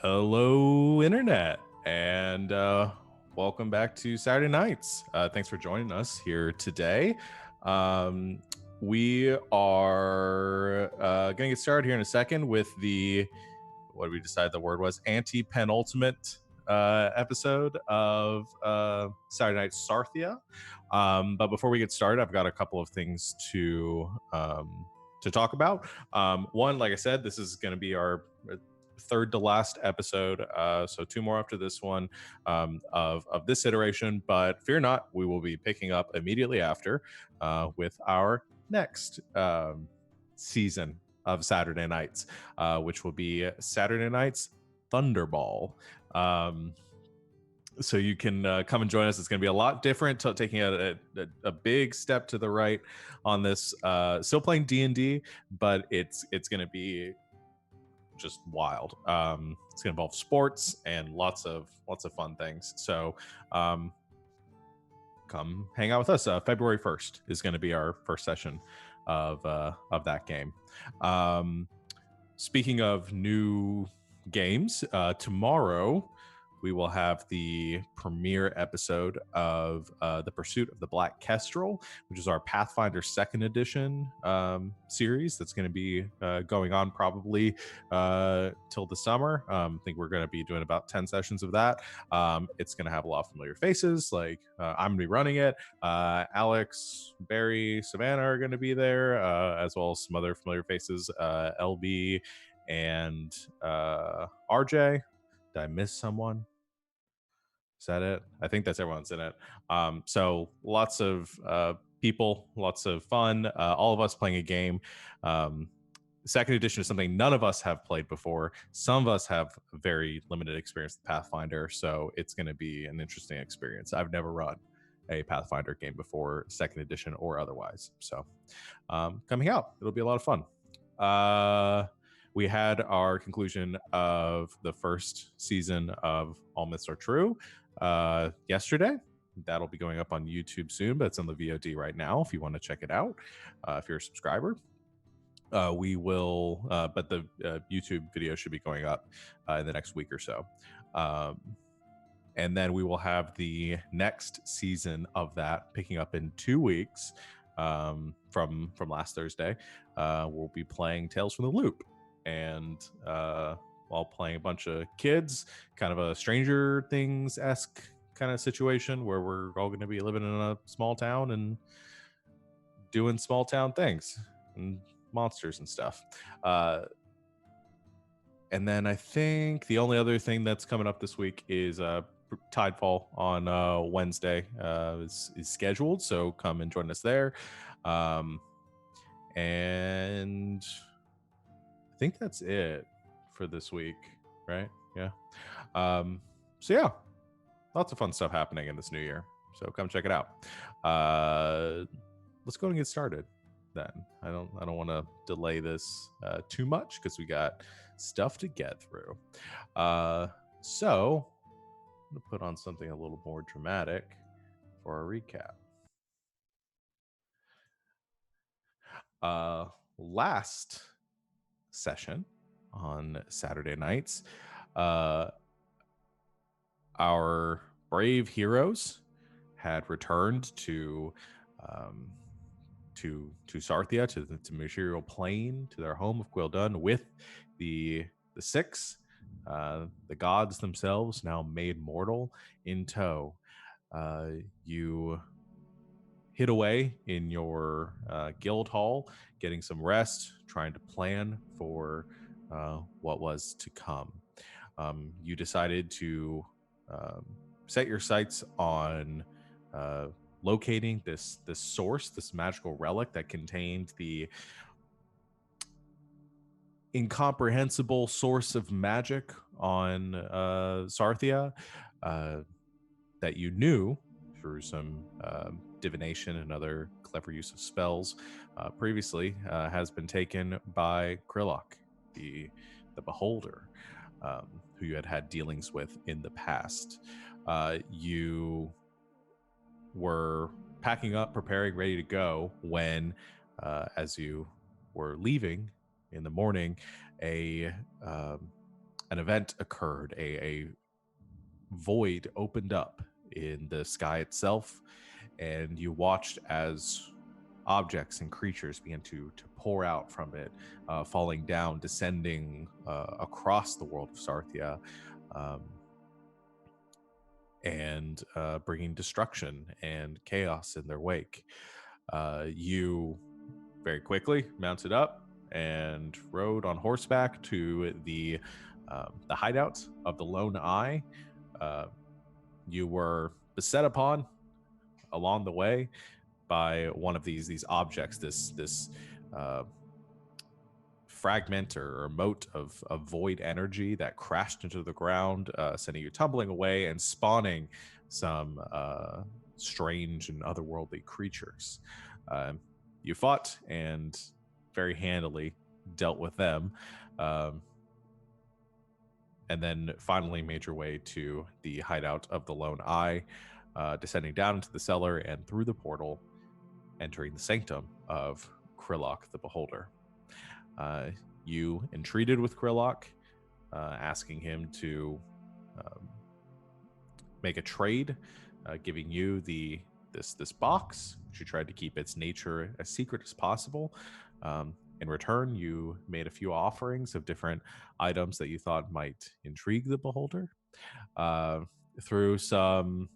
Hello, Internet, and welcome back to Saturday Nights. Thanks for joining us here today. Um, we are going to get started here in a second with what did we decide the word was? Anti-penultimate episode of Saturday Night Sarthia. But before we get started, I've got a couple of things to talk about. One, like I said, this is going to be our third to last episode, so two more after this one of this iteration, but fear not, we will be picking up immediately after with our next season of Saturday Nights, which will be Saturday Nights Thunderball. So you can come and join us. It's going to be a lot different, taking a big step to the right on this. Still playing D&D, but it's going to be just wild. It's going to involve sports and lots of fun things. So come hang out with us. February 1st is going to be our first session of that game. Speaking of new games, tomorrow we will have the premiere episode of The Pursuit of the Black Kestrel, which is our Pathfinder 2nd Edition series that's going to be going on probably till the summer. I think we're going to be doing about 10 sessions of that. It's going to have a lot of familiar faces. Like I'm going to be running it. Alex, Barry, Savannah are going to be there, as well as some other familiar faces, LB and RJ. Did I miss someone? Is that it? I think that's everyone's in it. So lots of people, lots of fun. All of us playing a game. Second edition is something none of us have played before. Some of us have very limited experience with Pathfinder, so it's going to be an interesting experience. I've never run a Pathfinder game before, second edition or otherwise. So coming out, it'll be a lot of fun. We had our conclusion of the first season of All Myths Are True yesterday. That'll be going up on YouTube soon, but it's on the VOD right now if you want to check it out, if you're a subscriber. We will, but the YouTube video should be going up in the next week or so. And then we will have the next season of that picking up in 2 weeks from last Thursday. We'll be playing Tales from the Loop. And while playing a bunch of kids, kind of a Stranger Things-esque kind of situation where we're all going to be living in a small town and doing small town things and monsters and stuff. And then I think the only other thing that's coming up this week is Tidefall on Wednesday is scheduled, so come and join us there. And I think that's it for this week, right? Yeah. So yeah, lots of fun stuff happening in this new year. So come check it out. Let's go and get started then. I don't want to delay this too much because we got stuff to get through. So I'm going to put on something a little more dramatic for a recap. Last session on Saturday nights, our brave heroes had returned to Sarthia, to the material plane, to their home of Gwildun with the six, the gods themselves, now made mortal, in tow. You hid away in your guild hall, getting some rest, trying to plan for what was to come. You decided to set your sights on locating this source, this magical relic that contained the incomprehensible source of magic on Sarthia that you knew through some divination and other clever use of spells previously has been taken by Krillok, the beholder, who you had dealings with in the past. You were packing up, preparing, ready to go when, as you were leaving in the morning, a an event occurred. A void opened up in the sky itself, and you watched as objects and creatures began to pour out from it, falling down, descending across the world of Sarthia, um, and bringing destruction and chaos in their wake. You very quickly mounted up and rode on horseback to the hideout of the Lone Eye. You were beset upon along the way by one of these objects, this fragment or mote of void energy that crashed into the ground, sending you tumbling away and spawning some strange and otherworldly creatures. You fought and very handily dealt with them, and then finally made your way to the hideout of the Lone Eye, descending down into the cellar and through the portal, entering the sanctum of Krillok the Beholder. You entreated with Krillok, asking him to make a trade, giving you this box, which you tried to keep its nature as secret as possible. In return, you made a few offerings of different items that you thought might intrigue the beholder. Through some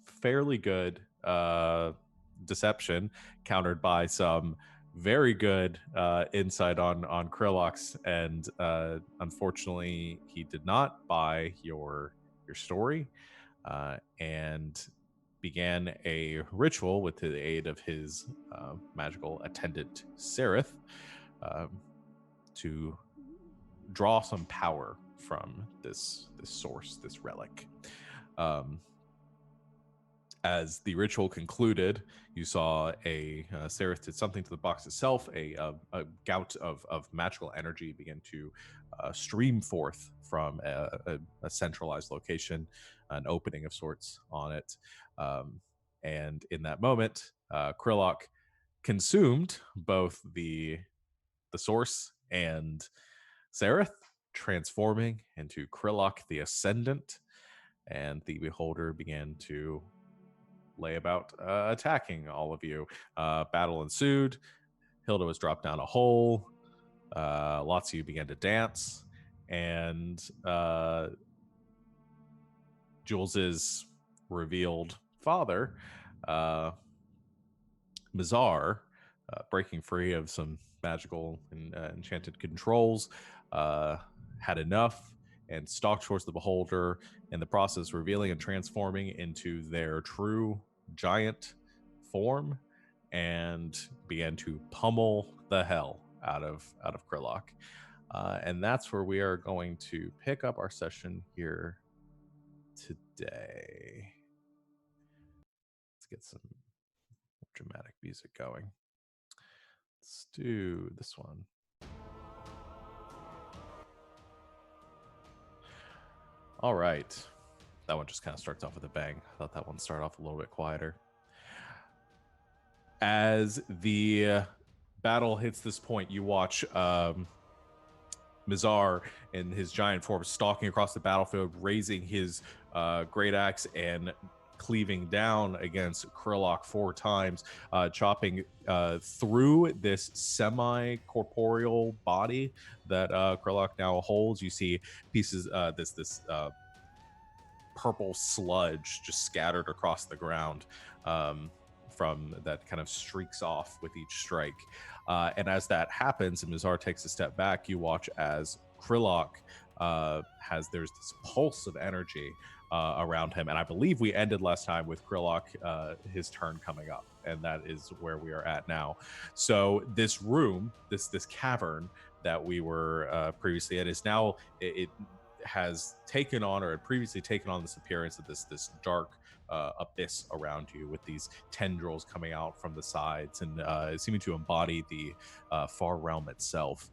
fairly good deception, countered by some very good insight on Krillok's, and unfortunately, he did not buy your story, and began a ritual with the aid of his magical attendant Sarith, to draw some power from this source, this relic. As the ritual concluded, you saw Sarith did something to the box itself. A gout of magical energy began to stream forth from a centralized location, an opening of sorts on it. And in that moment, Krillok consumed both the source and Sarith, transforming into Krillok the Ascendant, and the Beholder began to lay about attacking all of you. Battle ensued. Hilda was dropped down a hole. Lots of you began to dance, and Jules's revealed father, Mizar, breaking free of some magical and enchanted controls, had enough and stalked towards the beholder, in the process revealing and transforming into their true giant form, and began to pummel the hell out of Krillok. And that's where we are going to pick up our session here today. Let's get some dramatic music going. Let's do this one. All right. That one just kind of starts off with a bang. I thought that one started off a little bit quieter. As the battle hits this point, you watch Mizar in his giant form stalking across the battlefield, raising his great axe and cleaving down against Krillok 4 times, chopping through this semi-corporeal body that Krillok now holds. You see pieces, this purple sludge just scattered across the ground from that kind of streaks off with each strike. And as that happens and Mizar takes a step back, you watch as Krillok there's this pulse of energy around him. And I believe we ended last time with Krillok, his turn coming up. And that is where we are at now. So this room, this cavern that we were previously in is now, it has taken on, or had previously taken on, this appearance of this dark abyss around you, with these tendrils coming out from the sides and seeming to embody the far realm itself.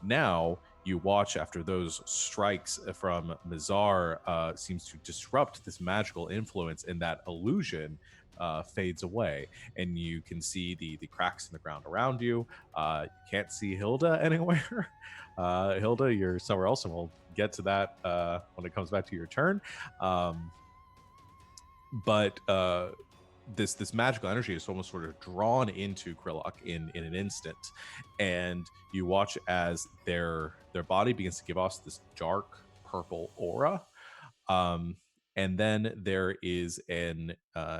Now you watch after those strikes from Mizar seems to disrupt this magical influence, and that illusion fades away, and you can see the cracks in the ground around you. You can't see Hilda anywhere. Hilda, you're somewhere else, and we'll get to that when it comes back to your turn. But this magical energy is almost sort of drawn into Krillock in an instant, and you watch as their body begins to give off this dark purple aura. And then there is an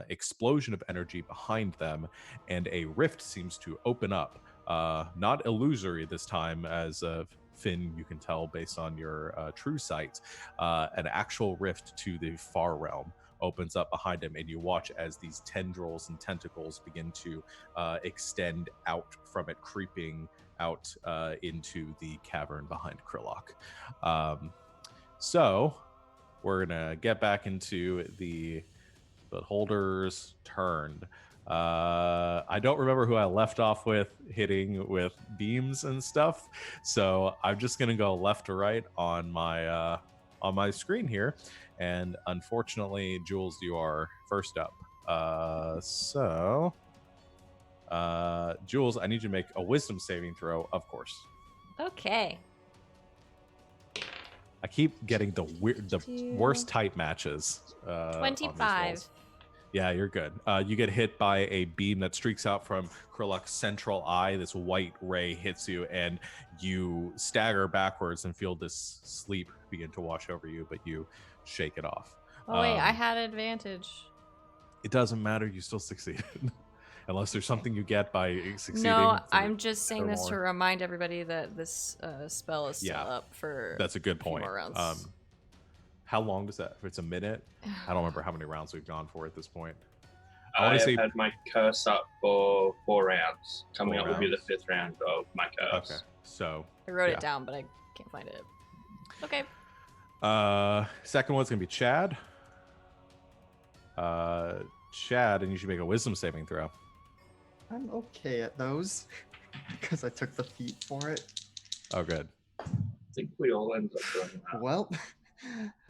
explosion of energy behind them, and a rift seems to open up. Not illusory this time, as Finn, you can tell based on your true sight, an actual rift to the far realm opens up behind him, and you watch as these tendrils and tentacles begin to extend out from it, creeping out into the cavern behind Krillock. So we're gonna get back into the holders turned. I don't remember who I left off with hitting with beams and stuff, so I'm just gonna go left to right on my screen here. And unfortunately, Jules, you are first up. Jules, I need you to make a wisdom saving throw, of course. Okay. I keep getting the worst type matches. 25. Yeah, you're good. You get hit by a beam that streaks out from Krillock's central eye. This white ray hits you, and you stagger backwards and feel this sleep begin to wash over you, but you shake it off. Oh, wait, I had advantage. It doesn't matter. You still succeeded. Unless there's something you get by succeeding. No, I'm just saying this to remind everybody that this spell is still up for that's a good point. More rounds. How long does that? If it's a minute, I don't remember how many rounds we've gone for at this point. I have had my curse up for 4 rounds. Coming up will be the 5th round of my curse. Okay, so I wrote it down, but I can't find it. Okay. Second one's gonna be Chad. Chad, and you should make a wisdom saving throw. I'm okay at those because I took the feat for it. Oh, good. I think we all end up doing that. Well,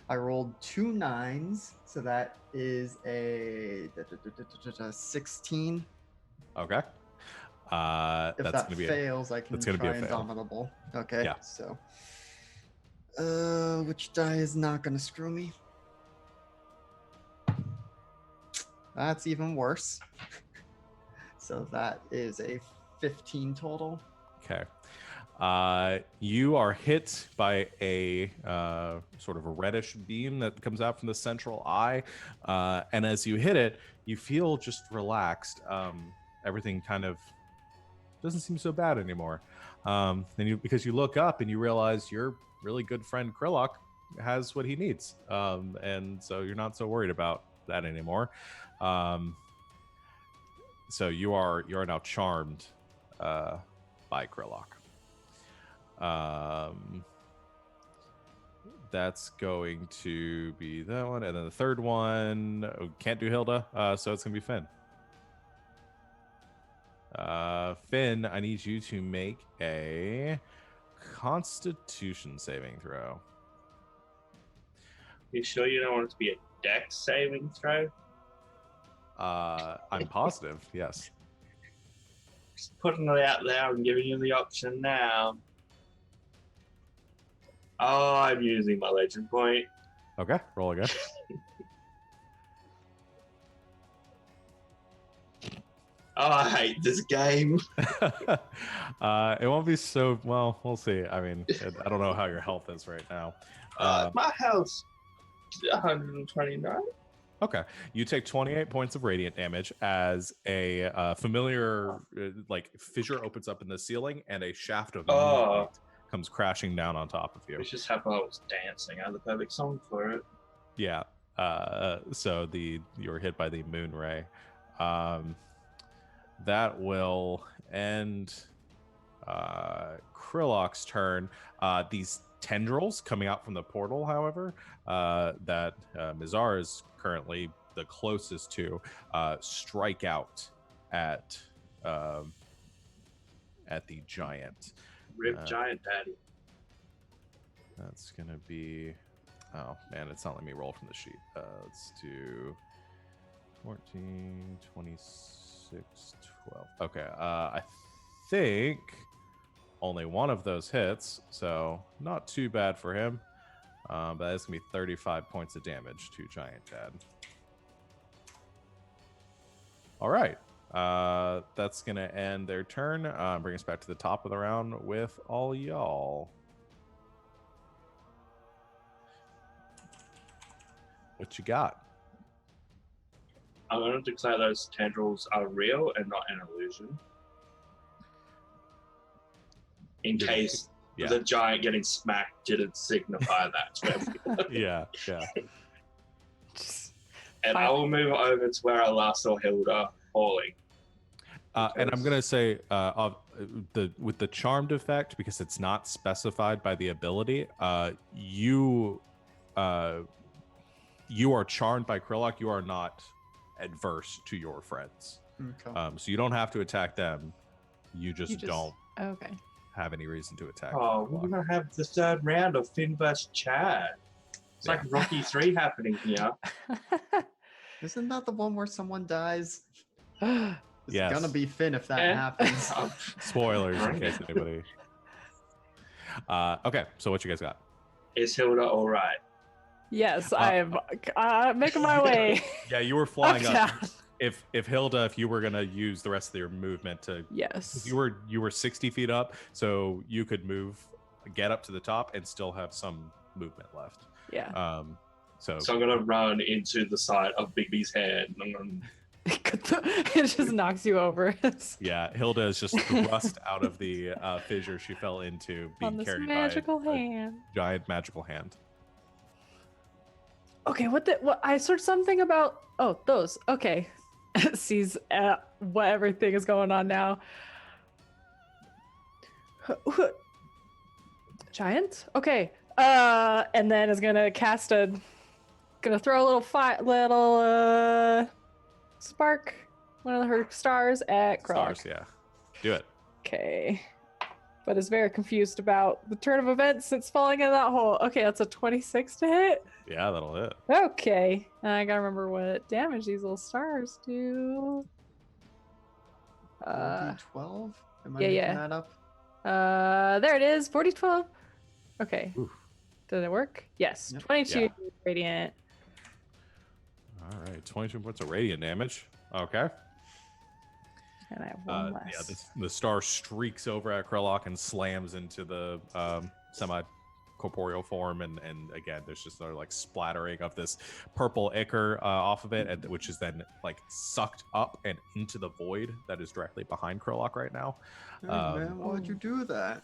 I rolled 2 9s, so that is a 16. Okay. If that's that gonna be fails, I can try Indomitable. Okay. Yeah. So, which die is not going to screw me? That's even worse. So that is a 15 total. Okay. You are hit by a sort of a reddish beam that comes out from the central eye. And as you hit it, you feel just relaxed. Everything kind of doesn't seem so bad anymore. Because you look up and you realize your really good friend Krillock has what he needs. And so you're not so worried about that anymore. So you are now charmed by Krillock. That's going to be that one, and then the third one can't do Hilda, so it's gonna be Finn. Finn, I need you to make a Constitution saving throw. You sure you don't want it to be a Dex saving throw? I'm positive, yes. Just putting it out there and giving you the option now. Oh, I'm using my legend point. Okay, roll again. Oh, I hate this game. It won't be so well. We'll see. I mean, I don't know how your health is right now. My health's 129. Okay, you take 28 points of radiant damage as a familiar fissure opens up in the ceiling, and a shaft of moonlight comes crashing down on top of you. It's just how I was dancing. I had the perfect song for it. Yeah. So you were hit by the moon ray. That will end Krillock's turn. These tendrils coming out from the portal, however, that Mizar is currently the closest to, strike out at the giant. Rip Giant Daddy. That's going to be... Oh, man, it's not letting me roll from the sheet. Let's do 14, 26, 12. Okay, I think only one of those hits, so not too bad for him. But that's going to be 35 points of damage to Giant Dad. All right. That's going to end their turn. Bring us back to the top of the round with all y'all. What you got? I'm going to declare those tendrils are real and not an illusion. In case the giant getting smacked didn't signify that to everyone. Yeah. And I will move over to where I last saw Hilda falling. And I'm going to say with the charmed effect, because it's not specified by the ability, you are charmed by Krillock. You are not adverse to your friends. Okay. So you don't have to attack them. You just don't have any reason to attack. Oh, we're going to have the third round of Finn vs. Chad. It's like Rocky 3 happening here. Isn't that the one where someone dies? It's Yes. gonna be Finn if that happens. Spoilers in case anybody. Okay, so what you guys got? Is Hilda all right? Yes, I am making my way. Yeah, you were flying up. If Hilda, if you were gonna use the rest of your movement to, yes, you were 60 feet up, so you could get up to the top and still have some movement left. Yeah. So I'm gonna run into the side of Bigby's head. It just knocks you over. Yeah, Hilda is just thrust out of the fissure she fell into, being carried by a giant magical hand. Okay, what I searched something about. Oh, those. Okay, sees what everything is going on now. Giant. Okay. And then is gonna throw a little spark, one of her stars at Krillock. Stars, yeah. Do it. Okay. But is very confused about the turn of events since falling in that hole. Okay, that's a 26 to hit. Yeah, that'll hit. Okay. And I gotta remember what damage these little stars do. 12? Am I making that up? There it is. 40-12. Okay. Oof. Did it work? Yes. Yep. 22 radiant. All right, 22 points of radiant damage. Okay. And I have one less. Yeah, the star streaks over at Krillock and slams into the semi-corporeal form, and again, there's just another like splattering of this purple ichor off of it, and which is then like sucked up and into the void that is directly behind Krillock right now. Hey, man, why'd you do that?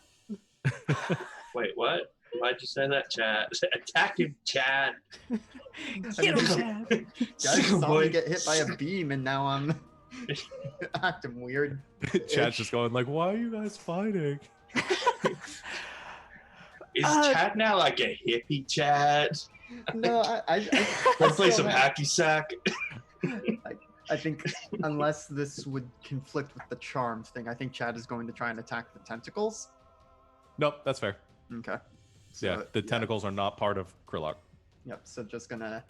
Wait, what? Why'd you say that, Chad? Attack him, Chad! Get him, Chad! Guys saw me get hit by a beam, and now I'm acting weird. Chad's just going like, "Why are you guys fighting?" Is Chad now like a hippie Chad? No, I Let's play some hacky sack. I think unless this would conflict with the charm thing, I think Chad is going to try and attack the tentacles. Nope, that's fair. Okay. So, yeah, the tentacles are not part of Krillock. Yep, so just gonna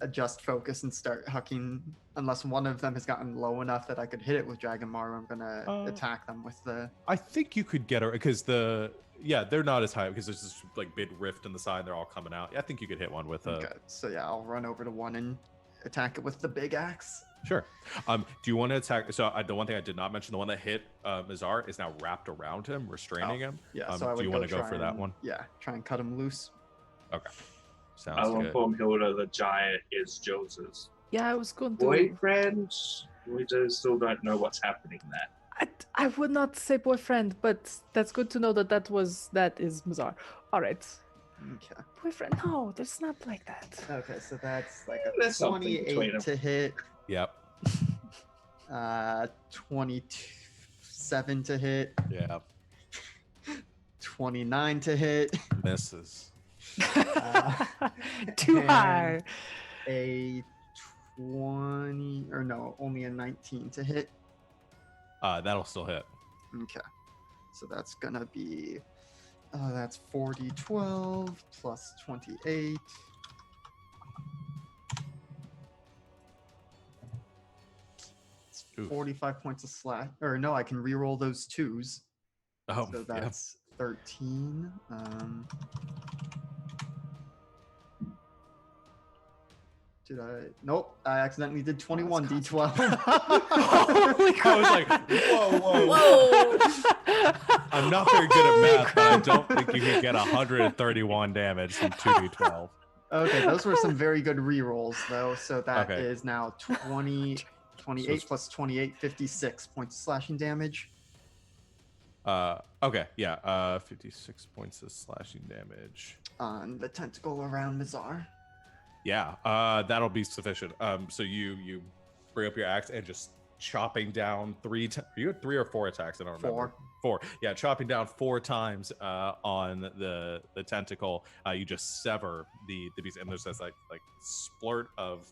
adjust focus and start hucking. Unless one of them has gotten low enough that I could hit it with Dragon Maru, I'm gonna attack them with the... I think you could get her, because they're not as high, because there's this like big rift in the side, they're all coming out. Yeah, I think you could hit one with a... Okay, so yeah, I'll run over to one and attack it with the big axe. Sure. Do you want to attack? So the one thing I did not mention, the one that hit Mazar is now wrapped around him, restraining him. Yeah. So I would do you want to go for that one? Yeah. Try and cut him loose. Okay. Sounds I will good. inform Hilda the giant is Jills's Yeah, I was going to. boyfriend. We still don't know what's happening there. I would not say boyfriend, but that's good to know that that is Mazar. All right. Okay. Boyfriend? No, there's not like that. Okay, so that's like a There's something between 28 them. to hit. Yep. 27 to hit. Yeah. 29 to hit. Misses. Too and high. A 20 or no, only a 19 to hit. That'll still hit. Okay. So that's gonna be That's 4d12 plus 28. It's 45 points of slash. Or no, I can reroll those 2s. Oh, so that's 13. Did I? Nope. I accidentally did 21 d12. I was like, whoa. I'm not very good at math, but I don't think you can get 131 damage from 2d12. Okay, those were some very good rerolls, though. So that is now 28 plus 28, 56 points of slashing damage. 56 points of slashing damage. On the tentacle around Mizar. Yeah, that'll be sufficient. So you bring up your axe and just chopping down you had 3 or 4 attacks, I don't remember. 4. Yeah, chopping down 4 times on the tentacle. You just sever the beast, and there's this like splurt of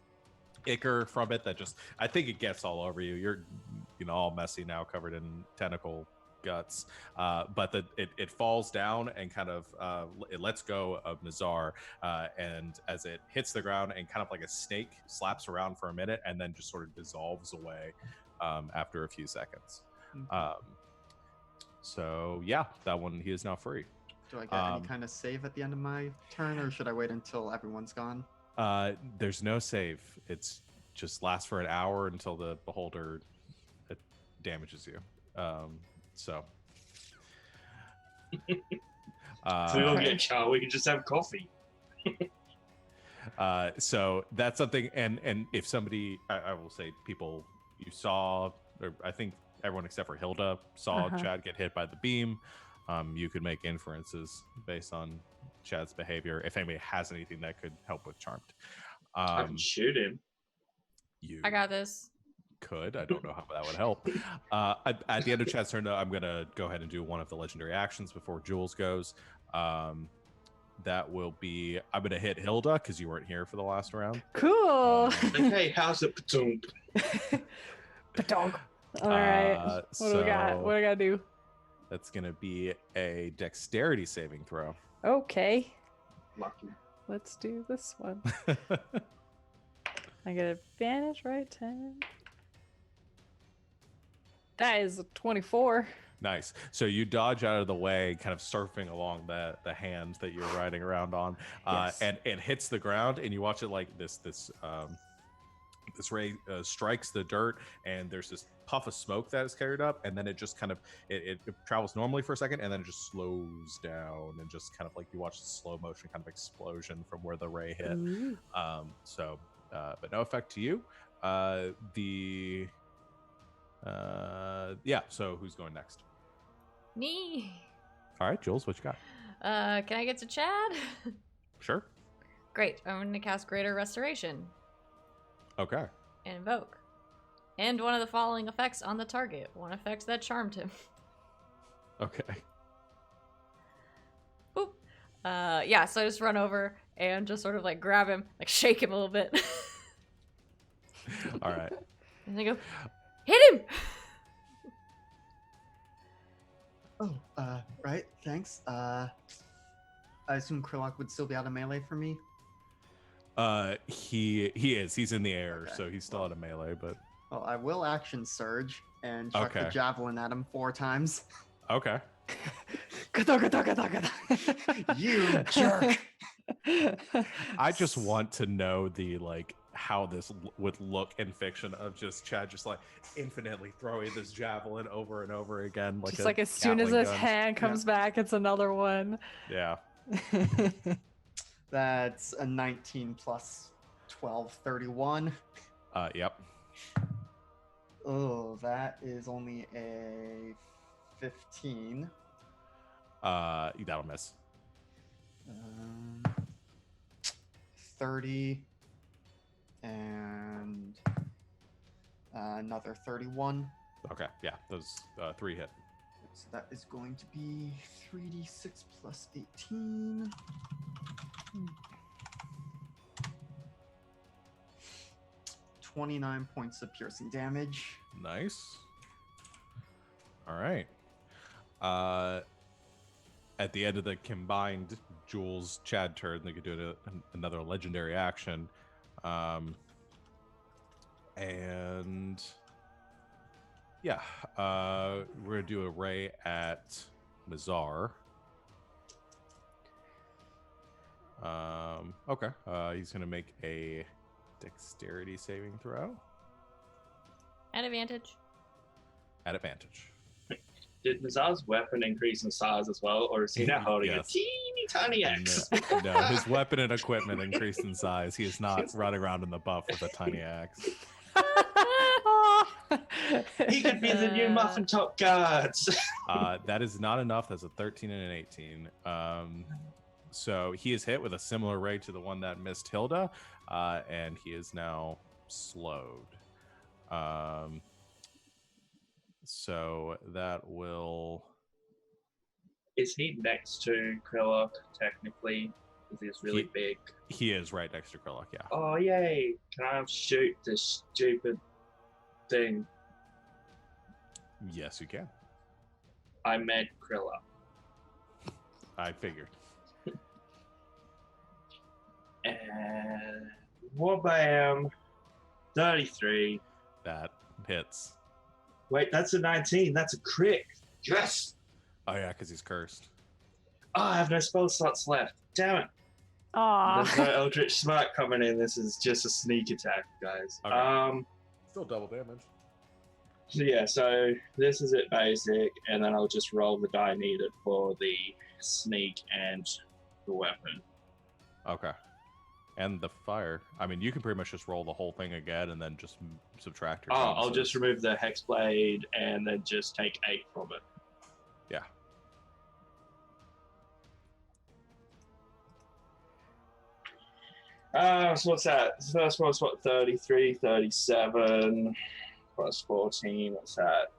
ichor from it that just, I think it gets all over you. You're all messy now, covered in tentacle guts, but it falls down and kind of it lets go of Nazar, and as it hits the ground and kind of like a snake slaps around for a minute and then just sort of dissolves away after a few seconds. So yeah, that one, he is now free. Do I get any kind of save at the end of my turn, or should I wait until everyone's gone? There's no save. It's just lasts for an hour until the beholder damages you. So we don't get chow, we can just have coffee. So that's something, and if somebody, I will say, people you saw, or I think everyone except for Hilda saw Chad get hit by the beam, you could make inferences based on Chad's behavior if anybody has anything that could help with Charmed. I can shoot him. I got this. I don't know how that would help. At the end of Chad's turn, though, I'm gonna go ahead and do one of the legendary actions before Jules goes. That will be, I'm gonna hit Hilda because you weren't here for the last round. Cool. Okay, how's it, Patunk? Patunk. All right. What do we got? What do I gotta do? That's gonna be a dexterity saving throw. Okay. Lucky. Let's do this one. I get advantage, right? 10. That is a 24. Nice. So you dodge out of the way, kind of surfing along the hand that you're riding around on, Yes. and it hits the ground, and you watch it like this ray strikes the dirt, and there's this puff of smoke that is carried up, and then it just kind of it travels normally for a second, and then it just slows down, and just kind of like you watch the slow motion kind of explosion from where the ray hit. But no effect to you. So who's going next? Me. All right, Jules, what you got? Can I get to Chad? Sure. Great. I'm going to cast Greater Restoration. Okay. And Invoke. And one of the following effects on the target. One effect that charmed him. Okay. Boop. So I just run over and just sort of like grab him, like shake him a little bit. All right. And I go, hit him! Right, thanks. I assume Krillok would still be out of melee for me? He is. He's in the air, Okay. so he's still out of melee, but... Well, I will action surge and chuck the javelin at him 4 times. Okay. You jerk! I just want to know how this would look in fiction of just Chad just like infinitely throwing this javelin over and over again. Just like as soon as his hand comes back, it's another one. Yeah. That's a 19 plus 12, 31. Yep. Oh, that is only a 15. That'll miss. 30 and another 31. Okay, yeah, those 3 hit. So that is going to be 3d6 plus 18. 29 points of piercing damage. Nice. All right. at the end of the combined Jules Chad turn, they could do another legendary action. And yeah, we're gonna do a ray at Mazar. Okay. He's gonna make a dexterity saving throw. At advantage. At advantage. Did Mazar's weapon increase in size as well, or is he now holding a teeny tiny axe? No, his weapon and equipment increased in size. He is not running around in the buff with a tiny axe. He could be the new Muffin Top guards. That is not enough. That's a 13 and an 18. So he is hit with a similar ray to the one that missed Hilda, and he is now slowed. So that will... Is he next to Krillok, technically? Because he's really big. He is right next to Krillok, yeah. Oh, yay. Can I shoot this stupid thing? Yes, you can. I meant Krillok. I figured. And whabam, 33. That hits. Wait, that's a 19. That's a crit. Yes. Oh yeah, because he's cursed. Oh, I have no spell slots left. Damn it. Aww. There's no Eldritch Smite coming in. This is just a sneak attack, guys. Okay. Still double damage. So yeah, so this is it basic, and then I'll just roll the die needed for the sneak and the weapon. Okay. And the fire. I mean, you can pretty much just roll the whole thing again and then just subtract your I'll just remove the Hexblade and then just take 8 from it. Yeah. So what's that? So first one's what, 33, 37, plus 14, what's that?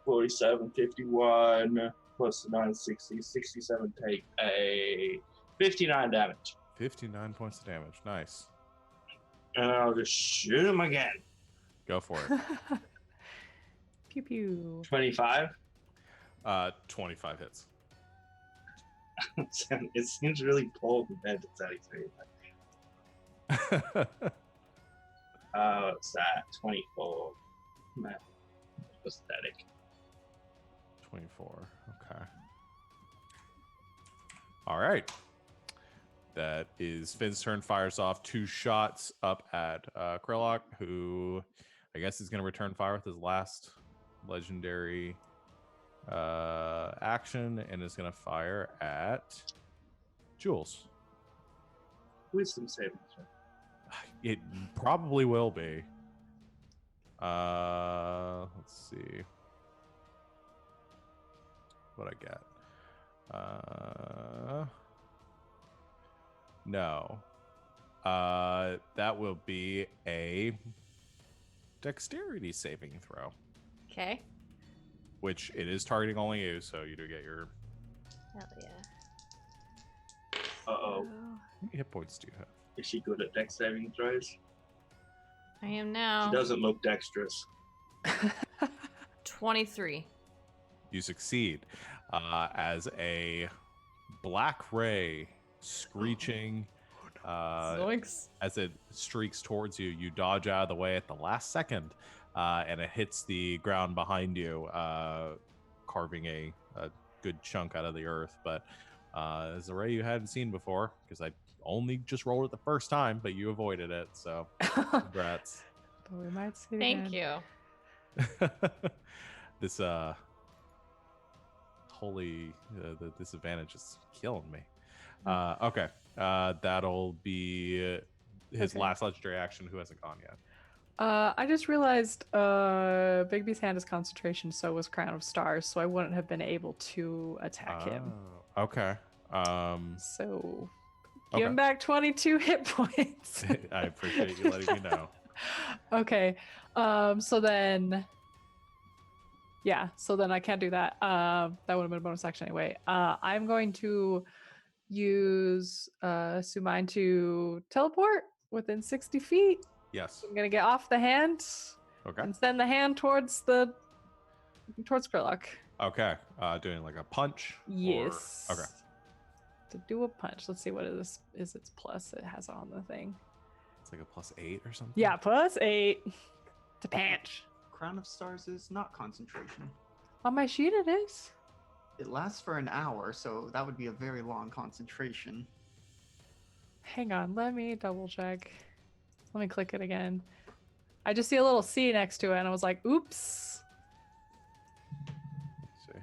47, 51, plus 9, 60, 67, take a 59 damage. 59 points of damage. Nice. And I'll just shoot him again. Go for it. Pew pew. 25? 25 hits. It seems really poor compared to 33. What's that? 24. Man, pathetic. 24. Okay. All right. That is Finn's turn. Fires off 2 shots up at Krillok, who I guess is going to return fire with his last legendary action, and is going to fire at Jules. Wisdom saving throw. It probably will be. Let's see what I get. No. That will be a dexterity saving throw. Okay. Which it is targeting only you, so you do get your... Hell yeah. Uh-oh. How many hit points do you have? Is she good at dex saving throws? I am now. She doesn't look dexterous. 23. You succeed as a black ray screeching Zoinks. as it streaks towards you. You dodge out of the way at the last second, and it hits the ground behind you, carving a good chunk out of the earth. But it's a ray you hadn't seen before, because I only just rolled it the first time, but you avoided it, so congrats. But we might see it Thank again. you. This holy the disadvantage is killing me. Okay, that'll be his last legendary action. Who hasn't gone yet? I just realized Bigby's hand is concentration, so was Crown of Stars, so I wouldn't have been able to attack him. Okay. So give him back 22 hit points. I appreciate you letting me know. Okay. So then I can't do that. That would have been a bonus action anyway. I'm going to use Sumine to teleport within 60 feet. Yes. I'm gonna get off the hand. Okay. And send the hand towards Krillok. Okay. Doing like a punch? Yes. Or... Okay. To do a punch. Let's see what is its plus it has on the thing. It's like a +8 or something. Yeah, +8 to punch. Crown of Stars is not concentration. On my sheet it is. It lasts for an hour, so that would be a very long concentration. Hang on, let me double check. Let me click it again. I just see a little C next to it and I was like, oops. Let's see.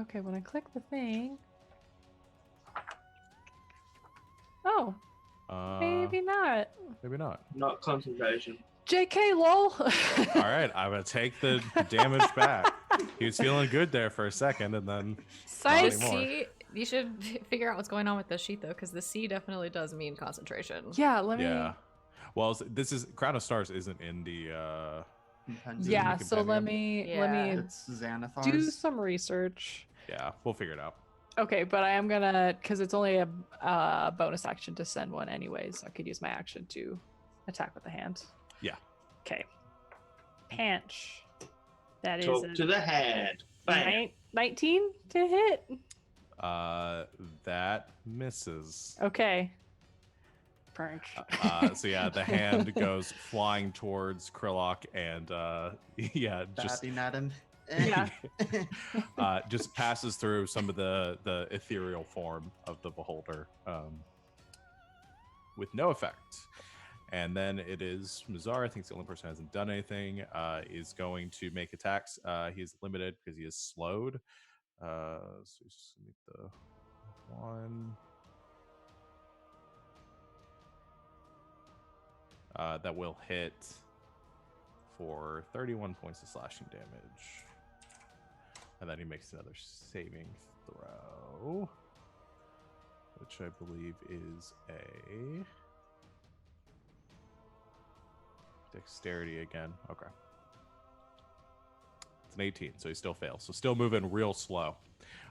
Okay, when I click the thing. Oh, maybe not. Maybe not. Not concentration. JK, lol. All right, I'm gonna take the damage back. He was feeling good there for a second, and then The anymore. C, you should figure out what's going on with the sheet though, because the C definitely does mean concentration. Yeah, let me. Yeah. Well, this is Crown of Stars isn't in the. Compendium. Yeah, the so let Yeah. me It's Xanathar's. do some research. Yeah, we'll figure it out. Okay, but I am gonna, because it's only a bonus action to send one anyways. So I could use my action to attack with the hand. Yeah. Okay. Punch. That is Talk to the hand. Bang. 19 to hit. That misses. Okay. Punch. So yeah, the hand goes flying towards Krillock, and yeah, just Batting at him. Yeah. just passes through some of the ethereal form of the beholder, with no effect. And then it is Mazar. I think it's the only person who hasn't done anything. Is going to make attacks. He is limited because he is slowed. So just make the one. That will hit for 31 points of slashing damage. And then he makes another saving throw, which I believe is a dexterity again. Okay. It's an 18, so he still fails. So still moving real slow.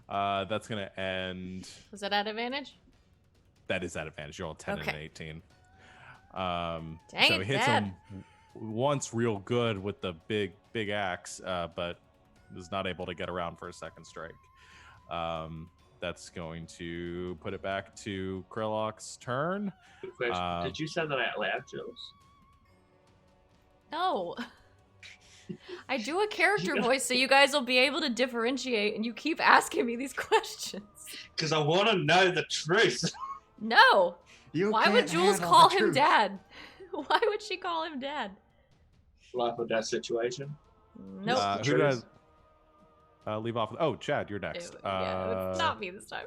That's going to end. Was that at advantage? That is at advantage. You're all 10 and an 18. Dang, so he it's hits bad. him once real good with the big axe, but is not able to get around for a second strike. That's going to put it back to Krillock's turn. Good question. Did you say that out loud, Jules? No. I do a character voice so you guys will be able to differentiate, and you keep asking me these questions. Because I want to know the truth. No. You Why would can't Jules handle call the him truth. dad? Why would she call him dad? Life or death situation. Nope. Who does leave off? Oh, Chad, you're next. Yeah, it's not me this time.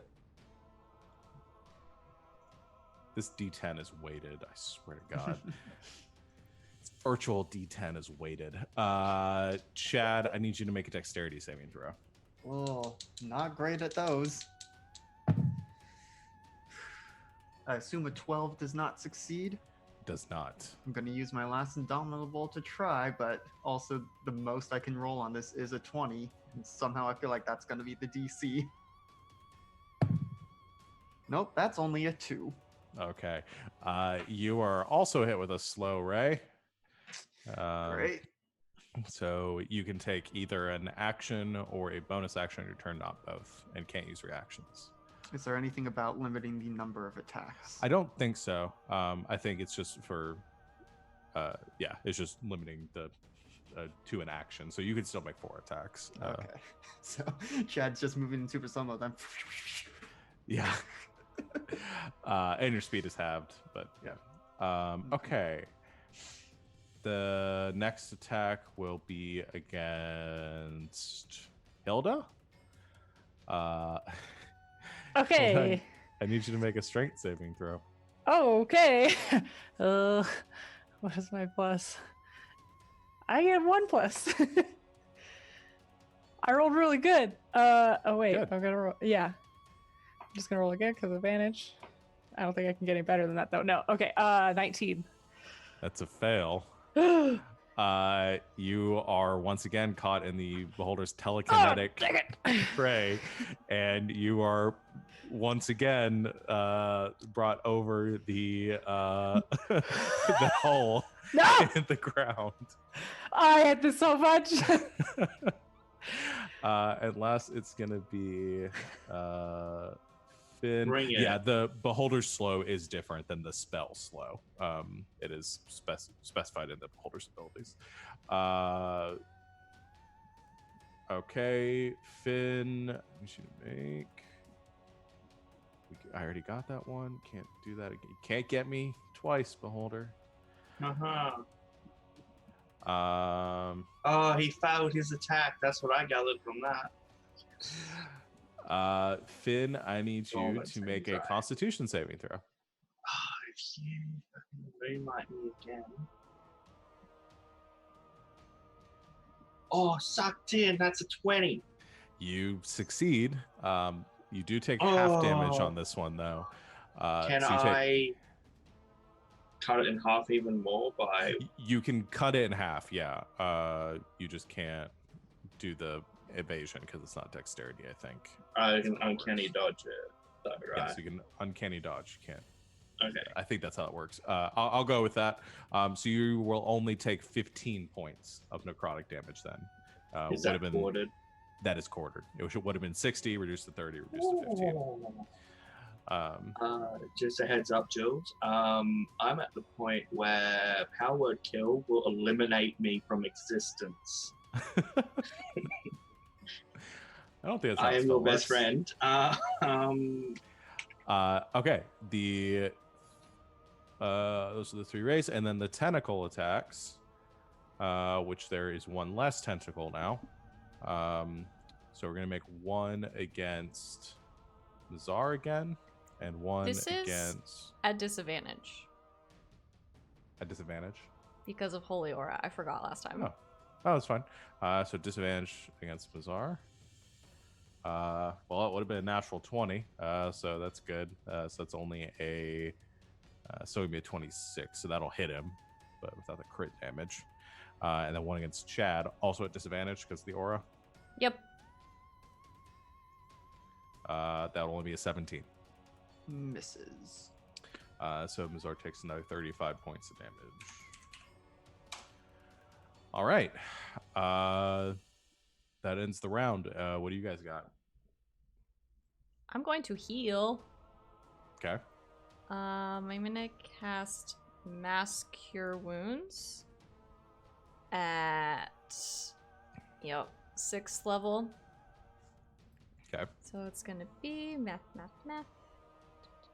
This D10 is weighted. I swear to God. This virtual D10 is weighted. Chad, I need you to make a dexterity saving throw. Oh, not great at those. I assume a 12 does not succeed. Does not. I'm going to use my last Indomitable to try, but also the most I can roll on this is a 20. And somehow I feel like that's going to be the DC. Nope, that's only a 2. Okay. You are also hit with a slow ray. Great. So you can take either an action or a bonus action on your turn, not both, and can't use reactions. Is there anything about limiting the number of attacks? I don't think so. I think it's just for, it's just limiting the to an action. So you could still make 4 attacks. Okay. So Chad's just moving in super slow mode then. Yeah. And your speed is halved, but yeah. Okay. The next attack will be against Hilda. Okay. I need you to make a strength saving throw. Oh, okay. What is my plus? I get 1 plus. I rolled really good. Oh wait, Good. I'm gonna roll. Yeah, I'm just gonna roll again because advantage. I don't think I can get any better than that though. No. Okay. 19. That's a fail. You are once again caught in the beholder's telekinetic dang it. fray, and you are once again brought over the the hole No, in the ground. I hate this so much. And last, it's gonna be Finn. Bring it. Yeah, the beholder's slow is different than the spell slow. It is specified in the beholder's abilities. Okay, Finn. We should make. I already got that one. Can't do that again. You can't get me twice, beholder. Oh, he failed his attack. That's what I gathered from that. Finn, I need you that's to make a right. Constitution saving throw. If you fucking moonlight me again. Oh, sucked in. That's a 20. You succeed. You do take half damage Oh. on this one, though. Can so you take- I cut it in half even more by... You can cut it in half, yeah. You just can't do the evasion because it's not dexterity, I think. I can uncanny dodge it. Though, right? Yes, you can uncanny dodge. You can't. Okay. I think that's how it works. I'll go with that. So you will only take 15 points of necrotic damage then. Is that quartered? That is quartered. It would have been 60, reduced to 30, reduced to 15. Just a heads up, Jules. I'm at the point where power word kill will eliminate me from existence. I don't think that's how I the am spell your best works. friend. Okay. Those are the three rays, and then the tentacle attacks, which there is one less tentacle now. So we're gonna make one against Mazar again, and one This is against at disadvantage at disadvantage. because of Holy Aura. I forgot last time. Oh, that's fine. So disadvantage against Mazar. Well, it would have been a natural 20, so that's good. So that's only a so it'd be a 26, so that'll hit him, but without the crit damage. And then one against Chad, also at disadvantage because of the aura. Yep. That'll only be a 17. Misses. So Mazar takes another 35 points of damage. All right. That ends the round. What do you guys got? I'm going to heal. Okay. I'm gonna cast Mass Cure Wounds at 6th level. Okay. So it's gonna be math.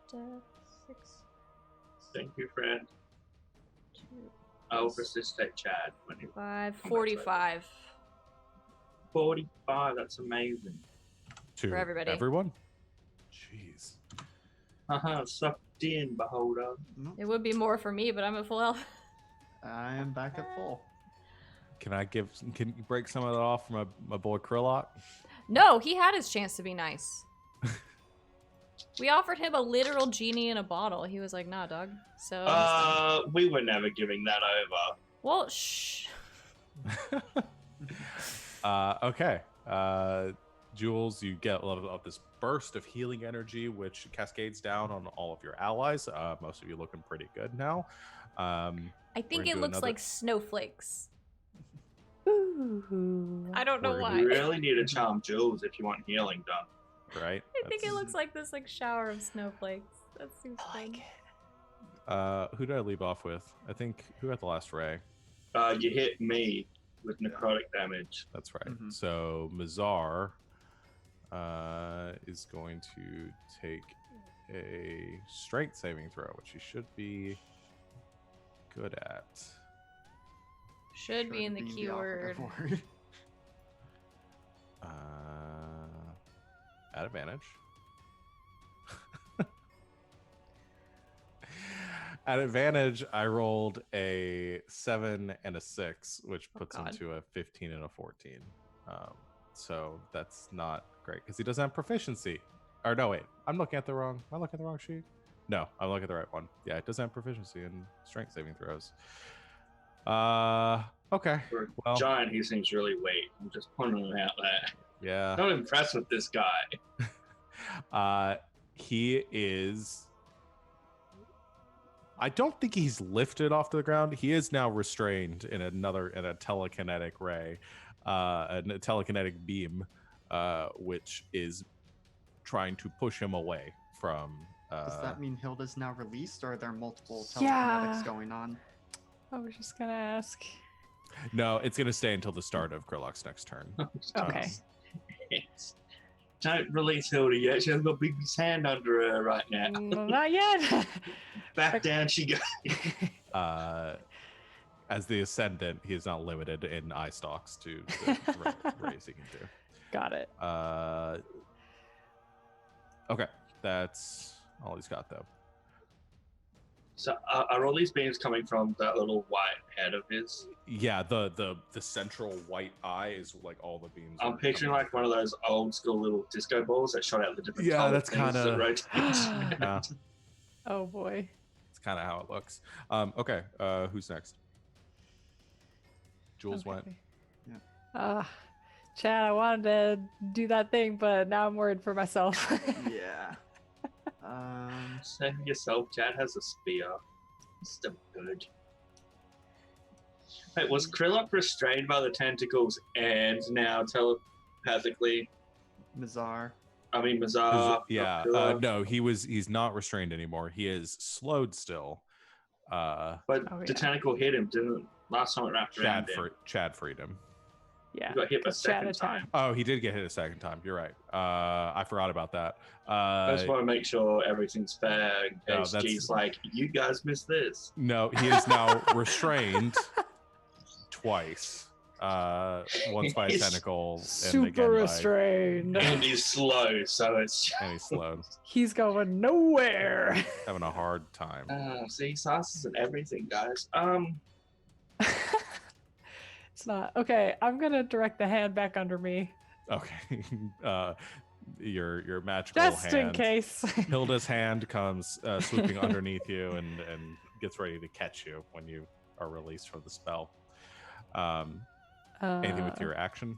6. Thank you, friend. 2, I'll persistate Chad when you 5, 45 45. That's amazing. To for everybody. Everyone? Jeez. Sucked in, beholder. Nope. It would be more for me, but I'm at full health. I am back at full. Can you break some of that off from my boy Krillock? No, he had his chance to be nice. We offered him a literal genie in a bottle. He was like, "Nah, dog." So. We were never giving that over. Well, shh. Okay. Jules, you get a lot of this burst of healing energy, which cascades down on all of your allies. Most of you looking pretty good now. I think gonna it do looks another- like snowflakes. Ooh. I don't know We're gonna why. You really need to charm Jules if you want healing done. Right? I think it looks like this shower of snowflakes. That seems fun. Who did I leave off with? I think who had the last ray? You hit me with necrotic damage. That's right. Mhm. So Mazar is going to take a strength saving throw, which he should be good at. Should be in the keyword. operative word. At advantage. At advantage, I rolled a 7 and a 6, which puts him God. to a 15 and a 14. So that's not great because he doesn't have proficiency. Or no, wait, am I looking at the wrong sheet? No, I'm looking at the right one. Yeah, it doesn't have proficiency in strength saving throws. Okay. For a Well, giant, he seems really weak. I'm just pointing it out there. yeah. Not impressed with this guy. He is. I don't think he's lifted off to the ground. He is now restrained in a telekinetic ray, a telekinetic beam, which is trying to push him away from. Does that mean Hilda's now released, or are there multiple Yeah. telekinetics going on? I was just gonna ask. No, it's going to stay until the start of Grillock's next turn. Okay. Don't release Hilda yet. She has got Bigby's hand under her right now. Not yet. Back down she goes. As the Ascendant, he is not limited in eye stalks to the raise he can do. Got it. Okay, that's all he's got though. So are all these beams coming from that little white head of his? Yeah, the central white eye is like all the beams. I'm are picturing coming like one of those old school little disco balls that shot out the different Yeah, colored that's things that kinda- rotate. Yeah, Oh boy. it's kind of how it looks. Okay, who's next? Jules went. Okay. Chad, I wanted to do that thing, but now I'm worried for myself. Yeah. Save yourself. Chad has a spear. Still good. Wait, was Krillock restrained by the tentacles and now telepathically? Mazar. Mazar. Yeah, Krillock? no, he's not restrained anymore. He is slowed still. But Oh, the yeah. tentacle hit him, didn't last time it wrapped around him. Chad freed him. Yeah. He got hit a 'cause Chad second attacked. time. Oh, he did get hit a second time. You're right. I forgot about that. I just want to make sure everything's fair in No, case that's- G's like, you guys missed this. No, he is now restrained twice. Once by a He's tentacle and Super again restrained. And he's slow, so it's and he's slowed. He's going nowhere. Having a hard time. see, sauces and everything, guys. It's not. Okay, I'm gonna direct the hand back under me. Okay. Your magical Just hand. in case. Hilda's hand comes swooping underneath you and gets ready to catch you when you are released from the spell. Anything with your action?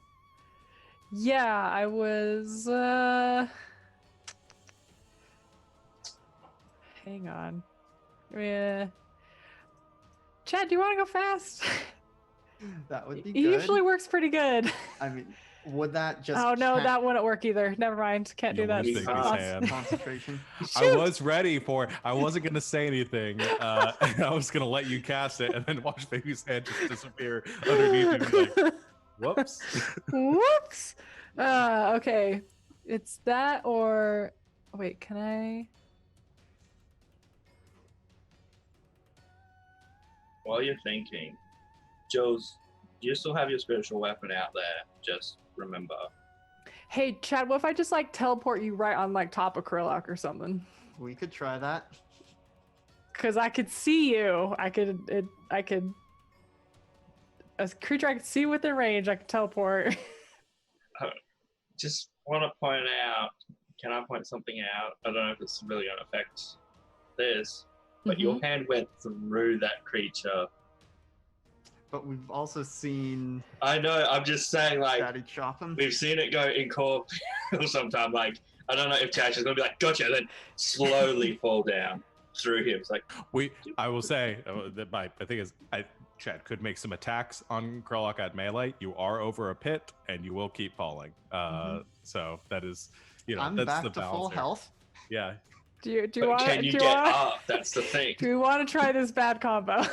Yeah, I was hang on. Chad, do you want to go fast? That would be It good. usually works pretty good. I mean, would that just? Oh no, count that wouldn't work either. Never mind. Can't do You'll that. lose Bigby's Con- hand. concentration? I Shoot! was ready for it. I wasn't going to say anything. And I was going to let you cast it and then watch Baby's hand just disappear underneath you. And be like, whoops. Whoops. Okay. It's that or wait, can I? While you're thinking, Jules, you still have your spiritual weapon out there. Just remember. Hey, Chad, what if I just like teleport you right on like top of Krillock or something? We could try that. Cause I could see you. I could a creature I could see within range, I could teleport. Just want to point out, can I point something out? I don't know if it's really going to affect this, but your hand went through that creature. But we've also seen I know, I'm just saying, like, Daddy chop him. we've seen it go in corp sometime. Like, I don't know if Tash is going to be like, gotcha, and then slowly fall down through him. It's like, I will say that the thing is, Chad could make some attacks on Krolok at melee. You are over a pit, and you will keep falling. So that is, I'm that's back the to balance full here. health. Yeah. Do you but want? can you do get want? up? That's the thing. Do we want to try this bad combo?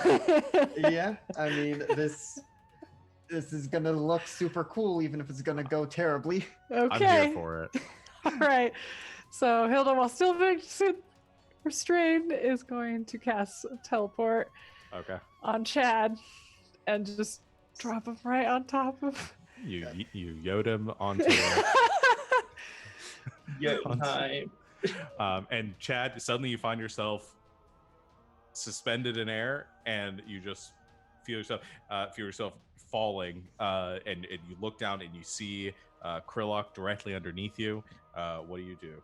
Yeah, I mean this is gonna look super cool, even if it's gonna go terribly. Okay. I'm here for it. All right. So Hilda, while still restrained, is going to cast teleport Okay. on Chad and just drop him right on top of. You yode him onto the, Yo, time. and Chad, suddenly you find yourself suspended in air, and you just feel yourself falling, and you look down and you see Krillok directly underneath you. What do you do?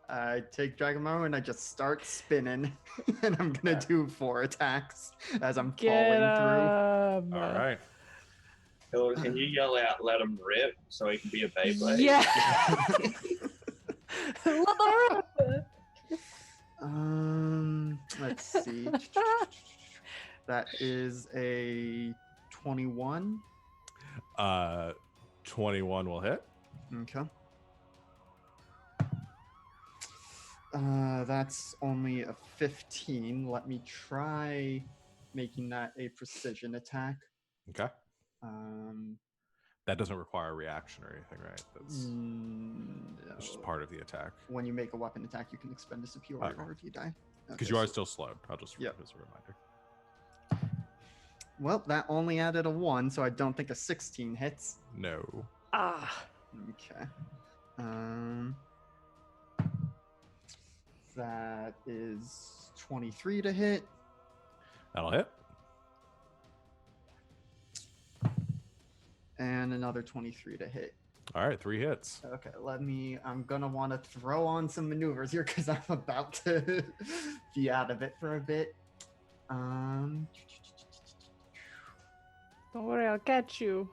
I take Dragon Arrow and I just start spinning, and I'm gonna do 4 attacks as I'm falling through. All right. Hilda, can you yell out, let him rip, so he can be a Beyblade? Yeah. Let the rip. Let's see. That is a 21. 21 will hit. Okay. That's only a 15. Let me try making that a precision attack. Okay. Um, That doesn't require a reaction or anything, right? That's it's just no. part of the attack. When you make a weapon attack, you can expend a superiority Okay. or if you die. Because Okay, you are so- still slowed. I'll just Yep. as a reminder. Well, that only added a 1, so I don't think a 16 hits. No. Ah. Okay. That is 23 to hit. That'll hit. And another 23 to hit. All right, 3 hits. Okay, I'm gonna want to throw on some maneuvers here because I'm about to be out of it for a bit. Don't worry, I'll catch you.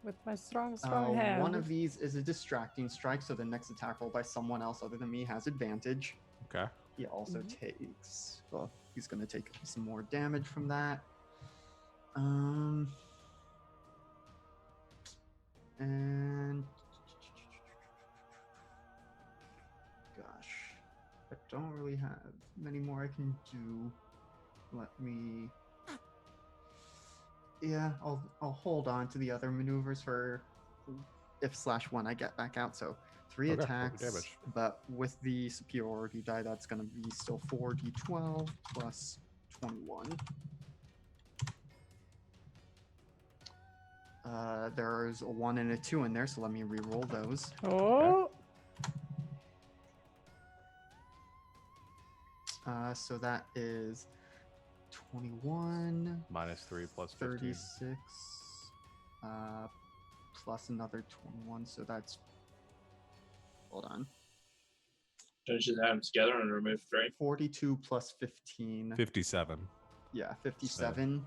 With my strong hand. One of these is a distracting strike, so the next attack roll by someone else other than me has advantage. Okay. He also takes, well, he's gonna take some more damage from that. And gosh, I don't really have many more I can do. Let me. Yeah, I'll hold on to the other maneuvers for if /1 I get back out. So 3 Okay, attacks, damage. but with the superiority die, that's gonna be still 4d12 plus 21. There's a 1 and a 2 in there, so let me re-roll those. Oh. So that is 21 -3 plus 15. 36 plus another 21, so that's, hold on, Don't you just add them together and remove 3? 42 plus 15. 57. Yeah, 57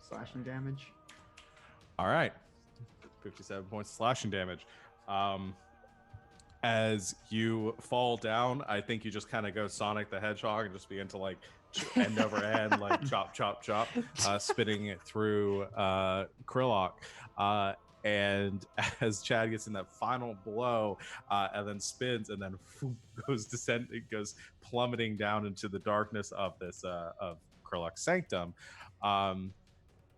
slashing damage. All right. 57 points of slashing damage. As you fall down, I think you just kind of go Sonic the Hedgehog and just begin to like end over end, like chop, chop, chop, spitting it through Krillock. And as Chad gets in that final blow, and then spins, and then goes plummeting down into the darkness of this of Krillock's sanctum.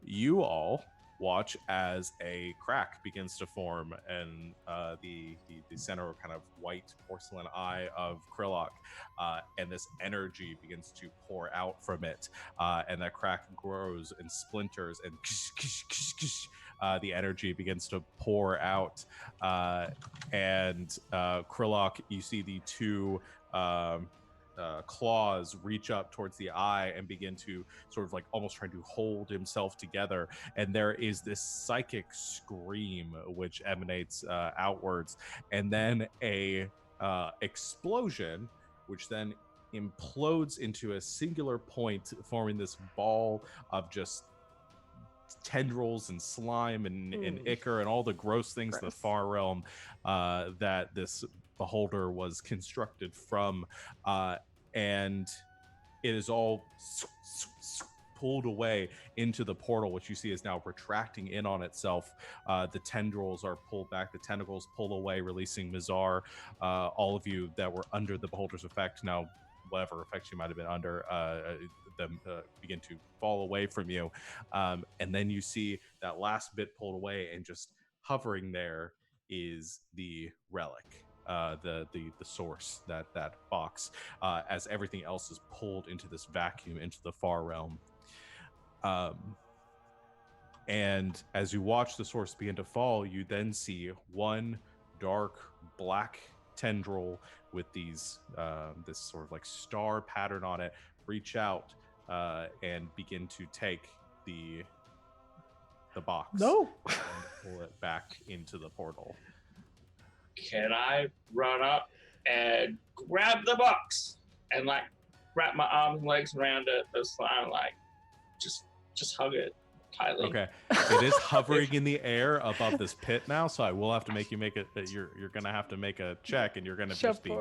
You all watch as a crack begins to form in the center kind of white porcelain eye of Krillock, and this energy begins to pour out from it, and that crack grows and splinters, and the energy begins to pour out, and Krillock, you see the two claws reach up towards the eye and begin to sort of like almost trying to hold himself together, and there is this psychic scream which emanates outwards, and then a explosion which then implodes into a singular point, forming this ball of just tendrils and slime and ichor and all the gross things of the far realm that this beholder was constructed from, and it is all pulled away into the portal, which you see is now retracting in on itself. The tendrils are pulled back, the tentacles pull away, releasing Mizar. All of you that were under the beholder's effect, now whatever effects you might have been under, them begin to fall away from you, and then you see that last bit pulled away, and just hovering there is the relic, the source, that box, as everything else is pulled into this vacuum into the far realm. And as you watch the source begin to fall, you then see one dark black tendril with these this sort of like star pattern on it reach out and begin to take the box and pull it back into the portal. Can I run up and grab the box and like wrap my arms and legs around it, just like just hug it tightly? Okay, it is hovering in the air above this pit now, so I will have to make you make it. You're gonna have to make a check, and you're gonna just be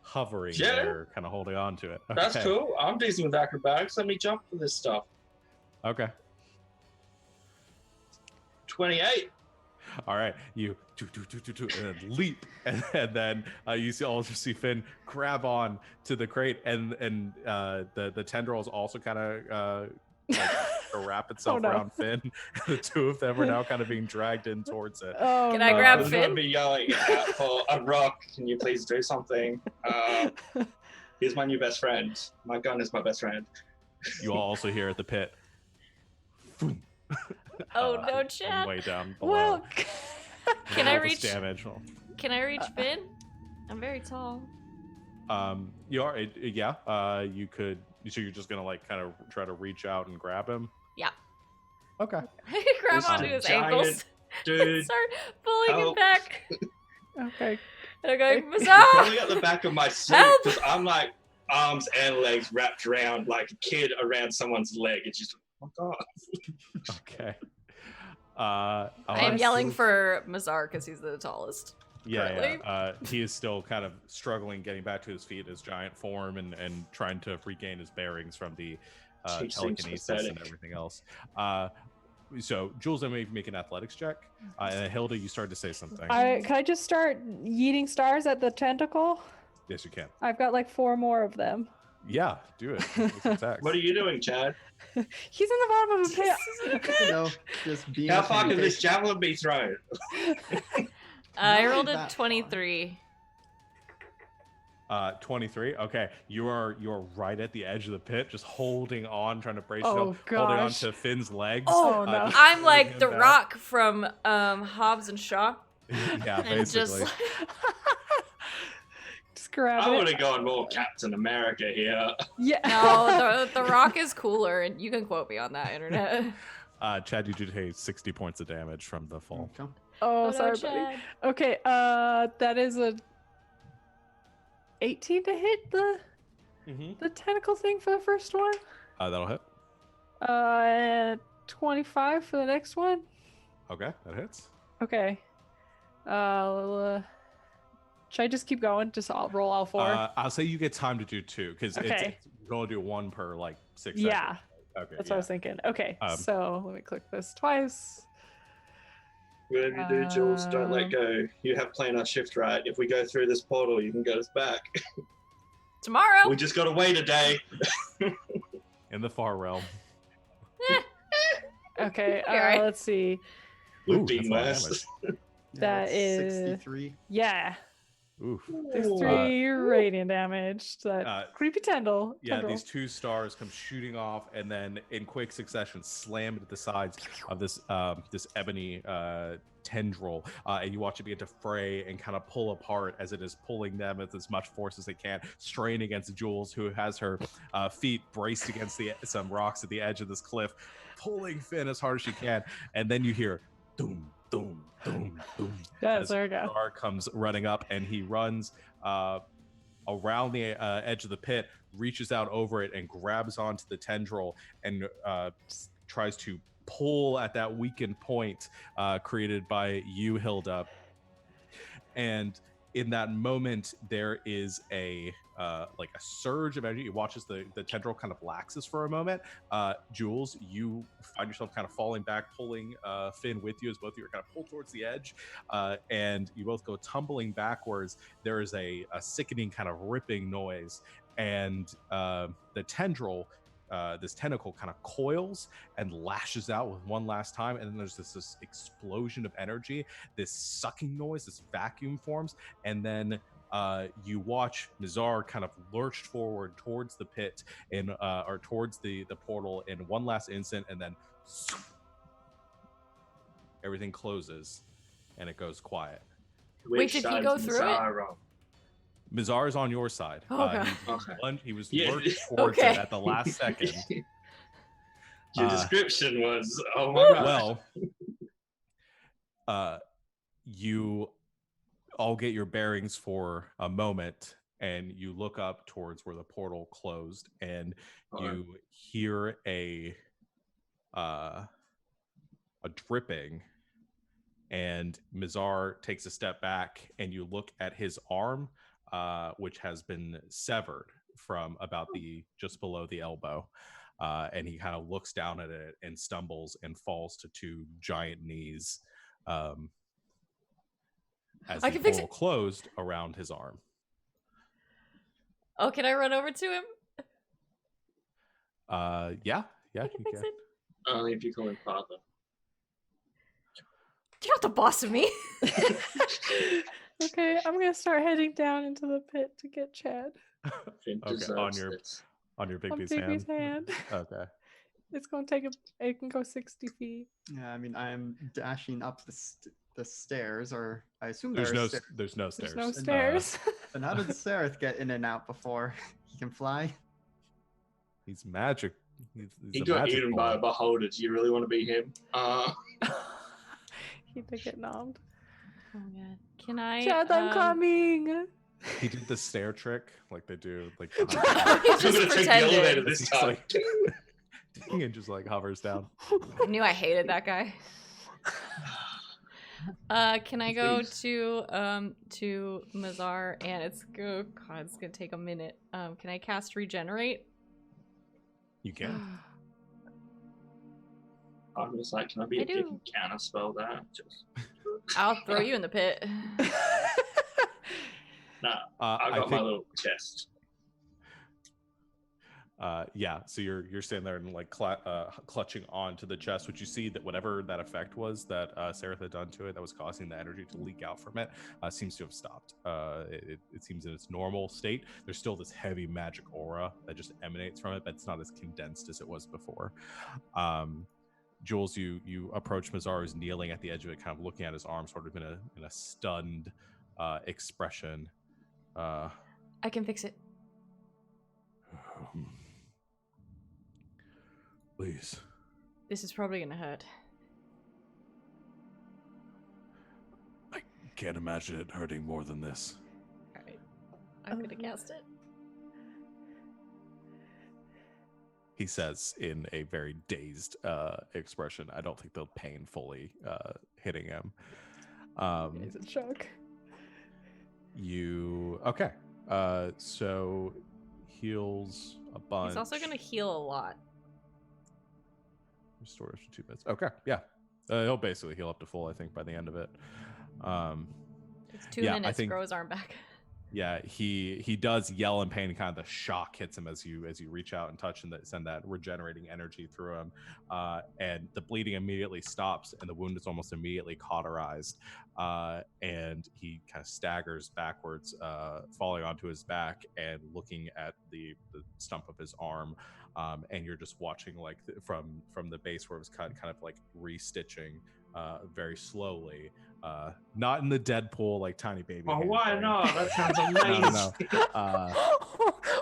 hovering there, kind of holding on to it. Okay. That's cool. I'm decent with acrobatics. Let me jump for this stuff. Okay. 28. All right, you and then leap, and then you see Finn grab on to the crate, and the tendrils also kind of like wrap itself no. around Finn. The two of them are now kind of being dragged in towards it. Oh, Can I no. grab I'm going to Finn? be yelling out for a rock. Can you please do something? He's my new best friend. My gun is my best friend. You all also hear at the pit. Oh no, from Chad. way down below. Well, Can I All this reach? damage? Can I reach Finn? I'm very tall. You are, yeah. You could. So you're just gonna like kind of try to reach out and grab him. Yeah. Okay. Grab This onto his giant ankles. Dude, Start pulling him help. back. okay. And I'm going, he's Mazar! probably at the back of my suit Help! because I'm like arms and legs wrapped around like a kid around someone's leg. It's just, oh my god. Okay. I am yelling for Mazar because he's the tallest. Yeah. currently. He is still kind of struggling getting back to his feet, his giant form, and trying to regain his bearings from the He seems telekinesis and pathetic. everything else. So Jules, I may make an athletics check. And Hilda, you started to say something. Can I just start yeeting stars at the tentacle? Yes, you can. I've got like 4 more of them. Yeah, do it. Make some attacks. What are you doing, Chad? He's in the bottom of a pit. No, just being. How a far can this pancake. javelin be thrown? I Not rolled a that 23. 23. Okay, you're right at the edge of the pit, just holding on, trying to brace Oh, yourself, holding on gosh. to Finn's legs. Oh, no. just I'm pulling like him the back. Rock from Hobbs and Shaw. Yeah, And basically. just Just grab I would it. have gone more Captain America here. Yeah. no, the Rock is cooler, and you can quote me on that, internet. Chad, you do take 60 points of damage from the fall. Okay. Oh, no, sorry, buddy. Chad. Okay, that is a 18 to hit the tentacle thing for the first one. That'll hit. And 25 for the next one. Okay, that hits. Okay. Should I just keep going? Just I'll roll all 4. I'll say you get time to do 2 because Okay. you can only do 1 per like 6 Yeah. seconds. Okay, That's what I was thinking. Okay, Um, so let me click this twice. Whatever you do, Jules, don't let go. You have planned our shift right. If we go through this portal, you can get us back. Tomorrow. We just got to wait a day. In the far realm. Okay, Alright. let's see. We've Ooh, been that's a lot of worse. damage. Yeah, That that's is- 63. Yeah, Oof. there's 3 radiant damage. to That Uh, creepy tendril. Yeah, tendril. these 2 stars come shooting off, and then in quick succession, slam into the sides of this this ebony tendril, and you watch it begin to fray and kind of pull apart as it is pulling them with as much force as it can, strain against Jules, who has her feet braced against some rocks at the edge of this cliff, pulling Finn as hard as she can, and then you hear doom, doom, doom, doom. Yes, as there we go. Star comes running up, and he runs around the edge of the pit, reaches out over it, and grabs onto the tendril and tries to pull at that weakened point created by you, Hilda. And in that moment, there is a surge of energy. You watch as the tendril kind of laxes for a moment. Jules, you find yourself kind of falling back, pulling Finn with you as both of you are kind of pulled towards the edge, and you both go tumbling backwards. There is a sickening kind of ripping noise, and the tendril, this tentacle kind of coils and lashes out with one last time, and then there's this explosion of energy, this sucking noise, this vacuum forms, and then you watch Nizar kind of lurched forward towards the pit or towards the portal in one last instant, and then everything closes and it goes quiet. Wait, did he go through it? Mizar is on your side. Okay. He was Yeah. lurched towards Okay. it at the last second. Your Uh, description was, oh my god. Well, you all get your bearings for a moment, and you look up towards where the portal closed, and you hear a dripping, and Mizar takes a step back, and you look at his arm, which has been severed from about just below the elbow. And he kind of looks down at it and stumbles and falls to 2 giant knees as I the can fix portal it. closed around his arm. Oh, can I run over to him? Yeah, I you can fix can. it. Only if you call him father. You're not the boss of me. Okay, I'm gonna start heading down into the pit to get Chad. Finn Okay, deserves this. on your On Bigby's Bigby's hand. hand. Okay. It's gonna take it can go 60 feet. Yeah, I mean, I am dashing up the stairs, or I assume There's there no are stairs. there's no stairs. There's no stairs. And how did Sareth get in and out before he can fly? He's magic. He's He a got magic eaten boy. by a beholder. Do you really want to be him? He did get nommed. Oh god. Can I? Chad, I'm coming. He did the stair trick like they do, like He I'm gonna just take the pretended. elevator this He's time. like- and just like hovers down. I knew I hated that guy. Can I go Please. to Mazar and it's gonna take a minute. Can I cast regenerate? You can. I was like, can I be I a dick do. and counter spell that? Just I'll throw you in the pit. nah. I I got my think, little chest. yeah. So you're standing there and like clutching onto the chest, which you see that whatever that effect was that Sarah had done to it that was causing the energy to leak out from it seems to have stopped. It seems in its normal state. There's still this heavy magic aura that just emanates from it, but it's not as condensed as it was before. Jules, you approach Mazar, who's kneeling at the edge of it, kind of looking at his arm, sort of in a stunned expression. I can fix it. Please. This is probably gonna hurt. I can't imagine it hurting more than this. Alright. I'm gonna cast it. He says in a very dazed expression. I don't think the pain fully hitting him. He's in shock. Okay. So heals a bunch. He's also gonna heal a lot. Restore for 2 minutes. Okay, yeah. He'll basically heal up to full, I think, by the end of it. It's 2 Yeah, I minutes, think- grow his arm back. Yeah, he does yell in pain, and kind of the shock hits him as you reach out and touch and send that regenerating energy through him, and the bleeding immediately stops, and the wound is almost immediately cauterized, and he kind of staggers backwards, falling onto his back and looking at the stump of his arm, and you're just watching like from the base where it was kind of like restitching very slowly. Not in the Deadpool like tiny baby. Oh, hand why thing. not? That sounds amazing. No.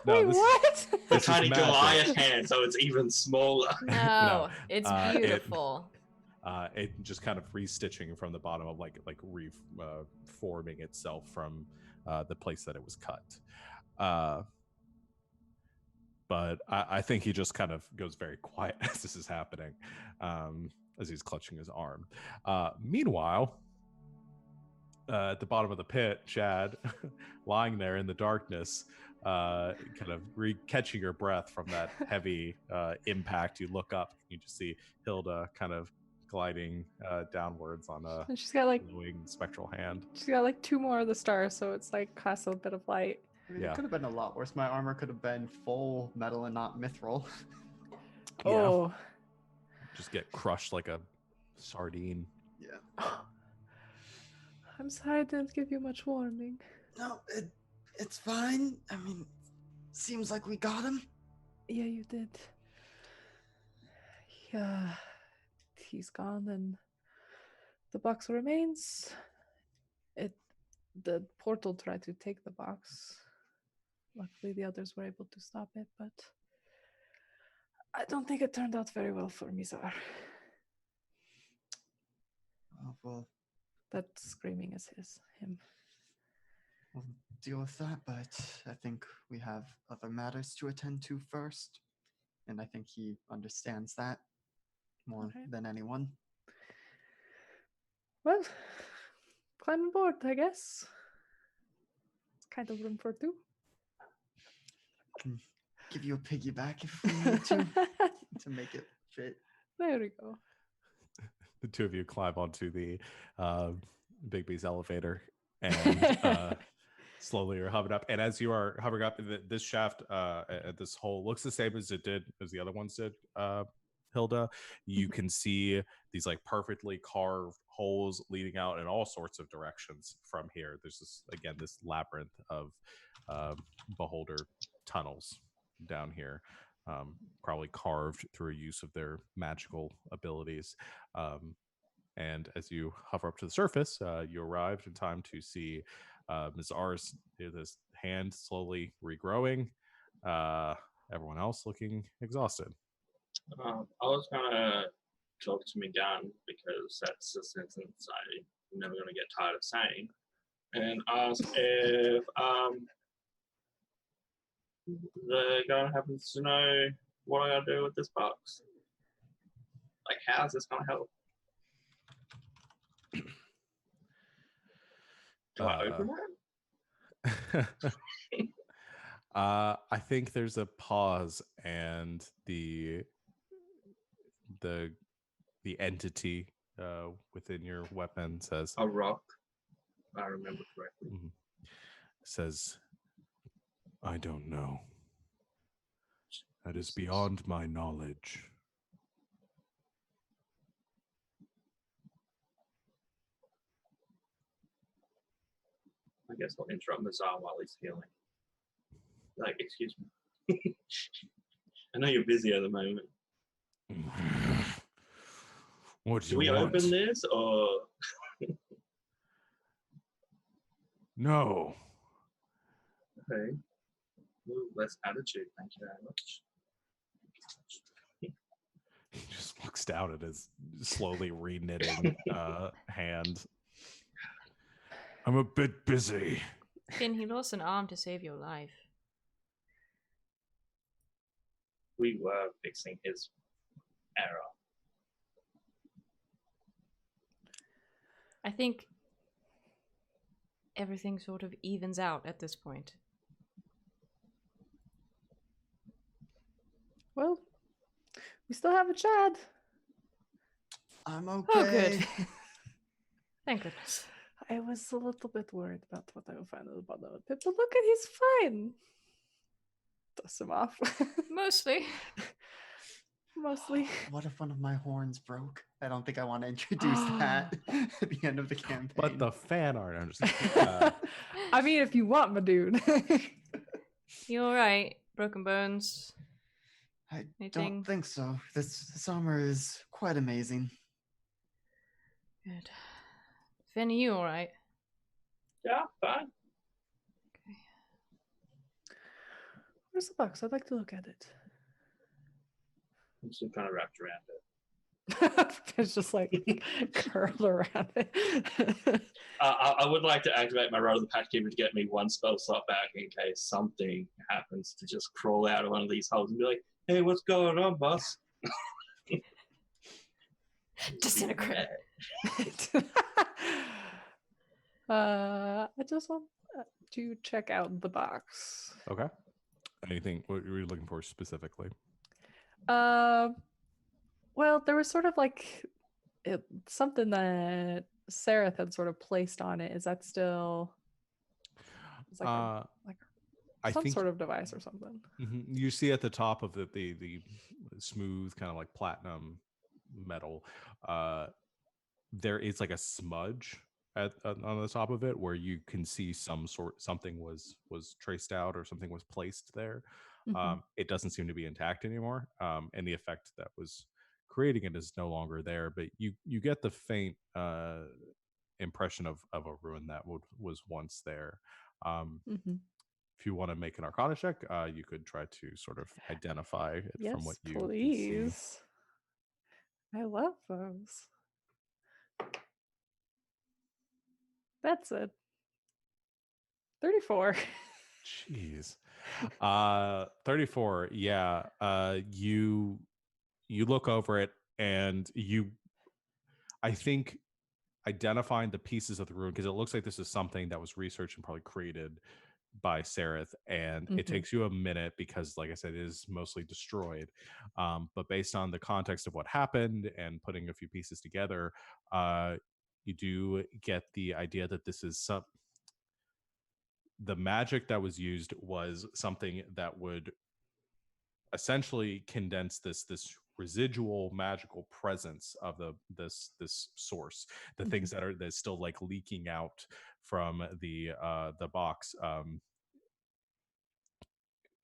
Wait, this- what? The This is tiny magic. Goliath hand, so it's even smaller. No, it's it- beautiful. It just kind of restitching from the bottom of forming itself from the place that it was cut. But I think he just kind of goes very quiet as this is happening, as he's clutching his arm. Meanwhile, at the bottom of the pit, Chad, lying there in the darkness, kind of catching your breath from that heavy impact, you look up, you just see Hilda kind of gliding downwards on a And she's got like glowing spectral hand. 2 more of the stars, so it's like casts a bit of light. I mean, Yeah. It could have been a lot worse. My armor could have been full metal and not mithril. Yeah. Oh. Just get crushed like a sardine. Yeah. I'm sorry I didn't give you much warning. No, it's fine. I mean, seems like we got him. Yeah, you did. Yeah, he's gone, and the box remains. The portal tried to take the box. Luckily, the others were able to stop it, but I don't think it turned out very well for Mizar. Oh, well, That screaming is him. we'll deal with that, but I think we have other matters to attend to first. And I think he understands that more Okay. than anyone. Well, climb aboard, I guess. It's kind of room for 2. Give you a piggyback if we need to make it fit. There we go. The two of you climb onto the Bigby's elevator, and slowly you're hovering up. And as you are hovering up, this shaft at this hole looks the same as it did as the other ones did. Hilda, you can see these like perfectly carved holes leading out in all sorts of directions from here. There's this labyrinth of beholder tunnels down here, probably carved through use of their magical abilities. And as you hover up to the surface, you arrived in time to see Ms. R's this hand slowly regrowing. Everyone else looking exhausted. I was gonna talk to Megan because that's a sentence I'm never gonna get tired of saying, and ask if the guy happens to know what I gotta do with this box. Like, how's this gonna help? Do I open it? I think there's a pause, and the entity within your weapon says, A rock. I remember correctly. Says, "I don't know. That is beyond my knowledge." I guess I'll interrupt Mazar while he's healing. Like, excuse me. I know you're busy at the moment. What do Do you we want? open this or? No. Okay. Ooh, less attitude. Thank you very much. He just looks down at his slowly reknitting hand. I'm a bit busy. Finn, he lost an arm to save your life. We were fixing his error. I think everything sort of evens out at this point. Well, we still have a Chad. I'm okay. Oh, good. Thank goodness. I was a little bit worried about what I would find at the bottom of the pit, but look at he's fine. Dust him off. Mostly. Mostly. What if one of my horns broke? I don't think I want to introduce that at the end of the campaign. But the fan art, I'm just I mean, if you want, my dude. You alright? Broken bones? I Anything? don't think so. This armor is quite amazing. Good. Finn, are you alright? Yeah, fine. Okay. Where's the box? I'd like to look at it. I'm still kind of wrapped around it. It's just like curled around it. I would like to activate my Road of the Patch Keeper to get me one spell slot back in case something happens to just crawl out of one of these holes and be like, hey, what's going on, boss? Disintegrate. I just want to check out the box. Okay. Anything? What were you looking for specifically? Well, there was sort of like something that Sarah had sort of placed on it. Is that still? It's like some sort of device or something. You see at the top of the smooth kind of like platinum metal, there is like a smudge on the top of it where you can see something was traced out or something was placed there. It doesn't seem to be intact anymore, and the effect that was creating it is no longer there. But you get the faint impression of a ruin that was once there. If you want to make an Arcana check, you could try to sort of identify it from what you please. can see. I love those. That's it. 34. Jeez. 34. Yeah. You look over it and I think identifying the pieces of the ruin, because it looks like this is something that was researched and probably created by Sarth, and it takes you a minute because, like I said, it is mostly destroyed. But based on the context of what happened and putting a few pieces together, you do get the idea that this is the magic that was used was something that would essentially condense this residual magical presence of this source, the things that are that's still like leaking out from the box,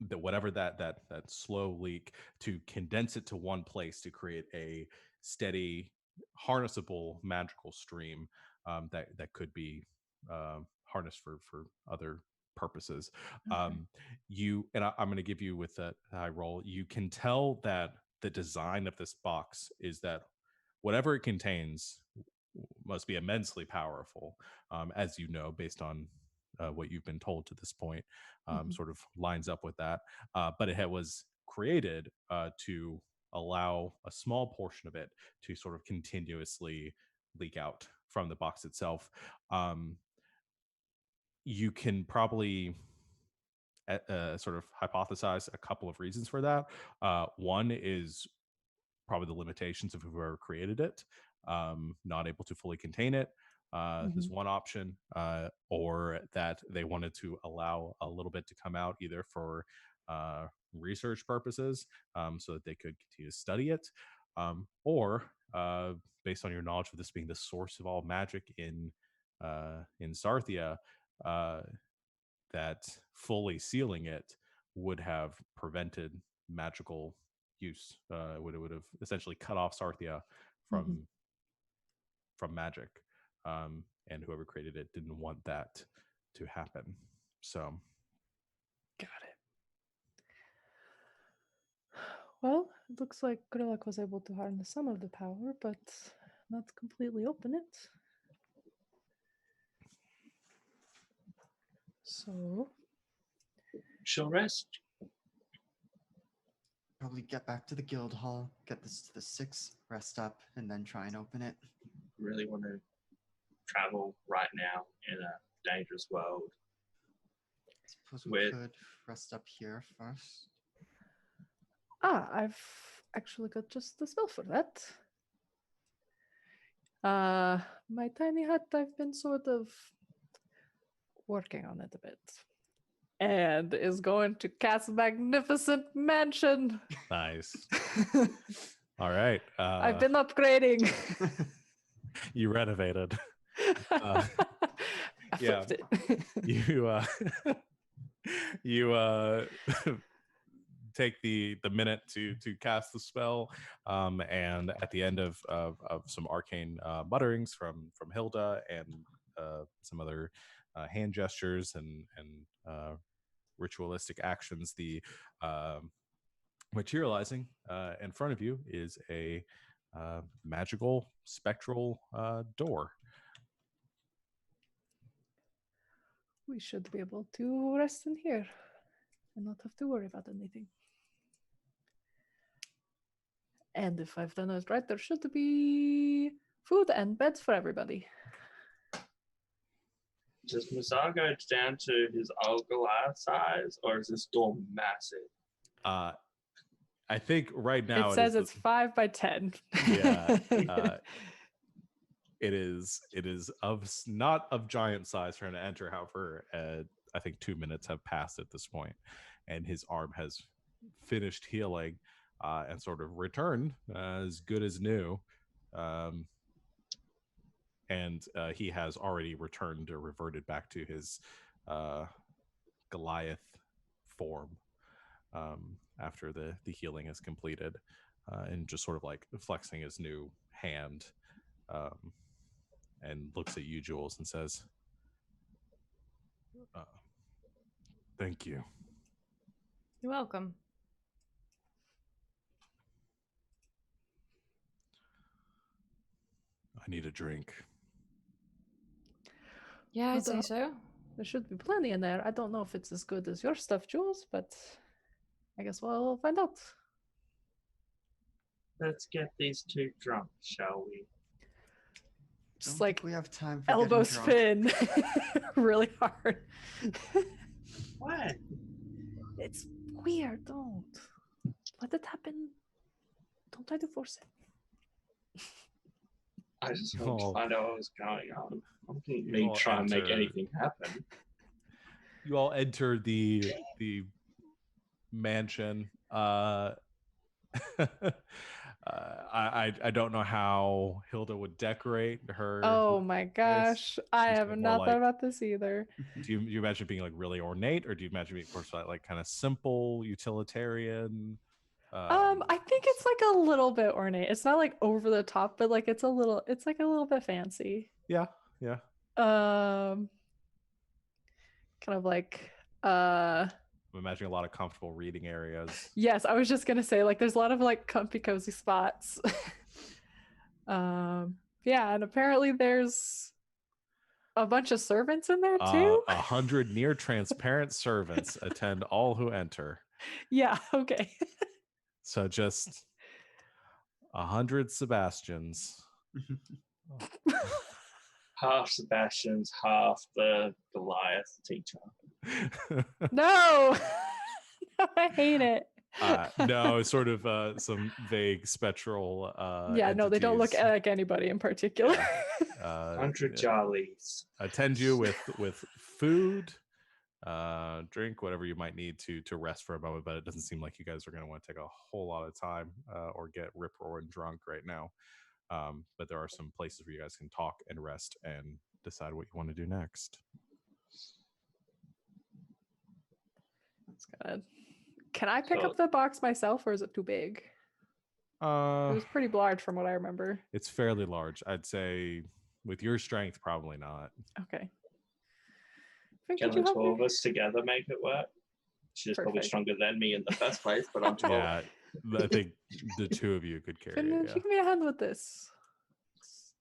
that whatever that slow leak, to condense it to one place to create a steady harnessable magical stream, that could be harnessed for other purposes. I'm going to give you, with that high roll, you can tell that the design of this box is that whatever it contains must be immensely powerful, as you know, based on what you've been told to this point. Sort of lines up with that. But it was created to allow a small portion of it to sort of continuously leak out from the box itself. You can probably sort of hypothesize a couple of reasons for that. One is probably the limitations of whoever created it, not able to fully contain it. Is one option, or that they wanted to allow a little bit to come out, either for research purposes, so that they could continue to study it, or based on your knowledge of this being the source of all magic in Sarthia, that fully sealing it would have prevented magical use. It would have essentially cut off Sarthia from magic, and whoever created it didn't want that to happen. So, got it. Well, it looks like Grillock was able to harness some of the power, but not completely open it. So, She'll rest. Probably get back to the guild hall, get this to the 6, rest up, and then try and open it. Really want to travel right now in a dangerous world. Suppose we could rest up here first. I've actually got just the spell for that. My tiny hut, I've been sort of working on it a bit. And is going to cast Magnificent Mansion. nice. All right. I've been upgrading. You renovated. I flipped it. You take the minute to cast the spell, and at the end of some arcane mutterings from Hilda and some other hand gestures and ritualistic actions, the materializing in front of you is a magical spectral door. We should be able to rest in here and not have to worry about anything. And if I've done it right, there should be food and beds for everybody. Does Mazar go down to his old Goliath size, or is this door massive? I think right now it says it's 5 by 10. Yeah. It is not of giant size for him to enter. However, I think 2 minutes have passed at this point, and his arm has finished healing and sort of returned as good as new. And he has already returned or reverted back to his Goliath form after the healing is completed, and just sort of like flexing his new hand, and looks at you, Jules, and says, "Thank you." You're welcome. I need a drink. Yeah, I'd say so. There should be plenty in there. I don't know if it's as good as your stuff, Jules, but I guess we'll find out. Let's get these two drunk, shall we? Just like we have time for elbow spin really hard. What? It's weird. Don't let it happen. Don't try to force it. I just want to find out what was going on. I didn't mean try and make anything happen. You all enter the mansion. I don't know how Hilda would decorate her. Oh my gosh, I Seems have more not like- thought about this either. Do you imagine it being like really ornate, or do you imagine it being more like kind of simple, utilitarian? I think it's like a little bit ornate. It's not like over the top, but like it's like a little bit fancy. Yeah. Kind of like I'm imagining a lot of comfortable reading areas. yes, I was just gonna say like there's a lot of like comfy cozy spots. Yeah, and apparently there's a bunch of servants in there too. 100 near transparent servants attend all who enter. Yeah, okay. So just 100 Sebastians. Half Sebastian's, half the Goliath teacher. No. No, I hate it. No, sort of some vague spectral yeah, no, they don't look entities. like anybody in particular. 100 jollies. Attend you with food, drink, whatever you might need to rest for a moment, but it doesn't seem like you guys are going to want to take a whole lot of time or get rip-roaring drunk right now. But there are some places where you guys can talk and rest and decide what you want to do next. That's good. Can I pick So- up the box myself, or is it too big? It was pretty large from what I remember. It's fairly large. I'd say with your strength, probably not. Okay. Fink, Can could the you help 12 of me? us together make it work? She's probably Perfect. stronger than me in the first place, but I'm 12. Yeah, I think the two of you could carry Finn, it. would Yeah. you give me a hand with this?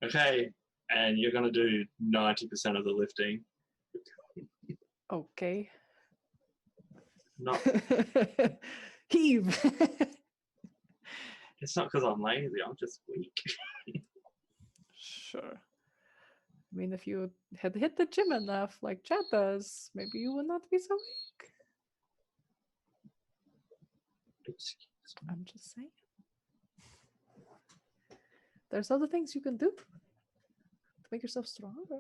Okay, and you're going to do 90% of the lifting. Okay. Not, Heave. it's not because I'm lazy, I'm just weak. Sure. I mean, if you had hit the gym enough, like Chad does, maybe you would not be so weak. I'm just saying. There's other things you can do to make yourself stronger.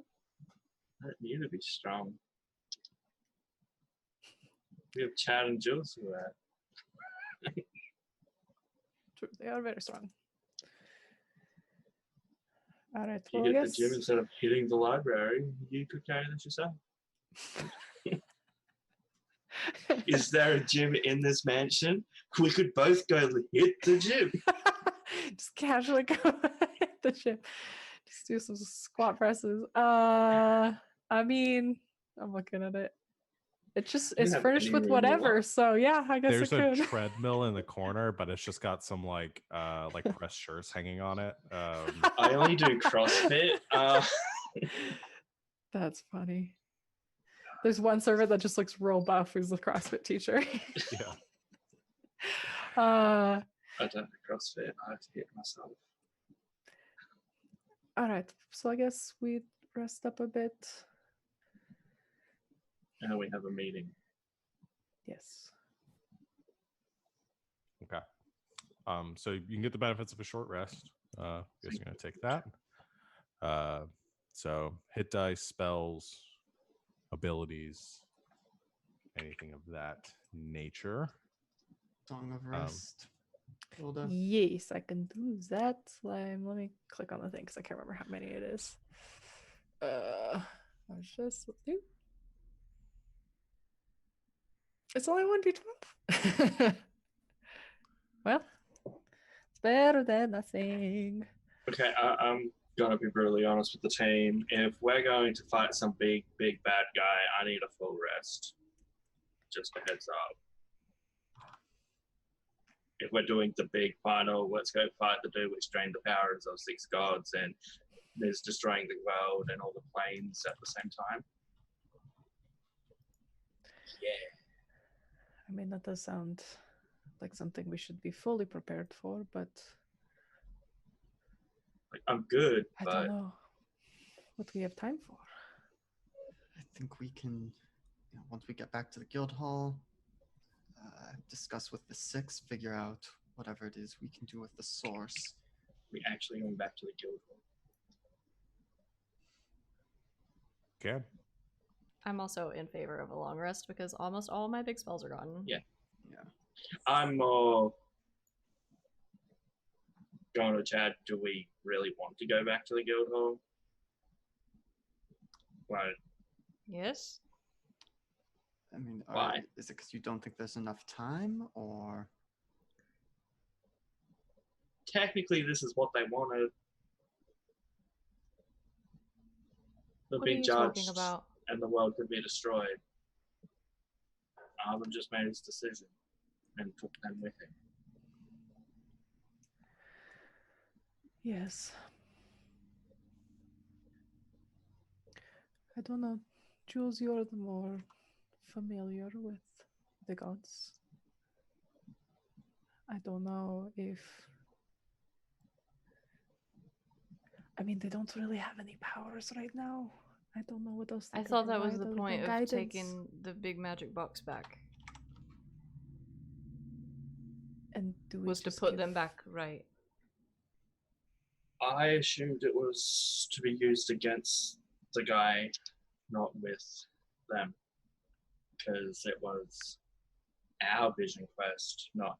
I don't need to be strong. We have Chad and Jules who are. True, they are very strong. All right. You Well, I hit the guess gym instead of hitting the library, you could carry this yourself. Is there a gym in this mansion? We could both go hit the gym. just casually go at the gym. Just do some squat presses. I mean, I'm looking at it. It's You have furnished any with room you whatever. want. So yeah, I guess There's I a could. treadmill in the corner, but it's just got some like pressed shirts hanging on it. I only do CrossFit. That's funny. There's one servant that just looks real buff who's the CrossFit teacher. Yeah. I don't do CrossFit. I have to hit myself. All right. So I guess we rest up a bit. And we have a meeting. Yes. Okay. So you can get the benefits of a short rest. Guess you're gonna take that. So hit dice, spells, abilities, anything of that nature. Song of Rest. Hilda. Yes, I can do that. Let me click on the thing because I can't remember how many it is. Let's just do. It's only 1d12. Well, it's better than nothing. Okay, I'm gonna be brutally honest with the team. If we're going to fight some big bad guy, I need a full rest. Just a heads up. If we're doing the big final, let's go fight the dude which drained the powers of 6 gods and is destroying the world and all the planes at the same time. Yeah. I mean, that does sound like something we should be fully prepared for, but Like, I'm good, I but don't know what we have time for. I think we can, once we get back to the guild hall, discuss with the 6, figure out whatever it is we can do with the source. we actually going back to the guild hall. Okay. I'm also in favor of a long rest because almost all my big spells are gone. Yeah. Yeah. I'm more going to Chad. Do we really want to go back to the guild hall? Like, Yes. I mean, Why? is it because you don't think there's enough time, or technically, this is what they wanted. To What are be you judged talking about? and the world could be destroyed. Arvin just made his decision and took them with him. Yes. I don't know. Jules, you're the more familiar with the gods. I don't know if... I mean, they don't really have any powers right now. I don't know what else they I can thought that was provide the other point than of guidance. taking the big magic box back. And do we Was to just put give... them back right. I assumed it was to be used against the guy, not with them, because it was our vision quest, not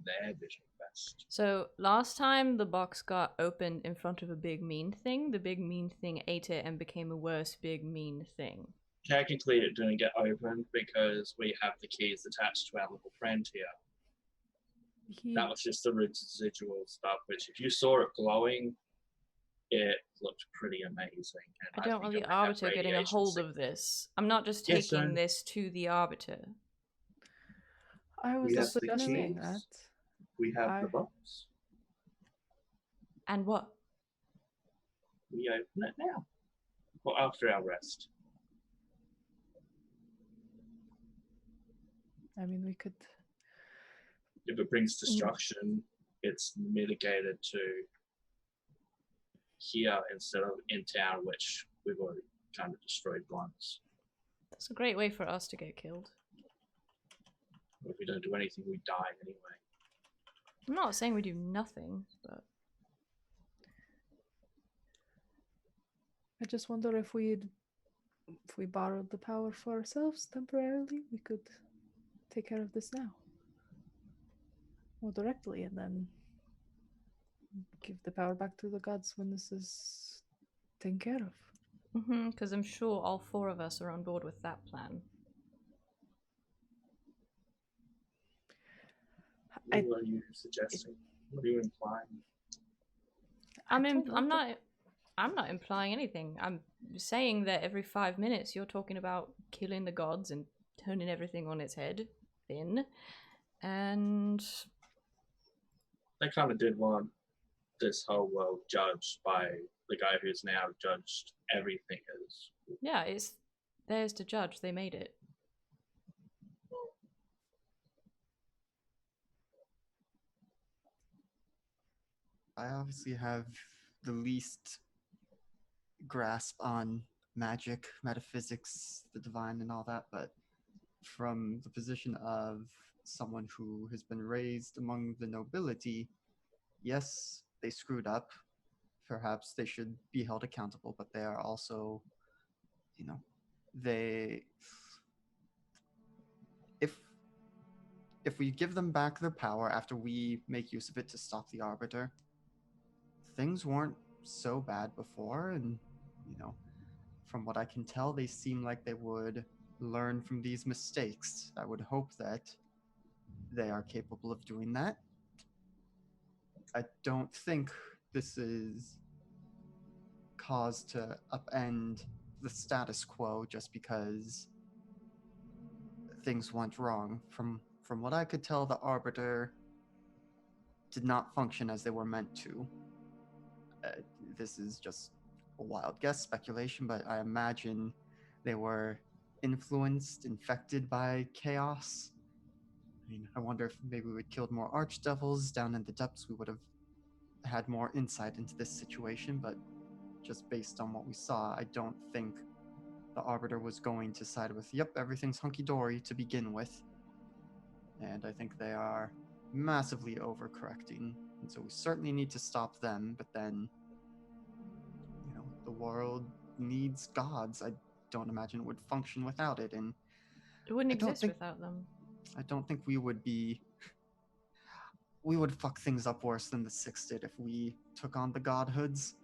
their vision quest. So last time the box got opened in front of a big mean thing, the big mean thing ate it and became a worse big mean thing. Technically, it didn't get opened because we have the keys attached to our little friend here. That was just the residual stuff, which if you saw it glowing, it looked pretty amazing. And I don't want think the it might have Arbiter getting a radiation hold signal. of this. I'm not just Yes, taking sir. this to the Arbiter. I was We have also the saying keys. that. We have the box. And what? We open it now. Well, after our rest. I mean, we could... If it brings destruction, it's mitigated to here instead of in town, which we've already kind of destroyed once. That's a great way for us to get killed. If we don't do anything, we die anyway. I'm not saying we do nothing, but... I just wonder if we borrowed the power for ourselves temporarily, we could take care of this now. More directly, and then give the power back to the gods when this is taken care of. Because I'm sure all four of us are on board with that plan. What are you suggesting? What are you implying? I'm not implying anything. I'm saying that every 5 minutes you're talking about killing the gods and turning everything on its head, and They kind of did want this whole world judged by the guy who's now judged everything as. Yeah, it's theirs to judge. They made it. I obviously have the least grasp on magic, metaphysics, the divine, and all that, but from the position of someone who has been raised among the nobility, yes, they screwed up. Perhaps they should be held accountable, but they are also, they. If we give them back their power after we make use of it to stop the Arbiter, things weren't so bad before, and from what I can tell, they seem like they would learn from these mistakes. I would hope that they are capable of doing that. I don't think this is cause to upend the status quo just because things went wrong. From what I could tell, the Arbiter did not function as they were meant to. This is just a wild guess, speculation, but I imagine they were influenced, infected by chaos. I mean, I wonder if maybe we killed more archdevils down in the depths, we would have had more insight into this situation, but just based on what we saw, I don't think the Arbiter was going to side with, yep, everything's hunky-dory to begin with. And I think they are massively overcorrecting. And so we certainly need to stop them, but then, the world needs gods. don't imagine it would function without it, and It wouldn't I don't exist think- without them. I don't think we would fuck things up worse than the Six did if we took on the godhoods.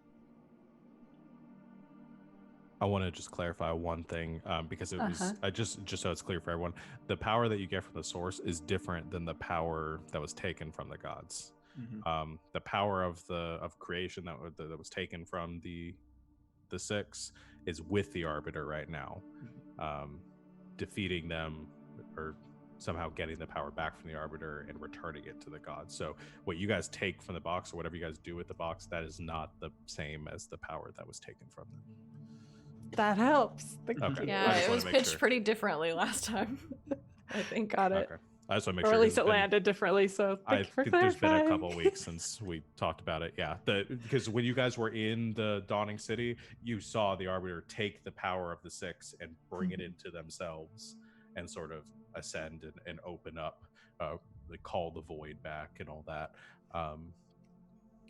I want to just clarify one thing because it was just so it's clear for everyone. The power that you get from the source is different than the power that was taken from the gods. Mm-hmm. The power of creation that was taken from the Six is with the Arbiter right now, defeating them or somehow getting the power back from the Arbiter and returning it to the gods. So what you guys take from the box or whatever you guys do with the box, that is not the same as the power that was taken from them. That helps. Okay. Yeah, it was pitched pretty differently last time. I think. Got it. Okay. I just want to make Or sure. at least it landed differently. So thank you for there's been a clarifying. couple of weeks since we talked about it. Yeah, because when you guys were in the Dawning City, you saw the Arbiter take the power of the Six and bring it into themselves and sort of ascend and open up, call the void back and all that.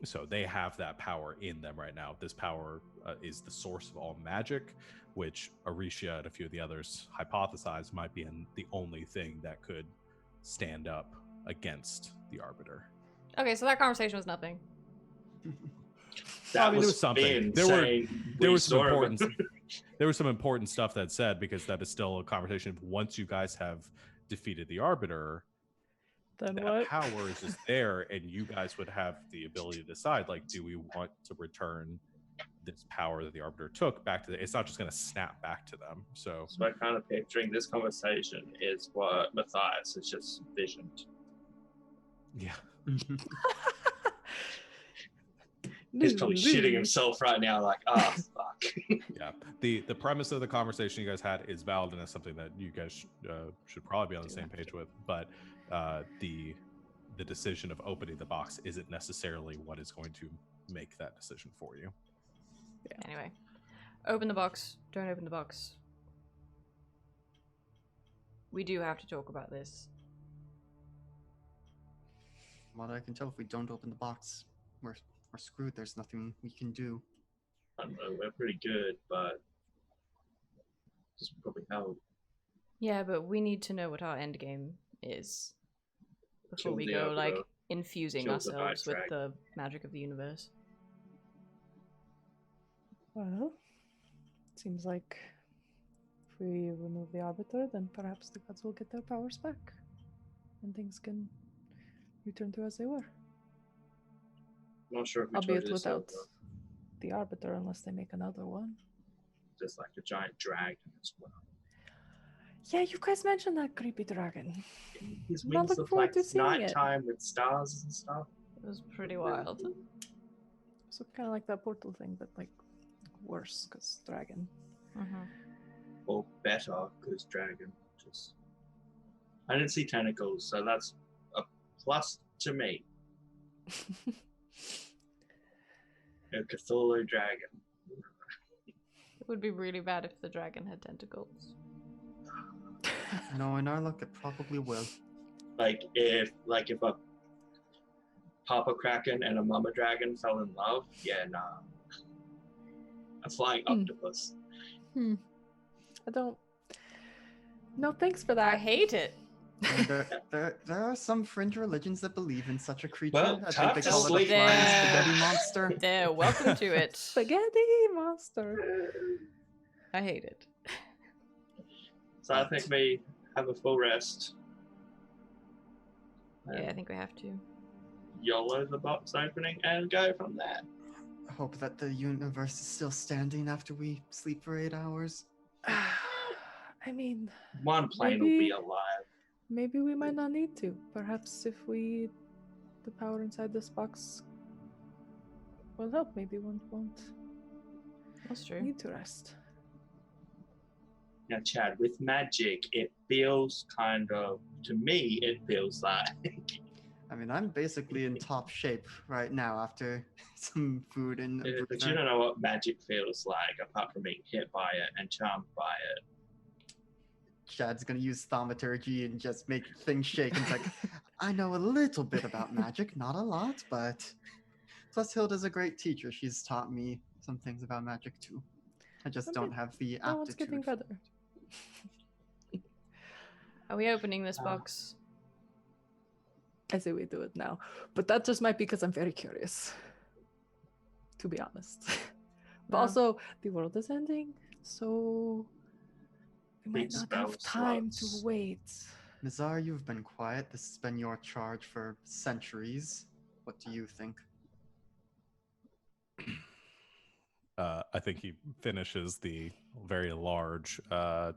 So they have that power in them right now. This power is the source of all magic, which Arisha and a few of the others hypothesized might be the only thing that could stand up against the Arbiter. Okay, so that conversation was nothing. That it was something. Insane. There was some important. There was some important stuff that said, because that is still a conversation. Once you guys have defeated the Arbiter, Then that what? power is just there, and you guys would have the ability to decide, like, do we want to return this power that the Arbiter took back to it's not just going to snap back to them. So I'm kind of picturing this conversation is what Matthias has just visioned. yeah. He's probably shitting himself right now, like, fuck. Yeah. The premise of the conversation you guys had is valid, and it's something that you guys should probably be on the same page with. But the decision of opening the box isn't necessarily what is going to make that decision for you. Yeah. Anyway, open the box. Don't open the box. We do have to talk about this. What I can tell, if we don't open the box, we're screwed. There's nothing we can do. I don't know, we're pretty good, but just probably help. Yeah, but we need to know what our end game is before Kill we the go, Arbiter. like, infusing Kill the ourselves with Night the magic of the universe. Well, seems like if we remove the Arbiter, then perhaps the gods will get their powers back. And things can return to as they were. I'm not sure if we told Albeit you this, without though, the Arbiter, unless they make another one. just like a giant dragon as well. Yeah, you guys mentioned that creepy dragon. His Not wings looking look forward like to seeing it. nighttime with stars and stuff. It was pretty wild. So kind of like that portal thing, but like worse, because dragon. Mm-hmm. Or better, because dragon. Just I didn't see tentacles, so that's a plus to me. A Cthulhu dragon. It would be really bad if the dragon had tentacles. No, in our luck, it probably will. Like if a Papa Kraken and a Mama Dragon fell in love, yeah, nah. A flying octopus. I don't. No, thanks for I that. hate it. And there are some fringe religions that believe in such a creature. Well, I time think they to call it a sleep. flying There. spaghetti monster. There, welcome to it. Spaghetti monster. I hate it. So I think we have a full rest. Yeah, I think we have to. YOLO the box opening and go from there. I hope that the universe is still standing after we sleep for 8 hours. I mean, One plane will be Maybe- alive. maybe we might not need to. Perhaps if the power inside this box will help, maybe one won't That's true. need to rest. Now, Chad, with magic, it feels kind of, to me, it feels like I mean, I'm basically in top shape right now after some food and. a but you don't know what magic feels like apart from being hit by it and charmed by it. Chad's gonna use thaumaturgy and just make things shake. And it's like, I know a little bit about magic, not a lot, but plus Hilda's a great teacher. She's taught me some things about magic too. I just don't have the No one's getting aptitude. better. Are we opening this box? I say we do it now. But that just might be because I'm very curious. To be honest. But Well. also, the world is ending, so we might Big not spell have time to slots. wait. Nizar, you've been quiet. This has been your charge for centuries. What do you think? I think he finishes the very large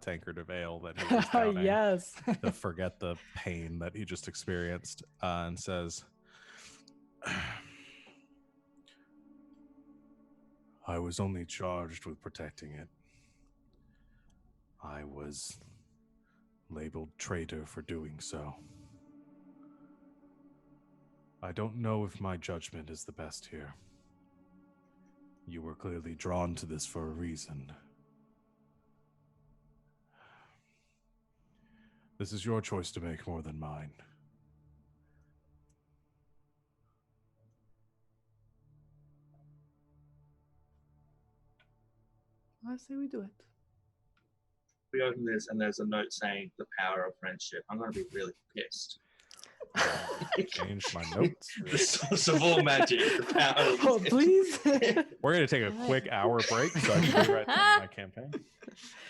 tankard of ale that he was downing Yes. to forget the pain that he just experienced, and says, I was only charged with protecting it. I was labeled traitor for doing so. I don't know if my judgment is the best here. You were clearly drawn to this for a reason. This is your choice to make more than mine. I say we do it. We open this and there's a note saying the power of friendship. I'm going to be really pissed. Change my notes. The source of all magic, the power of Oh, please. We're going to take a quick hour break so I can rewrite my campaign.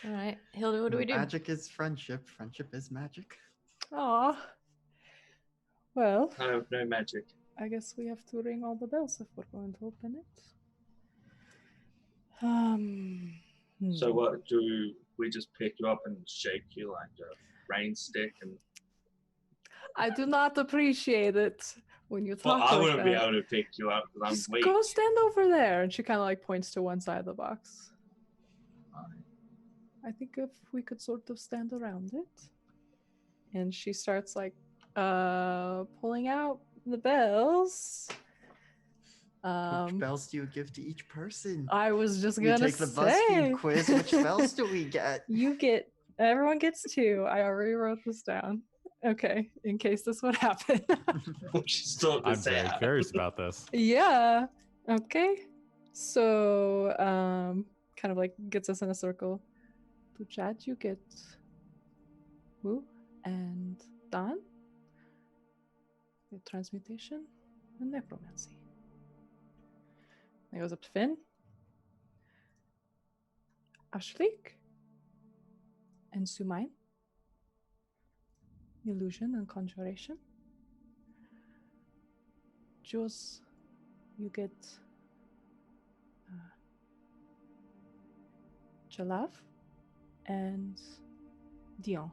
All right, Hilda, what do we do? Magic is friendship. Friendship is magic. Aw. Well, No magic. I guess we have to ring all the bells if we're going to open it. So what, do we just pick you up and shake you like a rain stick? And I do not appreciate it when you well, talk I like wouldn't be that. able to pick you up because I'm Just weak. go stand over there. And she kind of like points to one side of the box. I think if we could sort of stand around it. And she starts like pulling out the bells. Which bells do you give to each person? I was just We gonna take the say BuzzFeed quiz. Which bells do we get? Everyone gets 2. I already wrote this down. Okay, in case this would happen. I'm very curious about this. Yeah. Okay. So, kind of like gets us in a circle. To chat, you get Wu and Dan. Get transmutation and necromancy. It goes up to Finn. Ashlik. And Sumain. Illusion and conjuration. Jules, you get Jalav and Dion.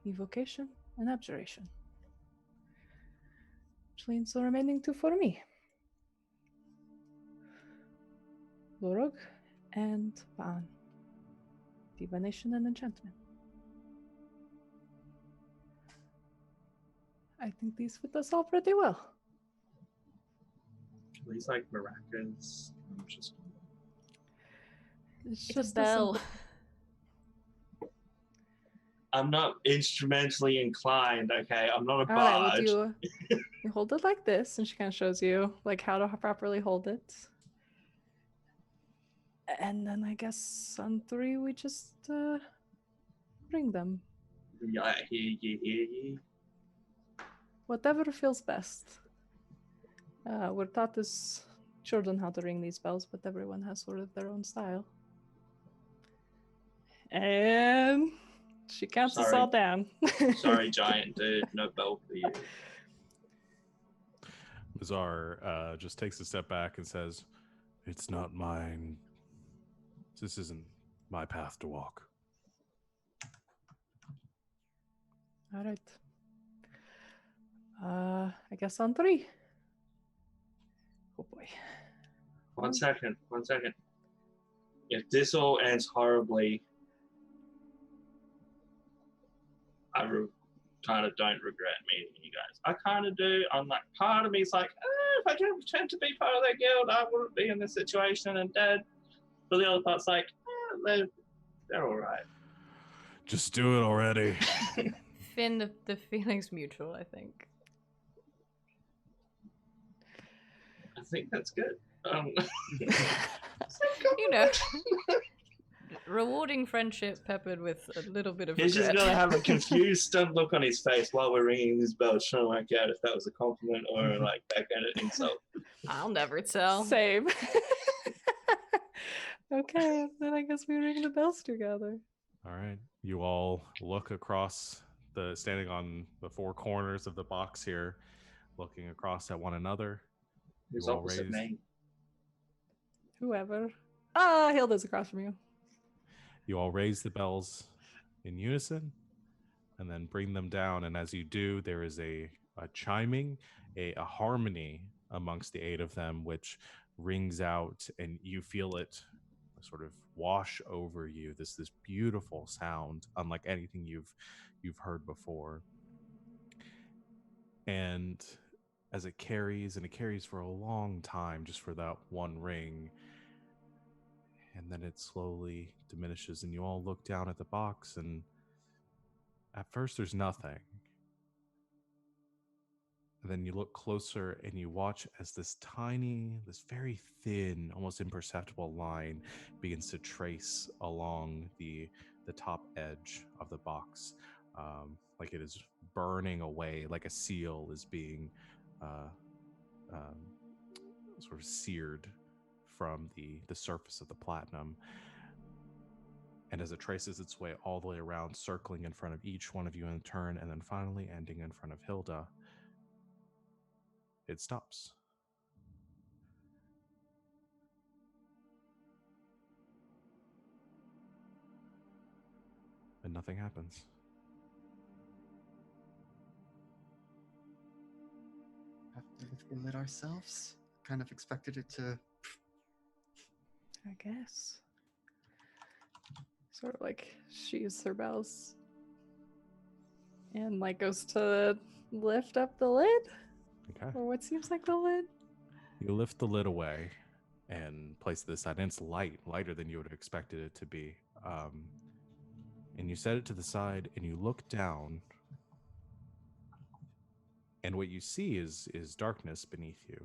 Evocation and abjuration. Which leaves the remaining 2 for me. Lorog and Baan. Divination and enchantment. I think these fit us all pretty well. These like maracas. It's It's a just bell. I'm not instrumentally inclined, okay? I'm not a bard. Alright, well, you hold it like this, and she kind of shows you like how to properly hold it. And then I guess on 3 we just ring them. Yeah, I hear you. Whatever feels best. We're taught as children how to ring these bells, but everyone has sort of their own style. And she counts us all down. Sorry, giant dude. No bell for you. Bizarre just takes a step back and says, "It's not mine. This isn't my path to walk." All right. I guess on 3. Oh boy. One second. If this all ends horribly, I kind of don't regret meeting you guys. I kind of do. I'm like, part of me is like, if I didn't pretend to be part of that guild, I wouldn't be in this situation and dead. But the other part's like, they're all right. Just do it already. Finn, the feeling's mutual, I think. I think that's good. You know, rewarding friendship peppered with a little bit of He's just regret. gonna have a confused, stunned look on his face while we're ringing these bells, trying to work out if that was a compliment or like backhanded insult. I'll never tell. Same. Okay, then I guess we ring the bells together. All right. You all look across standing on the four corners of the box here, looking across at one another. His You all opposite raise. name. Whoever. Hilda's across from you. You all raise the bells in unison and then bring them down. And as you do, there is a chiming, a harmony amongst the 8 of them, which rings out, and you feel it sort of wash over you. This beautiful sound, unlike anything you've heard before. And as it carries for a long time, just for that one ring, and then it slowly diminishes, and you all look down at the box, and at first there's nothing. And then you look closer and you watch as this very thin, almost imperceptible line begins to trace along the top edge of the box, like it is burning away, like a seal is being sort of seared from the surface of the platinum. And as it traces its way all the way around, circling in front of each one of you in turn, and then finally ending in front of Hilda, it stops. And nothing happens. After we lit ourselves, kind of expected it to. I guess. Sort of like sheaves her bells and like goes to lift up the lid. Okay. Or what seems like the lid. You lift the lid away and place this side, and it's lighter than you would have expected it to be. And you set it to the side, and you look down, and what you see is darkness beneath you.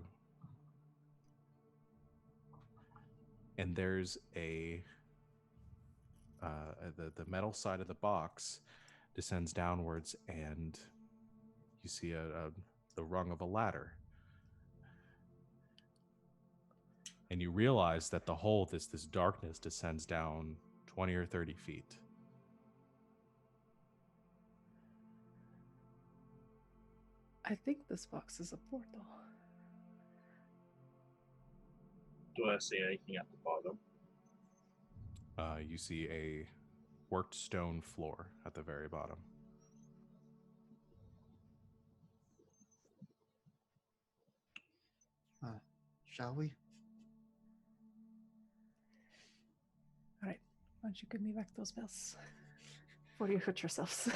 And there's the metal side of the box descends downwards, and you see the rung of a ladder. And you realize that the whole this darkness descends down 20 or 30 feet. I think this box is a portal. Do I see anything at the bottom? You see a worked stone floor at the very bottom. Shall we? All right. Why don't you give me back those bells before you hurt yourselves?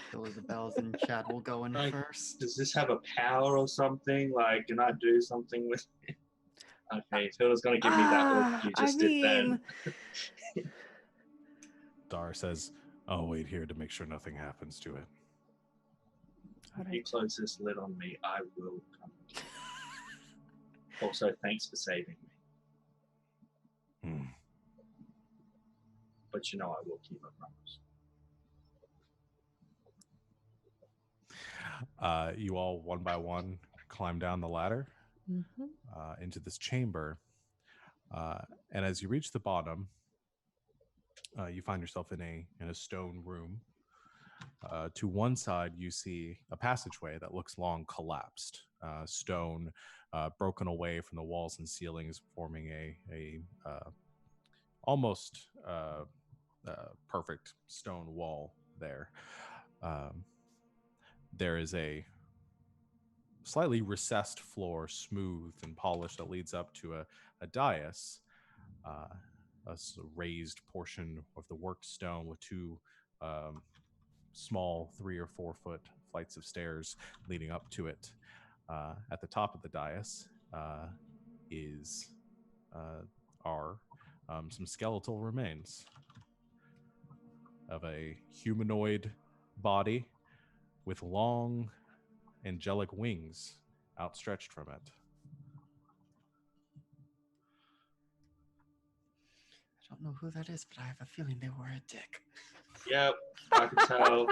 Fill the bells and Chad will go in first. Does this have a power or something? Like, can I do something with it? Okay, Phil's gonna give me that look you just did then. Dar says, "I'll wait here to make sure nothing happens to it." If you close this lid on me, I will come. Also, thanks for saving me. But you know I will keep my promise. You all, one by one, climb down the ladder into this chamber. And as you reach the bottom, you find yourself in a stone room. To one side, you see a passageway that looks long collapsed. Stone broken away from the walls and ceilings, forming a almost perfect stone wall there. There is a slightly recessed floor, smooth and polished, that leads up to a dais, a raised portion of the worked stone with two small 3 or 4 foot flights of stairs leading up to it. At the top of the dais are some skeletal remains of a humanoid body with long angelic wings outstretched from it. know who that is, but I have a feeling they were a dick. Yep, I can tell.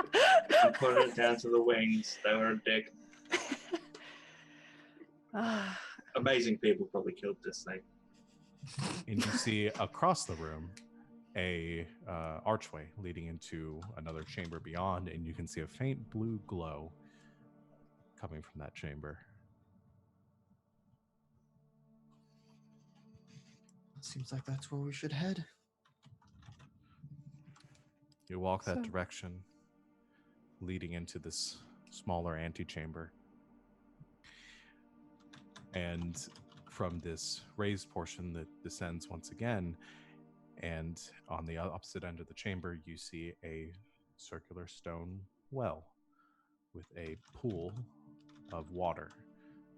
I'm putting it down to the wings. They were a dick. Amazing people probably killed this thing. And you see across the room a archway leading into another chamber beyond, and you can see a faint blue glow coming from that chamber. Seems like that's where we should head. You walk that direction, leading into this smaller antechamber. And from this raised portion that descends once again, and on the opposite end of the chamber, you see a circular stone well with a pool of water,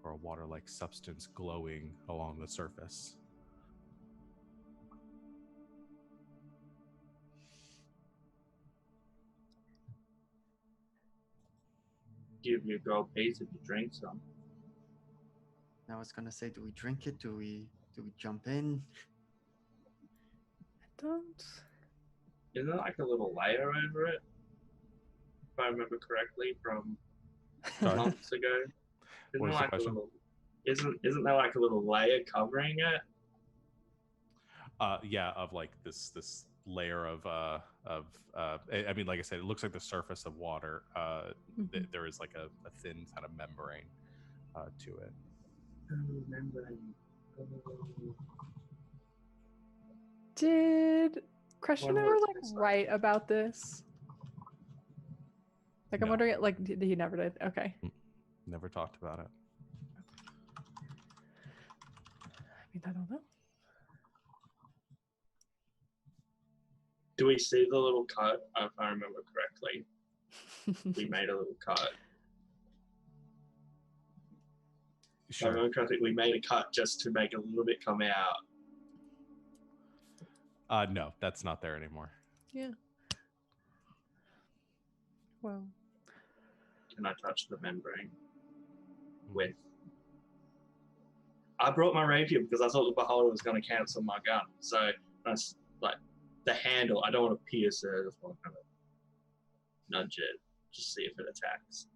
or a water-like substance glowing along the surface. Give you a gold piece if you drink some. I was gonna say, do we drink it? Do we jump in? I don't. Isn't there like a little layer over it? If I remember correctly from months ago. What is the question? Isn't there like a little layer covering it? Yeah, of like this layer of I mean, like I said, it looks like the surface of water. There is like a thin kind of membrane to it. Did Christian ever like write about this? Like, I'm wondering, like, he never did. Okay. Never talked about it. I mean, I don't know. Do we see the little cut? If I remember correctly, we made a little cut. Sure. I remember correctly, we made a cut just to make a little bit come out. No, that's not there anymore. Yeah. Well. Can I touch the membrane? I brought my rapier because I thought the beholder was going to cancel my gun. So that's like the handle. I don't want to pierce it. I just want to kind of nudge it, just see if it attacks.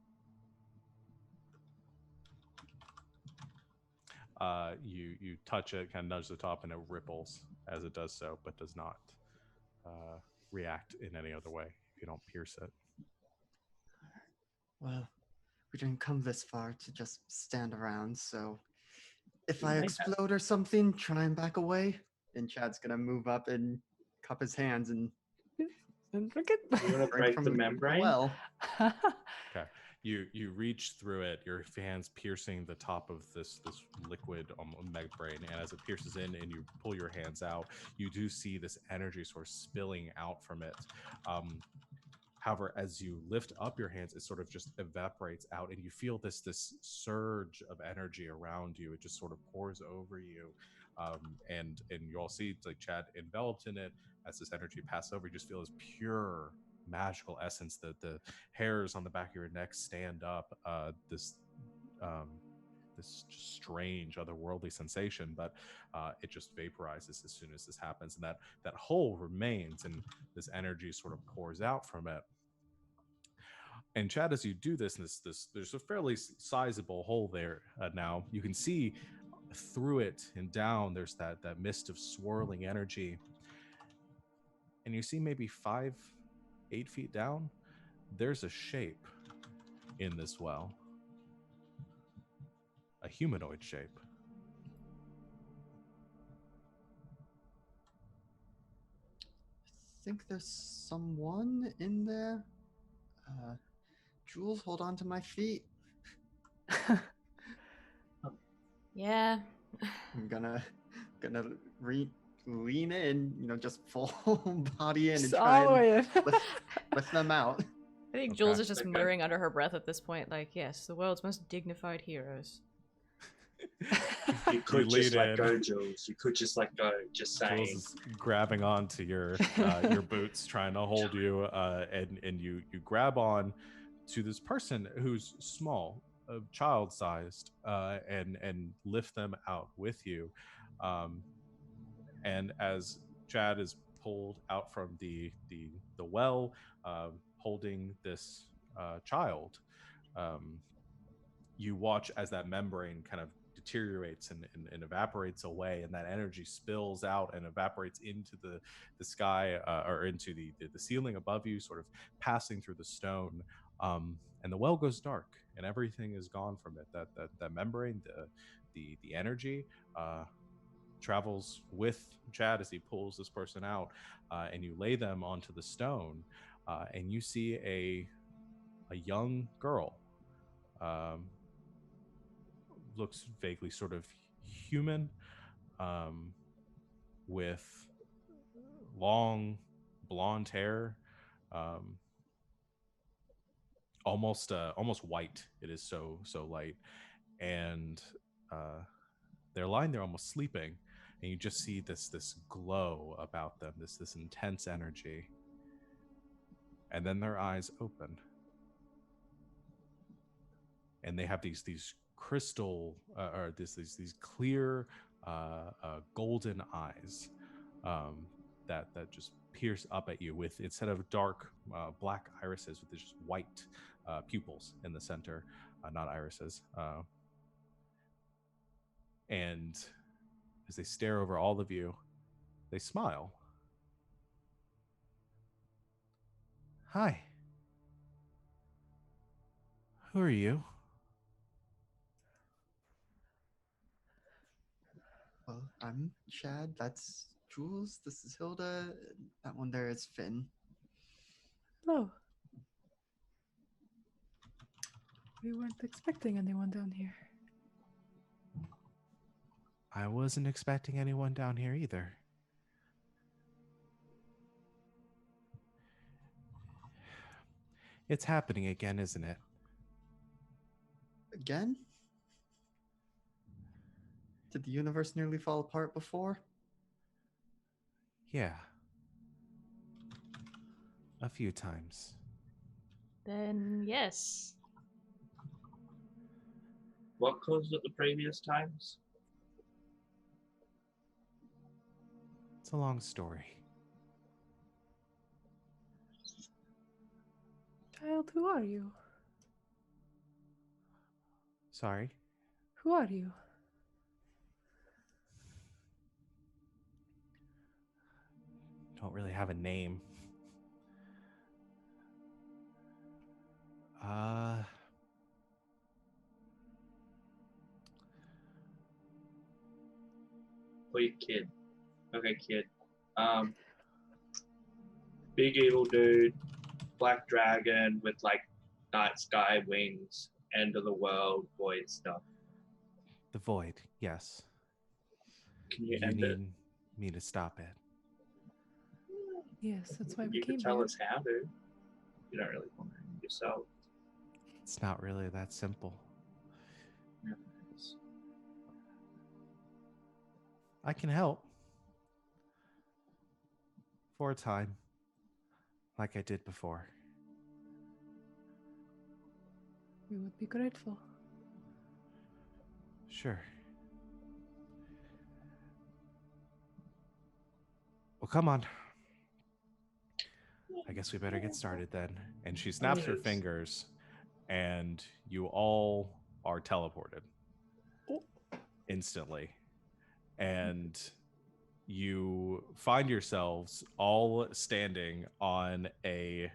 You touch it, kind of nudge the top, and it ripples as it does so, but does not react in any other way if you don't pierce it. Well, we didn't come this far to just stand around, so if I explode or something, try and back away. And Chad's gonna move up and cup his hands and drink it. You want to break the membrane? Well, Okay. You reach through it, your hands piercing the top of this liquid membrane, and as it pierces in and you pull your hands out, you do see this energy sort of spilling out from it. However, as you lift up your hands, it sort of just evaporates out, and you feel this surge of energy around you. It just sort of pours over you, and you all see like Chad enveloped in it. As this energy passes over, you just feel this pure magical essence. That the hairs on the back of your neck stand up. This just strange otherworldly sensation, but it just vaporizes as soon as this happens, and that hole remains, and this energy sort of pours out from it. And Chad, as you do this there's a fairly sizable hole there. Now you can see through it and down. There's that mist of swirling energy, and you see maybe 5-8 feet down, there's a shape in this well, a humanoid shape. I think there's someone in there. Jules, hold on to my feet. Yeah. I'm gonna lean in, just full body in and try and lift them out. I think Jules is just muttering under her breath at this point, like, yes, the world's most dignified heroes. You could just let go, Jules. You could just let go. Just saying. Jules is grabbing onto your boots, trying to hold you, and you grab on to this person who's small, child-sized, and lift them out with you. And as Chad is pulled out from the well, holding this child. Um, you watch as that membrane kind of deteriorates and evaporates away, and that energy spills out and evaporates into the sky, or into the ceiling above you, sort of passing through the stone. And the well goes dark, and everything is gone from it. That membrane, the energy, travels with Chad as he pulls this person out, and you lay them onto the stone, and you see a young girl. Um, Looks vaguely sort of human, um, with long blonde hair, um, almost white. It is so light, and uh, they're lying there almost sleeping, and you just see this glow about them, this intense energy, and then their eyes open, and they have these crystal, or these clear, golden eyes, um, that just pierce up at you with, instead of dark, black irises, with just white, pupils in the center, not irises. And as they stare over all of you, they smile. Hi. Who are you? Well, I'm Chad. That's Jules. This is Hilda. That one there is Finn. Hello. We weren't expecting anyone down here. I wasn't expecting anyone down here either. It's happening again, isn't it? Again? Did the universe nearly fall apart before? Yeah. A few times. Then yes. What caused it the previous times? It's a long story. Child, who are you? Sorry. Who are you? Don't really have a name. Wait, kid. Okay, kid. Big evil dude, black dragon with like night sky wings, end of the world, void stuff. The void, yes. Can you You end need it? me to stop it. Yes, that's why we You came can tell here. us how to. You don't really want to end yourself. It's not really that simple. Yeah, it is. I can help. For a time. Like I did before. We would be grateful. Sure. Well, come on. I guess we better get started then. And she snaps her Yes. fingers, and you all are teleported instantly. And you find yourselves all standing on a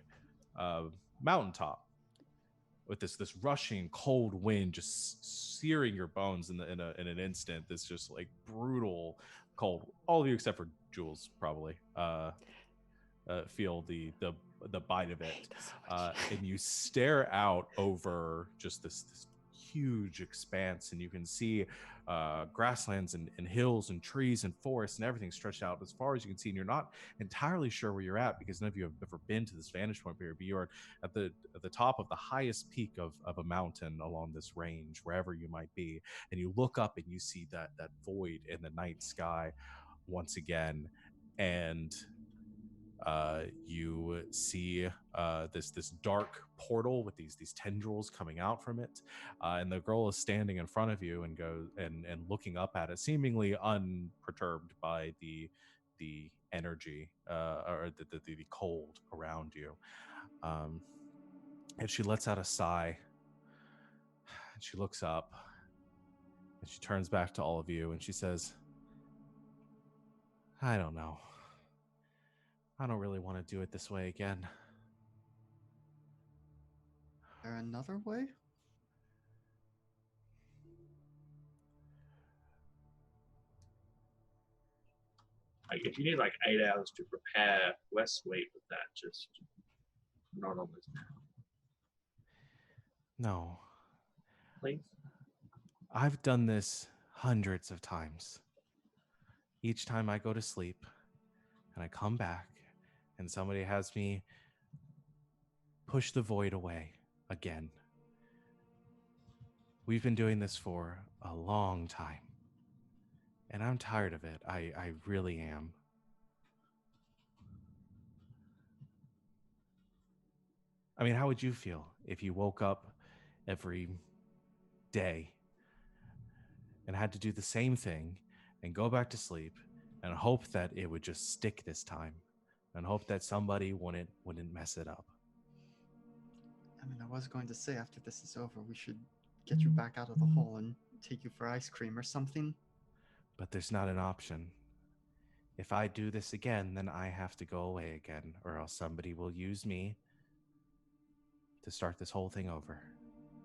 mountaintop with this rushing cold wind just searing your bones in an instant. This just like brutal cold. All of you except for Jules probably feel the bite of it, and you stare out over just this huge expanse, and you can see grasslands and hills and trees and forests and everything stretched out as far as you can see, and you're not entirely sure where you're at because none of you have ever been to this vantage point here, but you're at the top of the highest peak of a mountain along this range, wherever you might be, and you look up and you see that void in the night sky once again, and you see this dark portal with these tendrils coming out from it, and the girl is standing in front of you and looking up at it, seemingly unperturbed by the the energy or the cold around you. And she lets out a sigh. And she looks up and she turns back to all of you and she says, I don't know. I don't really want to do it this way again. Is there another way? Like, if you need like 8 hours to prepare, we're sweet with that. Just not on this now. No. Please? I've done this hundreds of times. Each time I go to sleep and I come back and somebody has me push the void away again. We've been doing this for a long time. And I'm tired of it. I really am. I mean, how would you feel if you woke up every day and had to do the same thing and go back to sleep and hope that it would just stick this time and hope that somebody wouldn't mess it up? I mean, I was going to say after this is over, we should get you back out of the hole and take you for ice cream or something. But there's not an option. If I do this again, then I have to go away again, or else somebody will use me to start this whole thing over.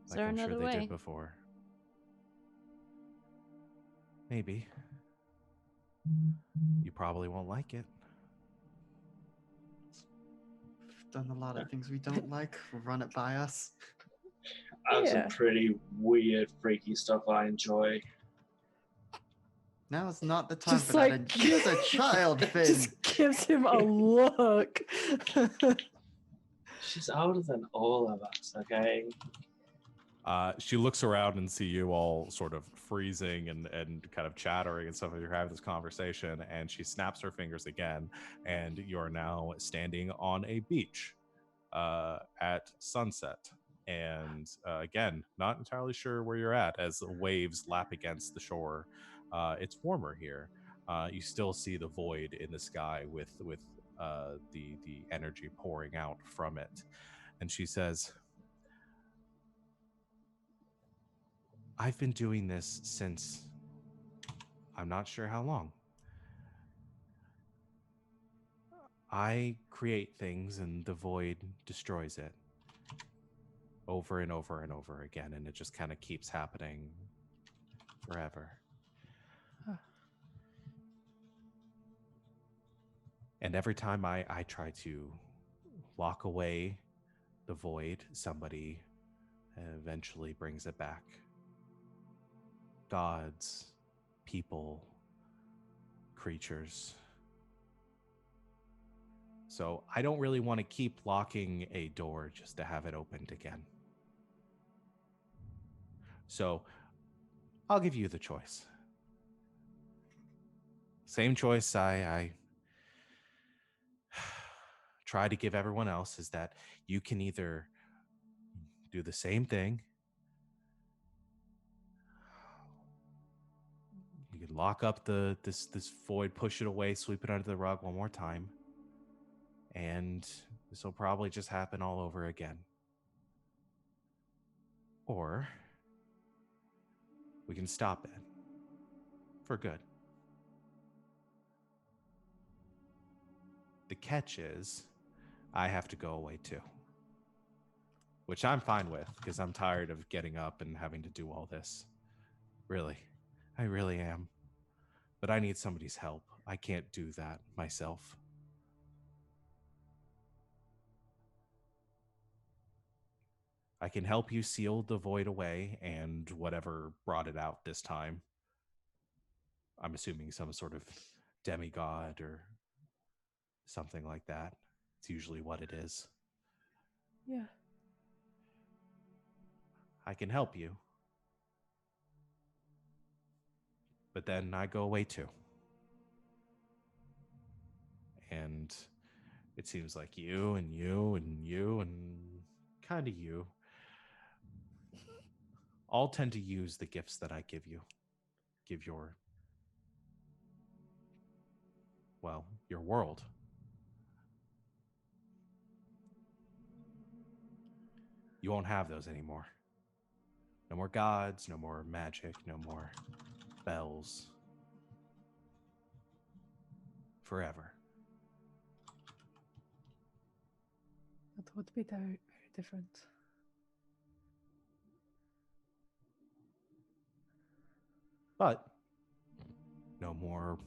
Is Like there I'm sure another they way? did before. Maybe. You probably won't like it. We've done a lot of things we don't like. Run it by us. I have some Yeah. pretty weird, freaky stuff I enjoy. Now is not the time Just for like that. And she is a child, Finn. just gives him a look. She's older than all of us, okay? She looks around and see you all sort of freezing and kind of chattering and stuff as you're having this conversation, and she snaps her fingers again, and you are now standing on a beach at sunset. And again, not entirely sure where you're at as the waves lap against the shore. It's warmer here. You still see the void in the sky with the energy pouring out from it. And she says, I've been doing this since I'm not sure how long. I create things and the void destroys it over and over and over again, and it just kind of keeps happening forever. And every time I try to lock away the void, somebody eventually brings it back. Gods, people, creatures. So I don't really want to keep locking a door just to have it opened again. So I'll give you the choice. Same choice I try to give everyone else is that you can either do the same thing. You can lock up this void, push it away, sweep it under the rug one more time. And this will probably just happen all over again. Or we can stop it for good. The catch is I have to go away too. Which I'm fine with because I'm tired of getting up and having to do all this. Really. I really am. But I need somebody's help. I can't do that myself. I can help you seal the void away and whatever brought it out this time. I'm assuming some sort of demigod or something like that. It's usually what it is. Yeah. I can help you. But then I go away too. And it seems like you and you and you and kind of you all tend to use the gifts that I give you. Give your well, your world. You won't have those anymore. No more gods, no more magic, no more bells. Forever. That would be very, very different. But no more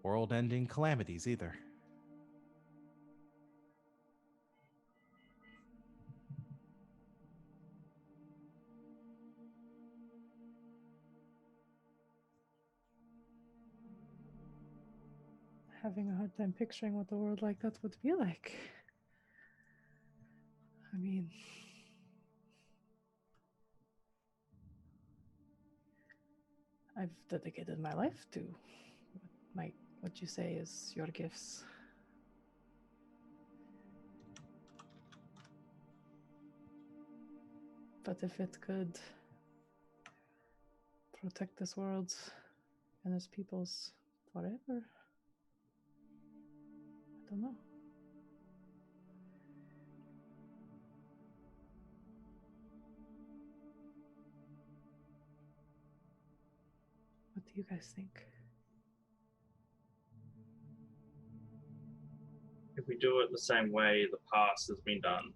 world-ending calamities either. Having a hard time picturing what a world like that would be like. I mean, I've dedicated my life to what you say is your gifts. But if it could protect this world and its peoples forever, I don't know. What do you guys think? If we do it the same way the past has been done,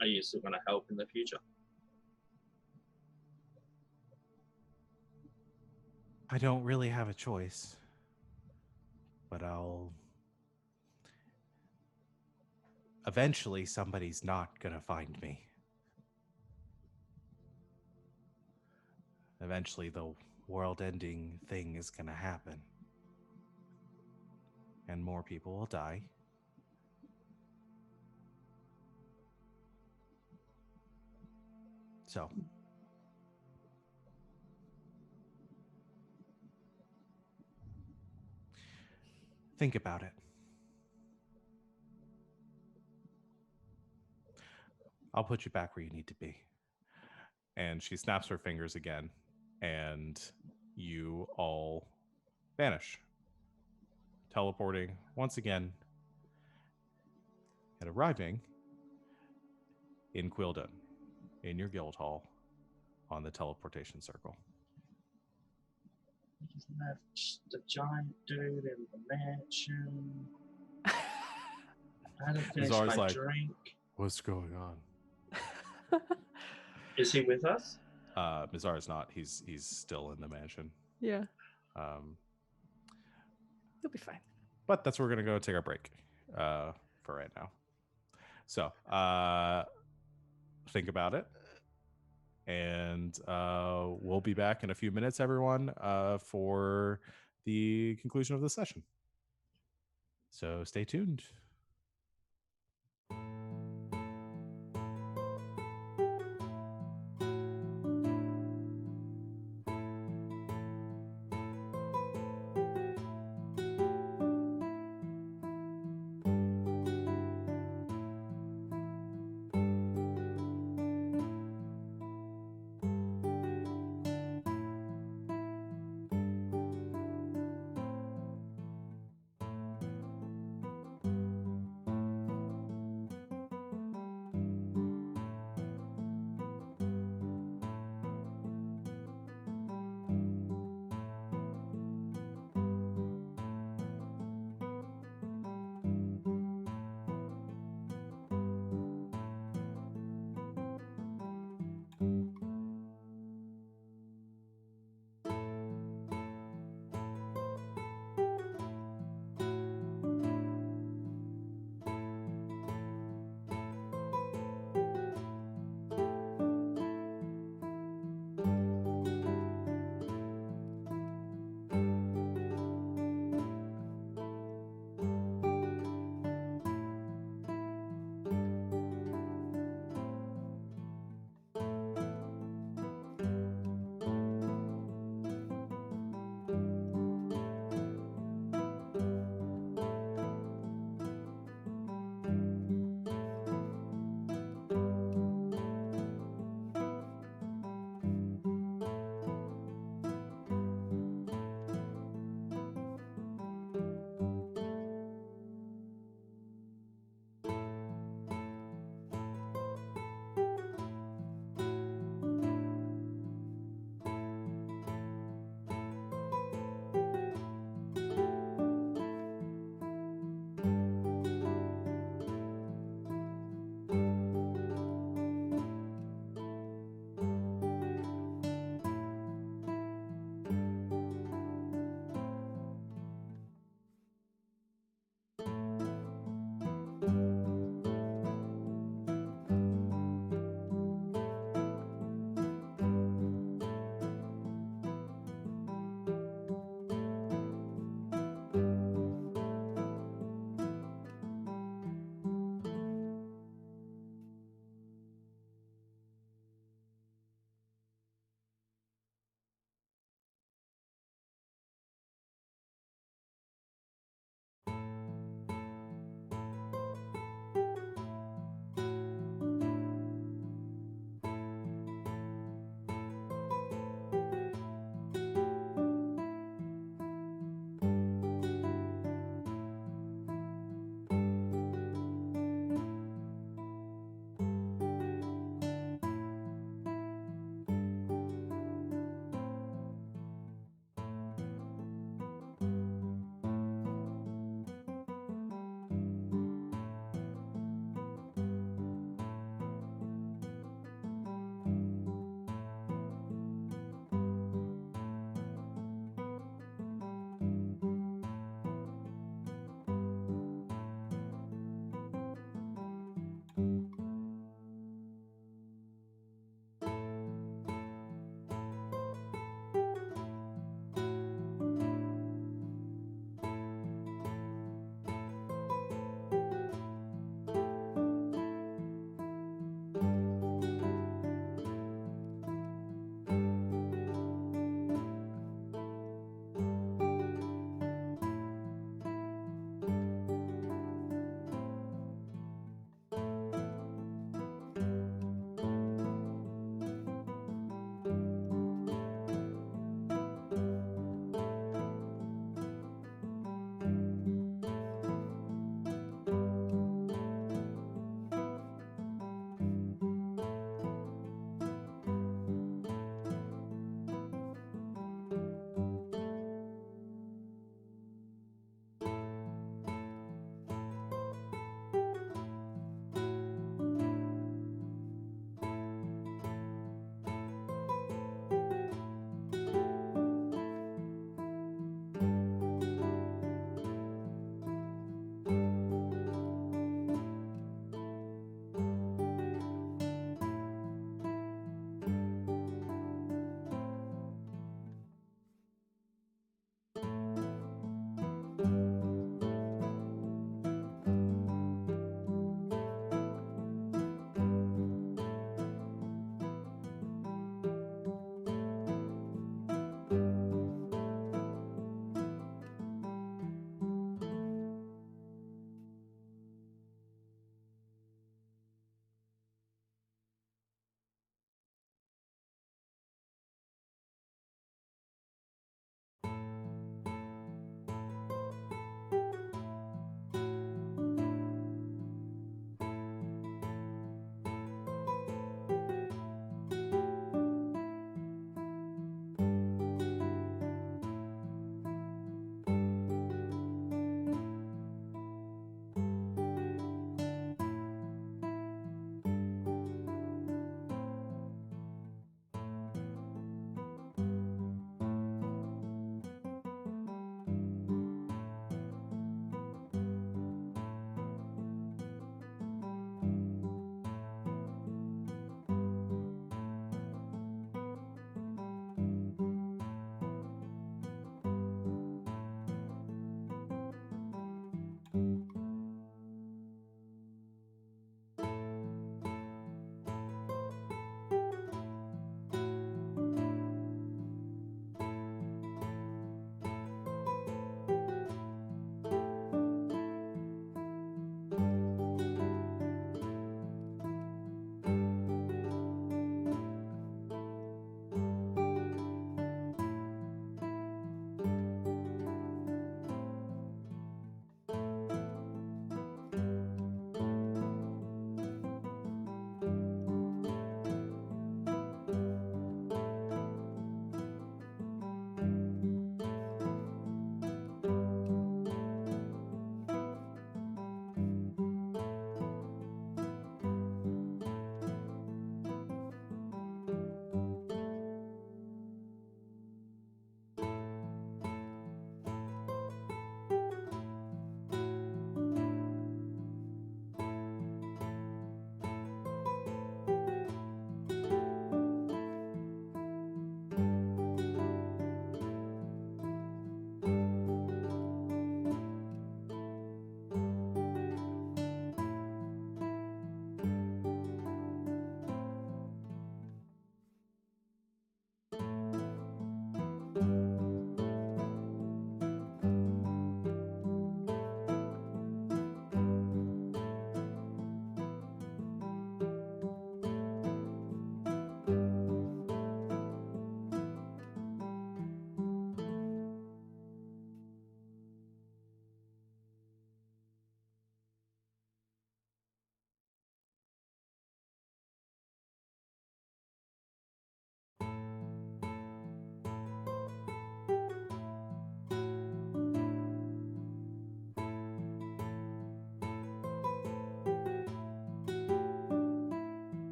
are you still going to help in the future? I don't really have a choice. But eventually somebody's not gonna find me. Eventually the world-ending thing is gonna happen. And more people will die. So, think about it. I'll put you back where you need to be. And she snaps her fingers again, and you all vanish, teleporting once again and arriving in Quildon, in your guild hall, on the teleportation circle. We just left the giant dude in the mansion. I hadn't finished Azar's my like, drink. What's going on? Is he with us? Mizar is not. He's still in the mansion. Yeah. You'll be fine. But that's where we're gonna go take our break for right now. So think about it, and we'll be back in a few minutes, everyone, for the conclusion of the session. So stay tuned.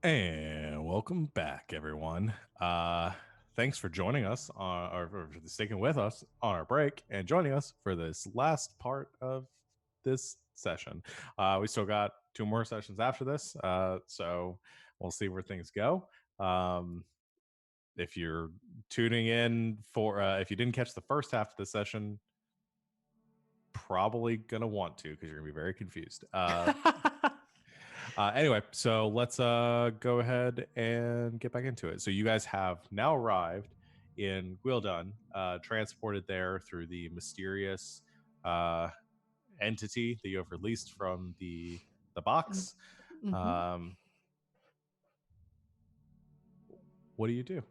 And welcome back, everyone. Thanks for joining us or for sticking with us on our break and joining us for this last part of this session. We still got 2 more sessions after this, so we'll see where things go. If you're tuning in for, if you didn't catch the first half of the session, probably gonna want to because you're gonna be very confused. Anyway, so let's go ahead and get back into it. So you guys have now arrived in Gwildun, transported there through the mysterious entity that you have released from the box. Mhm. What do you do?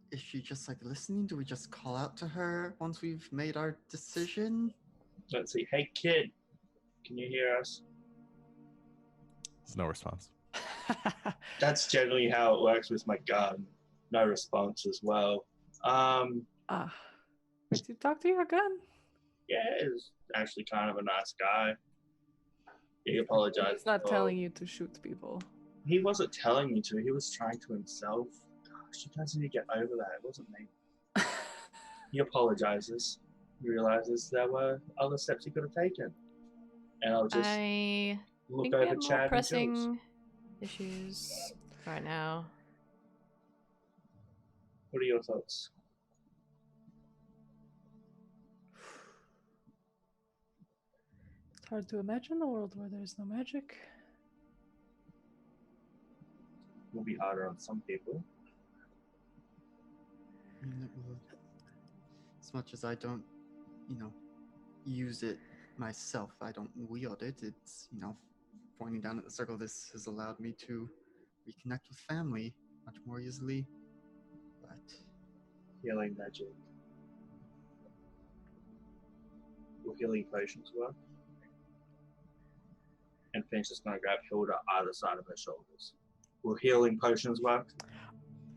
Is she just like listening? Do we just call out to her once we've made our decision? Let's see. Hey, kid, can you hear us? There's no response. That's generally how it works with my gun. No response as well. Did you talk to your gun? Yeah, it's actually kind of a nice guy. He apologized. He's not telling you to shoot people. He wasn't telling me to. He was trying to himself. Gosh, you guys need to get over that. It wasn't me. He apologizes. He realizes there were other steps he could have taken. And I'll just I look think we over have more Chad and Jules. pressing issues right now. What are your thoughts? It's hard to imagine a world where there's no magic. Will be harder on some people. As much as I don't, use it myself, I don't wield it. It's, pointing down at the circle, this has allowed me to reconnect with family much more easily. But Healing magic. Will healing potions work? And Finch is going to grab Hilda either side of her shoulders. Will healing potions work?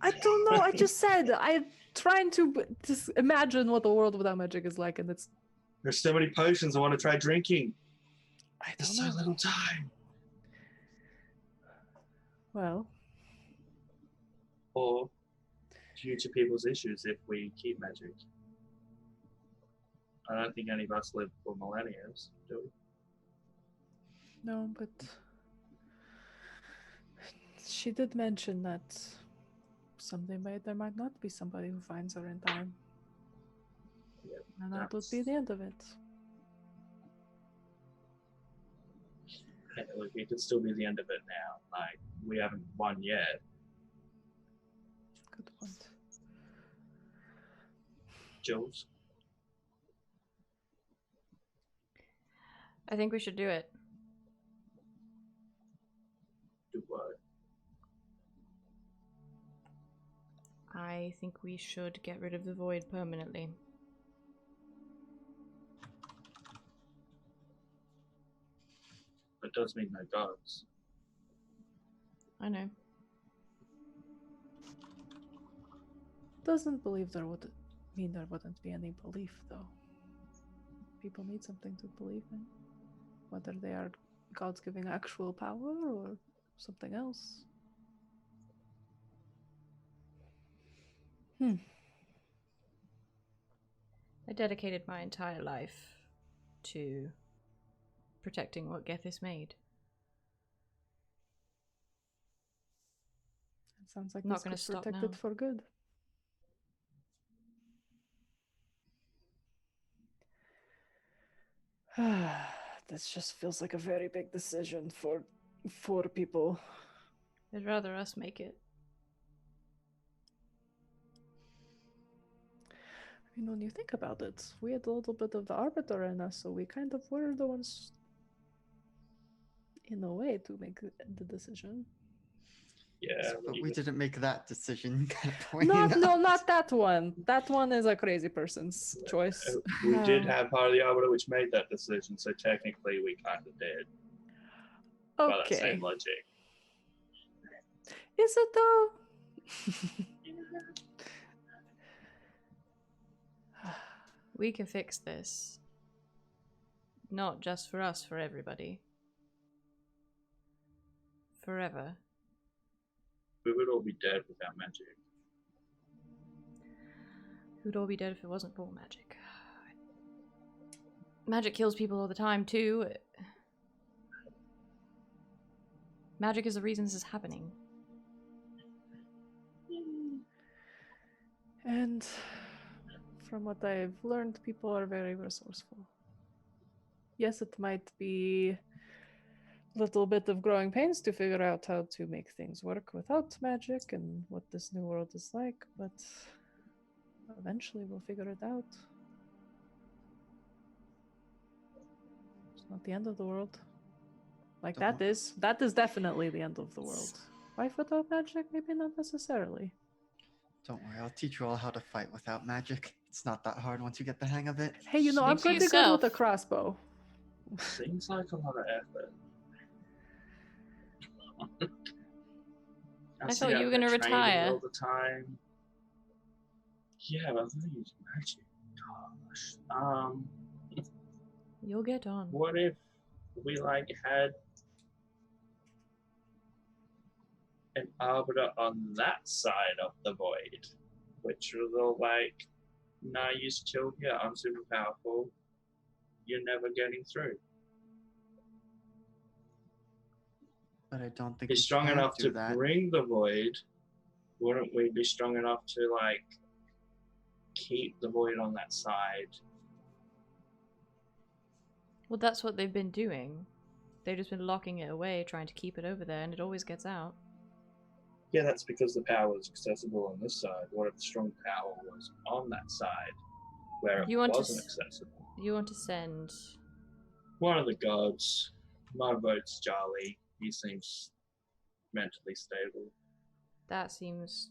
I don't know. I just said I'm trying to just imagine what the world without magic is like, and it's. There's so many potions I want to try drinking. I There's don't so know. little time. Well. Or future people's issues if we keep magic. I don't think any of us live for millennia, do we? No, but she did mention that there might not be somebody who finds her in time. Yep, and that would be the end of it. Hey, look, it could still be the end of it now. Like, we haven't won yet. Good point. Jules? I think we should do it. Do what? I think we should get rid of the void permanently. That does mean no gods. I know. Doesn't believe there would mean there wouldn't be any belief, though. People need something to believe in, whether they are gods giving actual power or something else. I dedicated my entire life to protecting what Gethys made. It sounds like Not this gonna could stop protect now. it for good. This just feels like a very big decision for 4 people. I'd rather us make it. I mean, when you think about it, we had a little bit of the Arbiter in us, so we kind of were the ones, in a way, to make the decision. Yeah. but we didn't make that decision. Not that one. That one is a crazy person's choice. We did have part of the Arbiter which made that decision, so technically we kind of did. By that Okay. same logic. Is it though? We can fix this. Not just for us, for everybody. forever. We would all be dead without magic. We'd all be dead if it wasn't for magic. Magic kills people all the time, too. Magic is the reason this is happening. And from what I've learned, people are very resourceful. Yes, it might be a little bit of growing pains to figure out how to make things work without magic and what this new world is like, but eventually we'll figure it out. It's not the end of the world. Like that is definitely the end of the world. Life without magic, maybe not necessarily. Don't worry, I'll teach you all how to fight without magic. It's not that hard once you get the hang of it. Hey, you know, I'm Speak for pretty good with a yourself. crossbow. Seems like a lot of effort. I see thought you out were gonna there training retire. all the time. Yeah, but I thought you used magic. Gosh. You'll get on. What if we had an arbiter on that side of the void, which was all nah, you chill here. I'm super powerful. You're never getting through. But I don't think He's we strong can enough do to that. bring the void. Wouldn't we be strong enough to keep the void on that side? Well, that's what they've been doing. They've just been locking it away, trying to keep it over there, and it always gets out. Yeah, that's because the power is accessible on this side. What if the strong power was on that side, where You it want to wasn't accessible? You want to send... One of the gods. My vote's Charlie. He seems mentally stable. That seems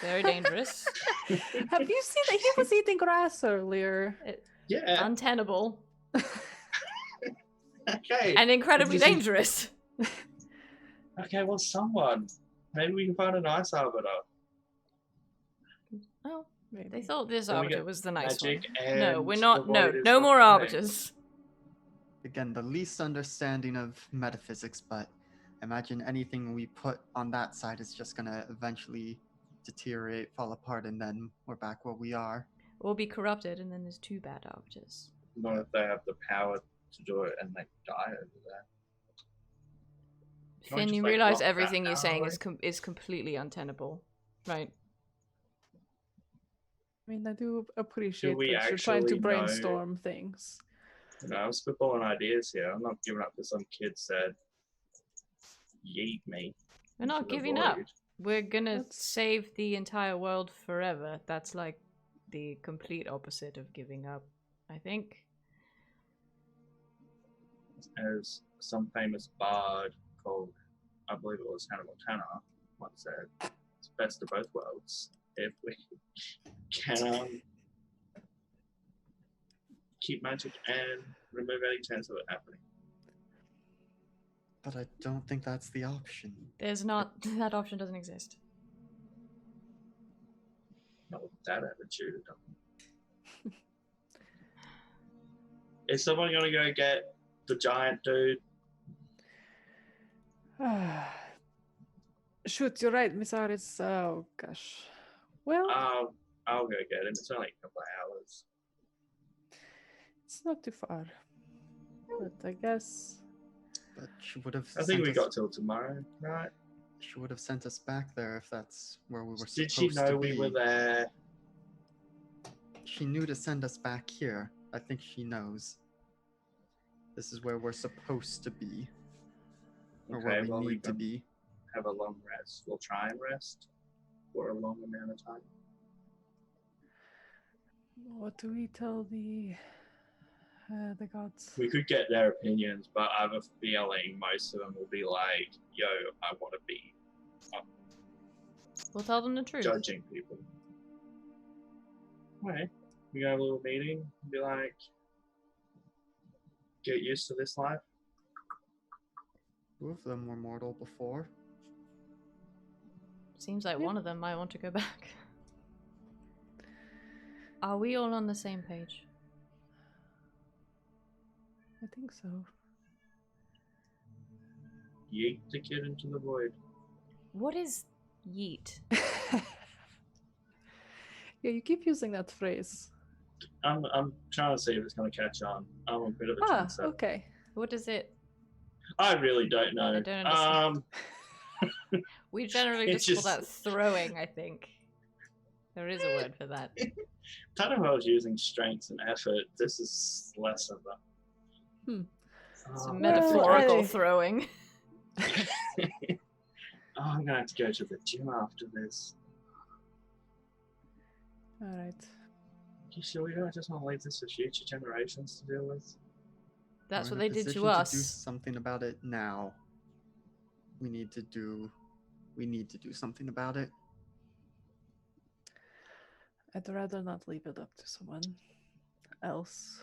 very dangerous. Have you seen that he was eating grass earlier? Yeah. Untenable. Okay. And incredibly This is- dangerous. Okay, well, someone. Maybe we can find a nice arbiter. Oh, Maybe. they thought this Then we arbiter get was the nice one. magic and No, we're the not. No, void is no the more thing. arbiters. Again, the least understanding of metaphysics, but imagine anything we put on that side is just gonna eventually deteriorate, fall apart, and then we're back where we are. Or be corrupted, and then there's two bad arbiters. What if they have the power to do it and they die over there? Can we Finn, just, you like, realize lock that everything you're power saying away? is completely untenable, right? I mean, I do appreciate we that you're trying to actually know- brainstorm things. I'm spitballing ideas here. I'm not giving up to some kid said, yeet me. We're not into the giving up. void. We're gonna That's- save the entire world forever. That's like the complete opposite of giving up, I think. As some famous bard called, I believe it was Hannah Montana, once said, it's best of both worlds. If we can keep magic and remove any chance of it happening. But I don't think that's the option. There's not that option doesn't exist. Not with that attitude. Is someone gonna go get the giant dude? Shoot, you're right, Miss Aris. Oh gosh. Well, I'll go get him. It's only a couple of hours. it's not too far. But I guess But she would have. I think we got till tomorrow, right? She would have sent us back there if that's where we were Did supposed she know to we be. were there? She knew to send us back here. I think she knows. This is where we're supposed to be, or where we well, need to can be. have a long rest. We'll try and rest for a long amount of time. what do we tell the gods? We could get their opinions, but I have a feeling most of them will be like, yo, I want to be We'll tell them the truth. judging people. Okay. We got a little meeting, be like, get used to this life. Two of them were mortal before. Seems like one of them might want to go back. Are we all on the same page? I think so. yeet the kid into the void. What is yeet? Yeah, you keep using that phrase. I'm trying to see if it's going to catch on. I'm a bit of a trendsetter. Okay. What is it? I really don't know. I don't understand. We generally just call that throwing, I think. There is a word for that. Kind of I was using strength and effort. This is less of a... It's a metaphorical throwing. I'm going to have to go to the gym after this. Alright. You sure we don't just want to leave this for future generations to deal with? That's We're what in a they did position to us. do something about it now. We need to do something about it. I'd rather not leave it up to someone else.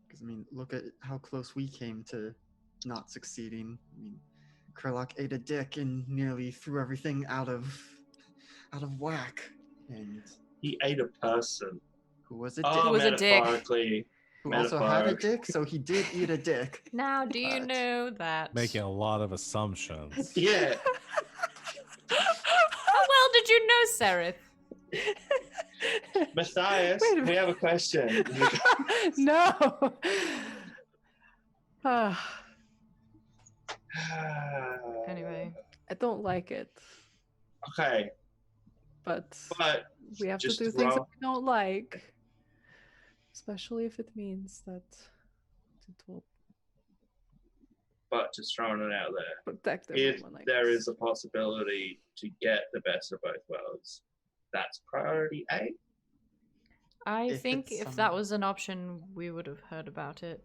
Because I mean, look at how close we came to not succeeding. I mean, Kurlock ate a dick and nearly threw everything out of whack. And He ate a person. who was a dick? Oh, was a dick. metaphorically. Who also had a dick, so he did eat a dick. Now, do you But- know that? Making a lot of assumptions. Yeah. How well did you know, Sarith? Matthias, Wait a we minute. have a question. No. Anyway. I don't like it, Okay, but but we have to just do things that throw- we don't like, especially if it means that it will just throwing it out there. protect If everyone. I there guess. is a possibility to get the best of both worlds, that's priority A. I If think it's if that was an option, we would have heard about it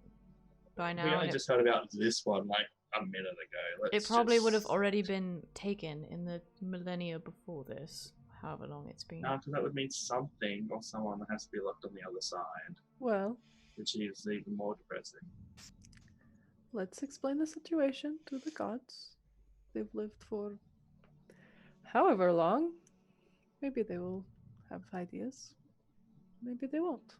by now. We only and just heard about this one like a minute ago. it probably would have already been taken in the millennia before this, however long it's been. No, because that would mean something or someone has to be left on the other side, Well, which is even more depressing. let's explain the situation to the gods. They've lived for however long. Maybe they will have ideas. Maybe they won't.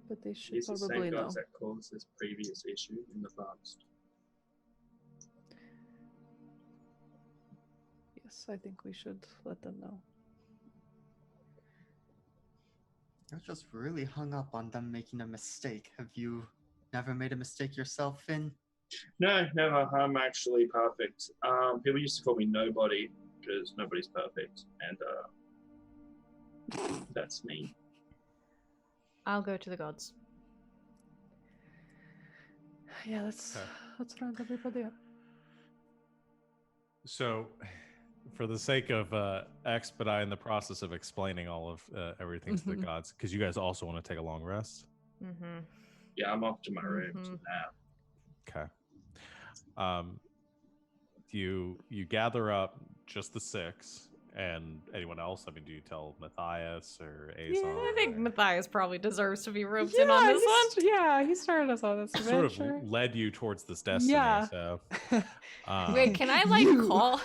But they should These are the probably same know. guys that caused this previous issue in the past. Yes, I think we should let them know. You're just really hung up on them making a mistake. Have you never made a mistake yourself, Finn? No, never. I'm actually perfect. People used to call me nobody because nobody's perfect, and that's me. I'll go to the gods. Yeah, let's round everybody up. So, for the sake of expediting the process of explaining all of everything to the gods, because you guys also want to take a long rest. Mm-hmm. Yeah, I'm off to my room now. Okay. You gather up just the six and anyone else. I mean, do you tell Matthias or Azon? Yeah, I think Matthias probably deserves to be roped in on this one. Yeah, he started us on this Sort adventure. of led you towards this destiny. Yeah. So, Wait, can I like You. call?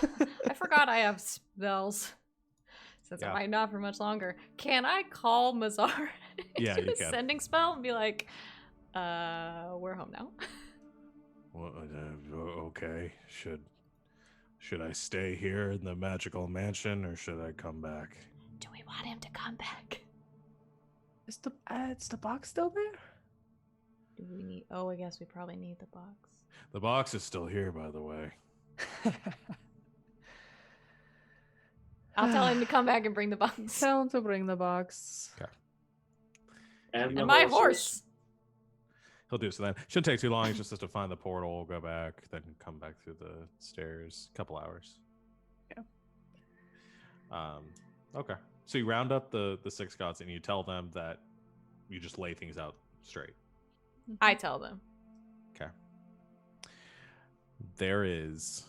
I forgot I have spells. Since Yeah. I might not for much longer. Can I call Mazar? Yeah, do you a can. sending spell and be like, we're home now. well, okay. Should I stay here in the magical mansion or should I come back? Do we want him to come back? Is the box still there? Do we need? Oh, I guess we probably need the box. The box is still here, by the way. I'll tell him to come back and bring the box. Tell him to bring the box. Okay. And, And my horse. He'll do so then. Shouldn't take too long. He just has to find the portal, go back, then come back through the stairs. Couple hours. Yeah. Okay. So you round up the six gods and you tell them that you just lay things out straight. I tell them. Okay. There is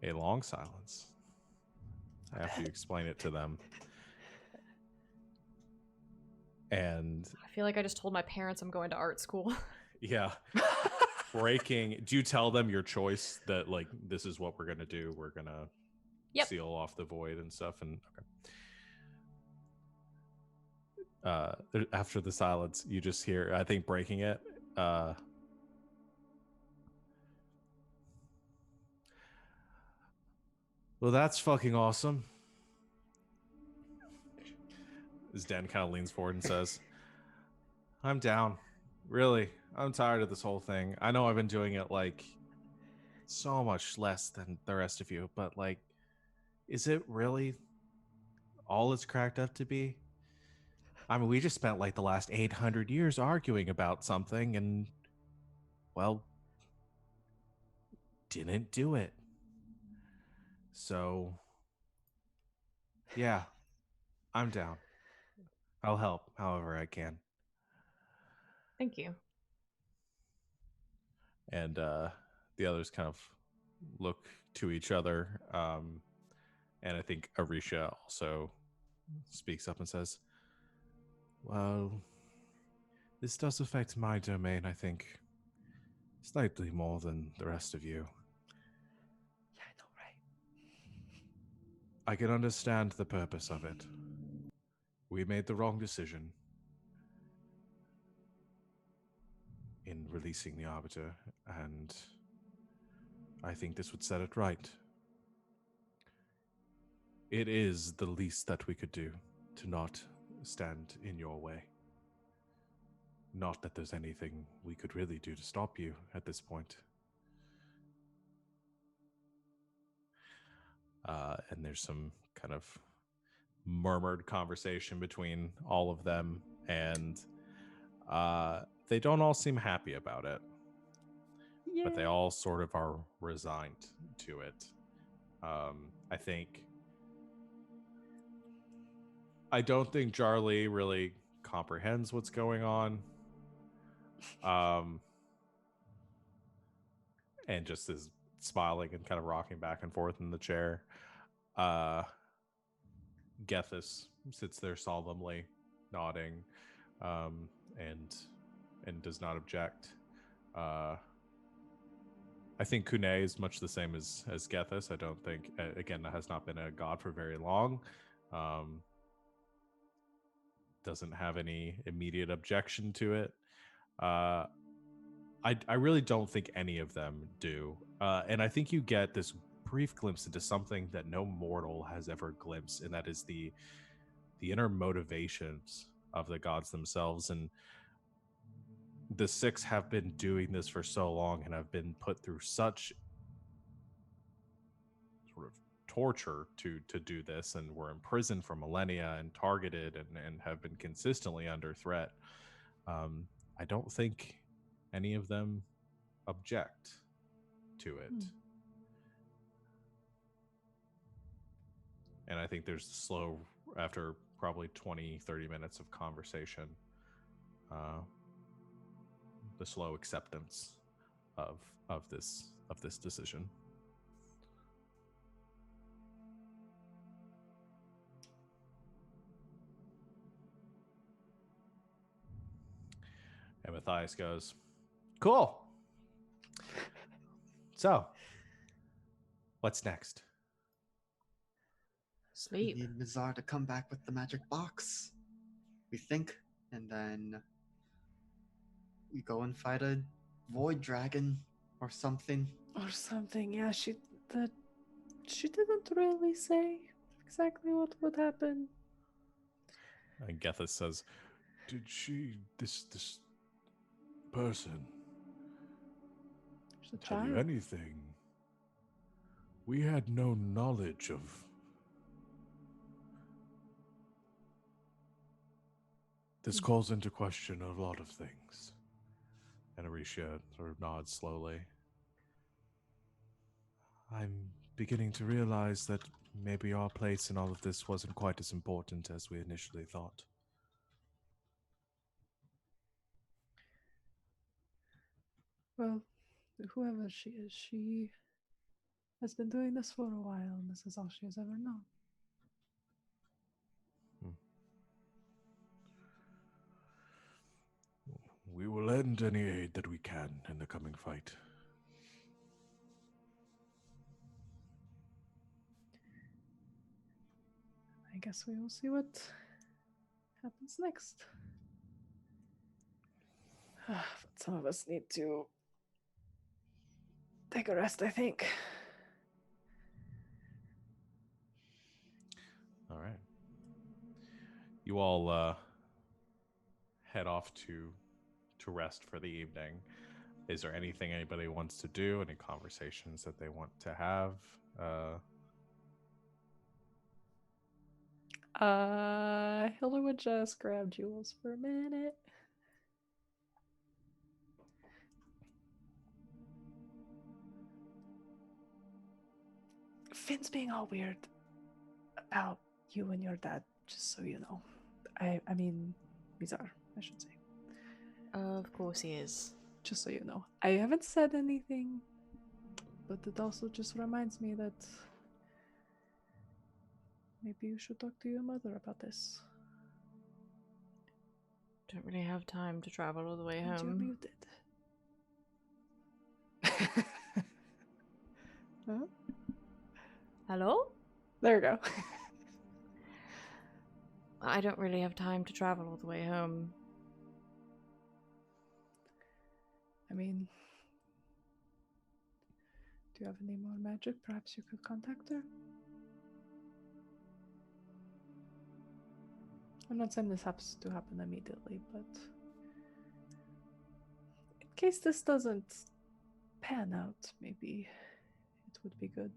a long silence after you explain it to them. And I feel like I just told my parents I'm going to art school. yeah. Breaking. Do you tell them your choice that like this is what we're gonna do? We're gonna seal off the void and stuff. And after the silence, you just hear. I think breaking it. Well, that's fucking awesome. As Dan kind of leans forward and says, I'm down. Really, I'm tired of this whole thing. I know I've been doing it like so much less than the rest of you, but like, is it really all it's cracked up to be? I mean, we just spent like the last 800 years arguing about something and, well, didn't do it. So, yeah, I'm down. I'll help however I can. Thank you. And the others kind of look to each other. And I think Arisha also speaks up and says, well, this does affect my domain, I think, slightly more than the rest of you. Yeah, I know, right? I can understand the purpose of it. We made the wrong decision in releasing the Arbiter, and I think this would set it right. It is the least that we could do to not stand in your way. Not that there's anything we could really do to stop you at this point. And there's some kind of murmured conversation between all of them, and they don't all seem happy about it. Yeah. But they all sort of are resigned to it. I don't think Charlie really comprehends what's going on. And just is smiling and kind of rocking back and forth in the chair. Gethys sits there solemnly, nodding, and does not object. I think Kune is much the same as Gethys. I don't think, again, that has not been a god for very long. Doesn't have any immediate objection to it. I really don't think any of them do. And I think you get this brief glimpse into something that no mortal has ever glimpsed, and that is the inner motivations of the gods themselves. And the six have been doing this for so long and have been put through such sort of torture to do this, and were imprisoned for millennia and targeted and have been consistently under threat. I don't think any of them object to it. And I think there's slow, after probably 20-30 minutes of conversation, the slow acceptance of this decision. And Matthias goes, cool. So, what's next? Sleep. We need Mizar to come back with the magic box, we think, and then we go and fight a void dragon or something. Or something, yeah. She didn't really say exactly what would happen. And Gethys says, did she, this person, tell you anything? We had no knowledge of this. Calls into question a lot of things. And Arisha sort of nods slowly. I'm beginning to realize that maybe our place in all of this wasn't quite as important as we initially thought. Well, whoever she is, she has been doing this for a while, and this is all she has ever known. We will lend any aid that we can in the coming fight. I guess we will see what happens next. But some of us need to take a rest, I think. you all head off to rest for the evening. Is there anything anybody wants to do? Any conversations that they want to have? Hilda would just grab Jules for a minute. Finn's being all weird about you and your dad, just so you know. I mean, bizarre, I should say. Of course he is. Just so you know. I haven't said anything, but it also just reminds me that maybe you should talk to your mother about this. Don't really have time to travel all the way And you're home. muted. Huh? Hello? There you go. I don't really have time to travel all the way home. I mean, do you have any more magic? Perhaps you could contact her? I'm not saying this has to happen immediately, but in case this doesn't pan out, maybe it would be good.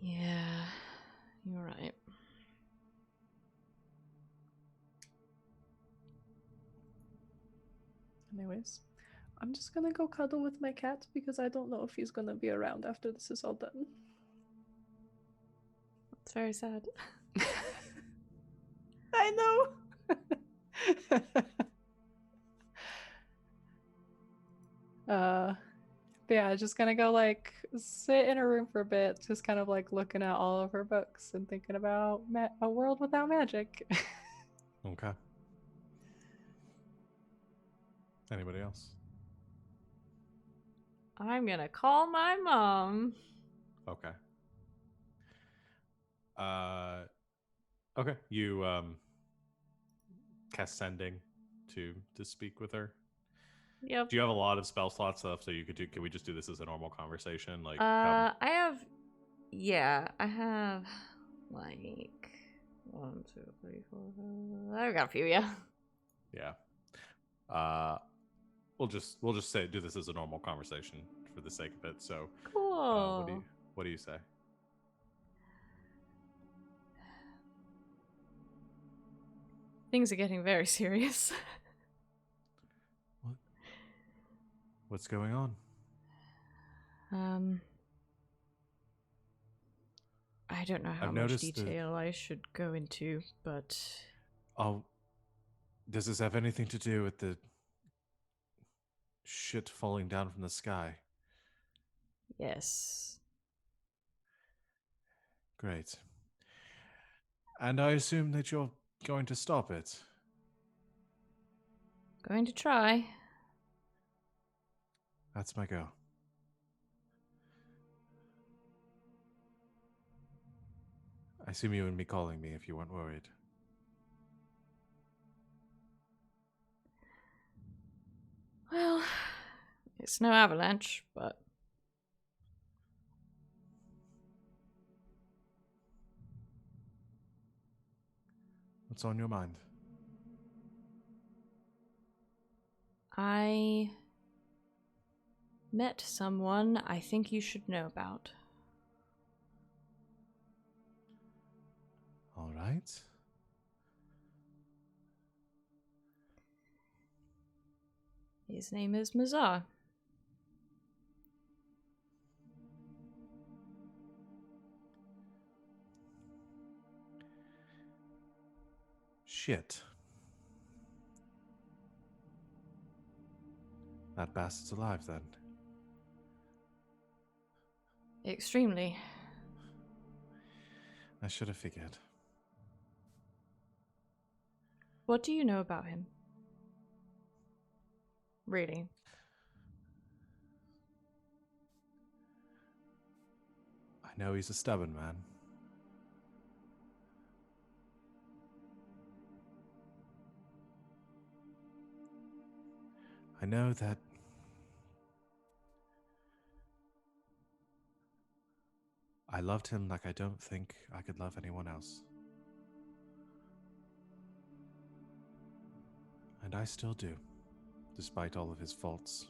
Yeah, you're right. Anyways, I'm just gonna go cuddle with my cat because I don't know if he's gonna be around after this is all done. It's very sad. I know. But yeah, just gonna go like sit in a room for a bit, just kind of like looking at all of her books and thinking about a world without magic. Okay. Anybody else? I'm gonna call my mom. Okay. Okay. You cast sending to speak with her. Yep. Do you have a lot of spell slot stuff? So you could do? Can we just do this as a normal conversation? Like, I have. Yeah, I have like 1, 2, 3, 4. I've got a few. Yeah. Yeah. We'll just say do this as a normal conversation for the sake of it. So, Cool. what do you say? Things are getting very serious. What? What's going on? I don't know how I've much noticed detail I should go into, but Oh, does this have anything to do with the shit falling down from the sky? yes. Great. And I assume that you're going to stop it. Going to try. That's my go. I assume you wouldn't be calling me if you weren't worried. Well, it's no avalanche, but What's on your mind? I met someone I think you should know about. All right. His name is Mazar. Shit. That bastard's alive then. Extremely. I should have figured. What do you know about him? Really? I know he's a stubborn man. I know that I loved him like I don't think I could love anyone else. And I still do, despite all of his faults.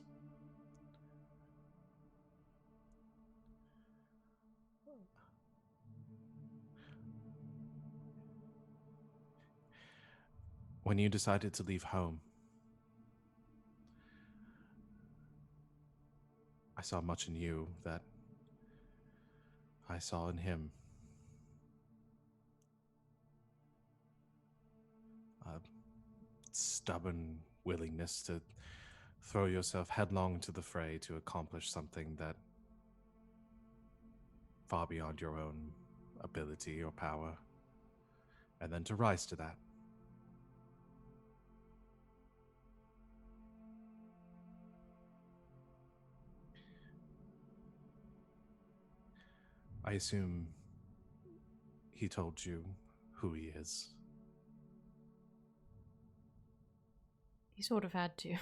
When you decided to leave home, I saw much in you that I saw in him. A stubborn willingness to throw yourself headlong into the fray to accomplish something that far beyond your own ability or power, and then to rise to that. I assume he told you who he is. He sort of had to.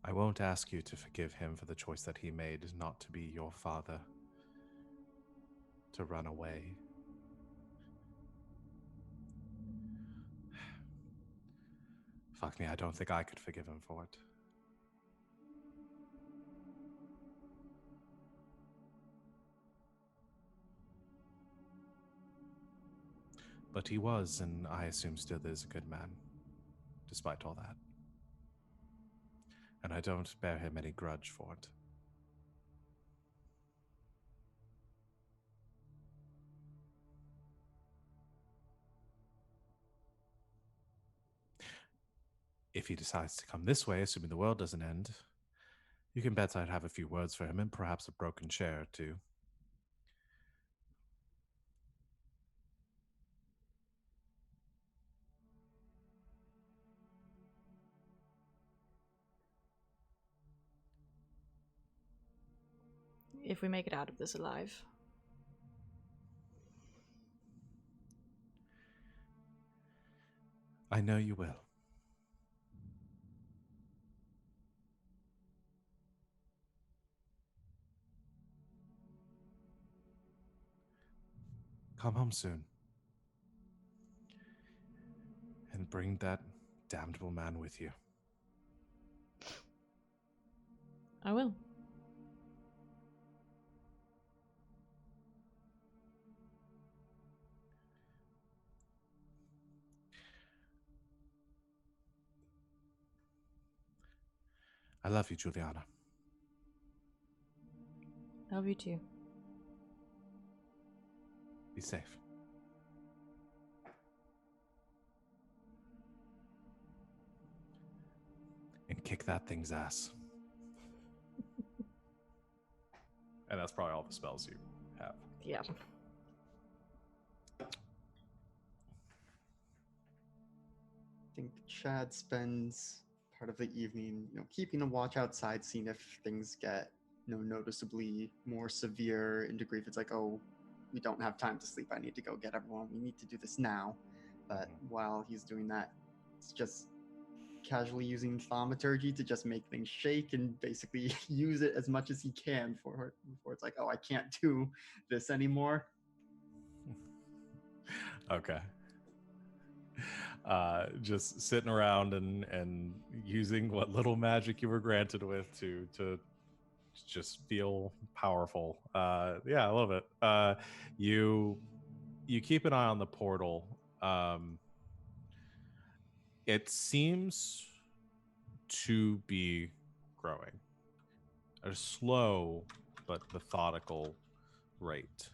I won't ask you to forgive him for the choice that he made not to be your father, to run away. Fuck me, I don't think I could forgive him for it. But he was, and I assume still is, a good man, despite all that. And I don't bear him any grudge for it. If he decides to come this way, assuming the world doesn't end, you can bet I'd have a few words for him and perhaps a broken chair, too. If we make it out of this alive. I know you will. Come home soon. And bring that damnable man with you. I will. I love you, Juliana. Love you too. Be safe. And kick that thing's ass. And that's probably all the spells you have. Yeah. I think Chad spends part of the evening, keeping a watch outside, seeing if things get, noticeably more severe in degree. If it's like, oh, we don't have time to sleep, I need to go get everyone. We need to do this now. But while he's doing that, it's just casually using thaumaturgy to just make things shake and basically use it as much as he can before it's like, oh, I can't do this anymore. Okay. Just sitting around and using what little magic you were granted with to just feel powerful. Yeah, I love it. You keep an eye on the portal. It seems to be growing at a slow but methodical rate.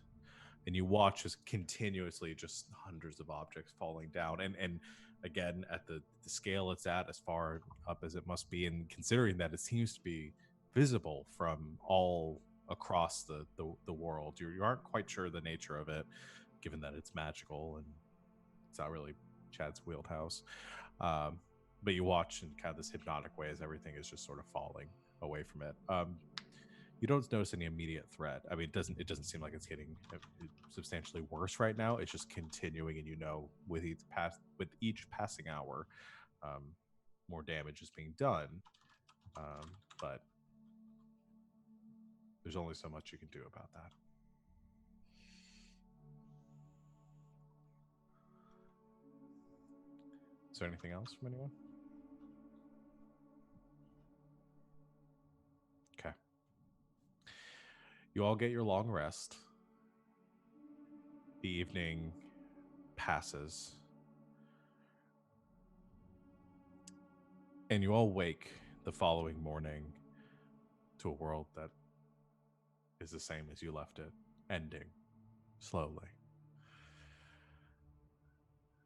And you watch as continuously just hundreds of objects falling down. And again, at the scale it's at, as far up as it must be, and considering that it seems to be visible from all across the world, you aren't quite sure the nature of it, given that it's magical and it's not really Chad's wheelhouse. But you watch in kind of this hypnotic way as everything is just sort of falling away from it. You don't notice any immediate threat. I mean, it doesn't seem like it's getting substantially worse right now. It's just continuing, and with each passing hour, more damage is being done. But there's only so much you can do about that. Is there anything else from anyone? Okay. You all get your long rest. The evening passes. And you all wake the following morning to a world that is the same as you left it, ending slowly.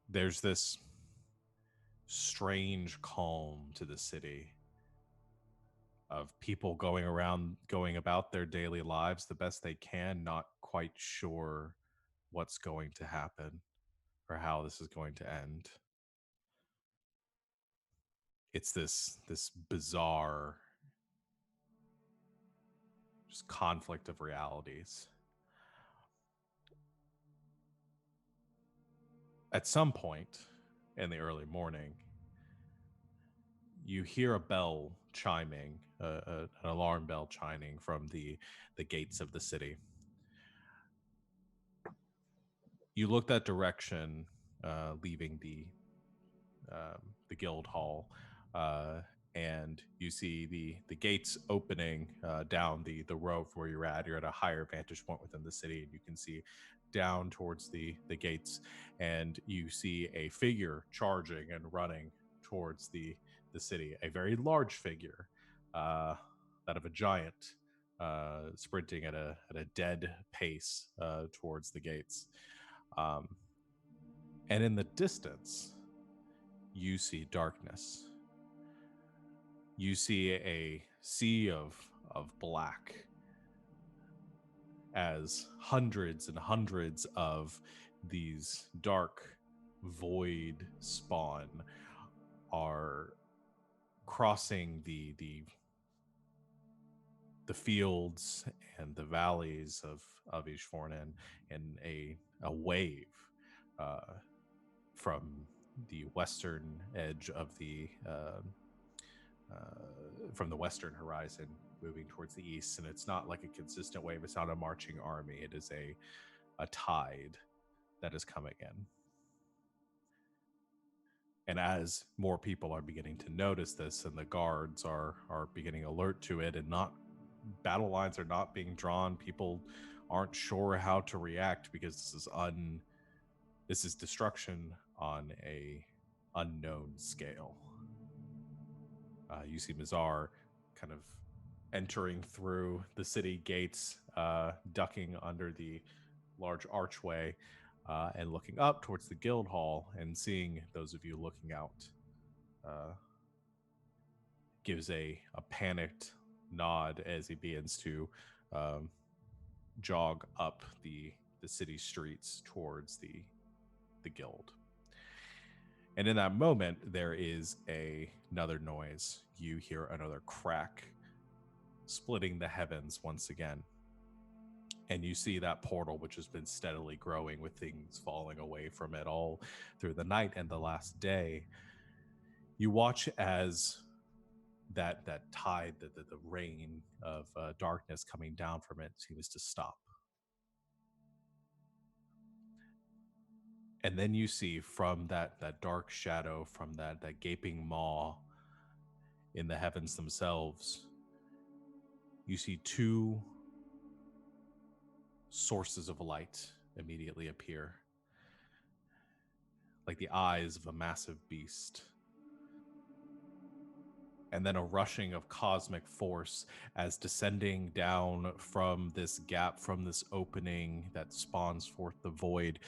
There's this strange calm to the city of people going about their daily lives the best they can, not quite sure what's going to happen or how this is going to end. It's this bizarre just conflict of realities. At some point in the early morning, you hear a bell chiming, an alarm bell chiming from the gates of the city. You look that direction, leaving the guild hall, and you see the gates opening down the road where you're at. You're at a higher vantage point within the city, and you can see down towards the gates, and you see a figure charging and running towards the city. A very large figure, that of a giant, sprinting at a dead pace towards the gates. And in the distance, you see darkness. You see a sea of black as hundreds and hundreds of these dark void spawn are crossing the fields and the valleys of Ishfornen in a wave from the western edge of from the western horizon moving towards the east. And it's not like a consistent wave. It's not a marching army. It is a tide that is coming in. And as more people are beginning to notice this, and the guards are beginning alert to it, and not battle lines are not being drawn, people aren't sure how to react because this is destruction on a unknown scale. You see Mizar kind of entering through the city gates, ducking under the large archway, and looking up towards the guild hall, and seeing those of you looking out, gives a panicked nod as he begins to jog up the city streets towards the guild. And in that moment, there is another noise. You hear another crack, splitting the heavens once again. And you see that portal, which has been steadily growing with things falling away from it all through the night and the last day. You watch as that tide, the rain of darkness coming down from it seems to stop. And then you see from that dark shadow, from that gaping maw in the heavens themselves, you see two sources of light immediately appear, like the eyes of a massive beast. And then a rushing of cosmic force as descending down from this gap, from this opening that spawns forth the void,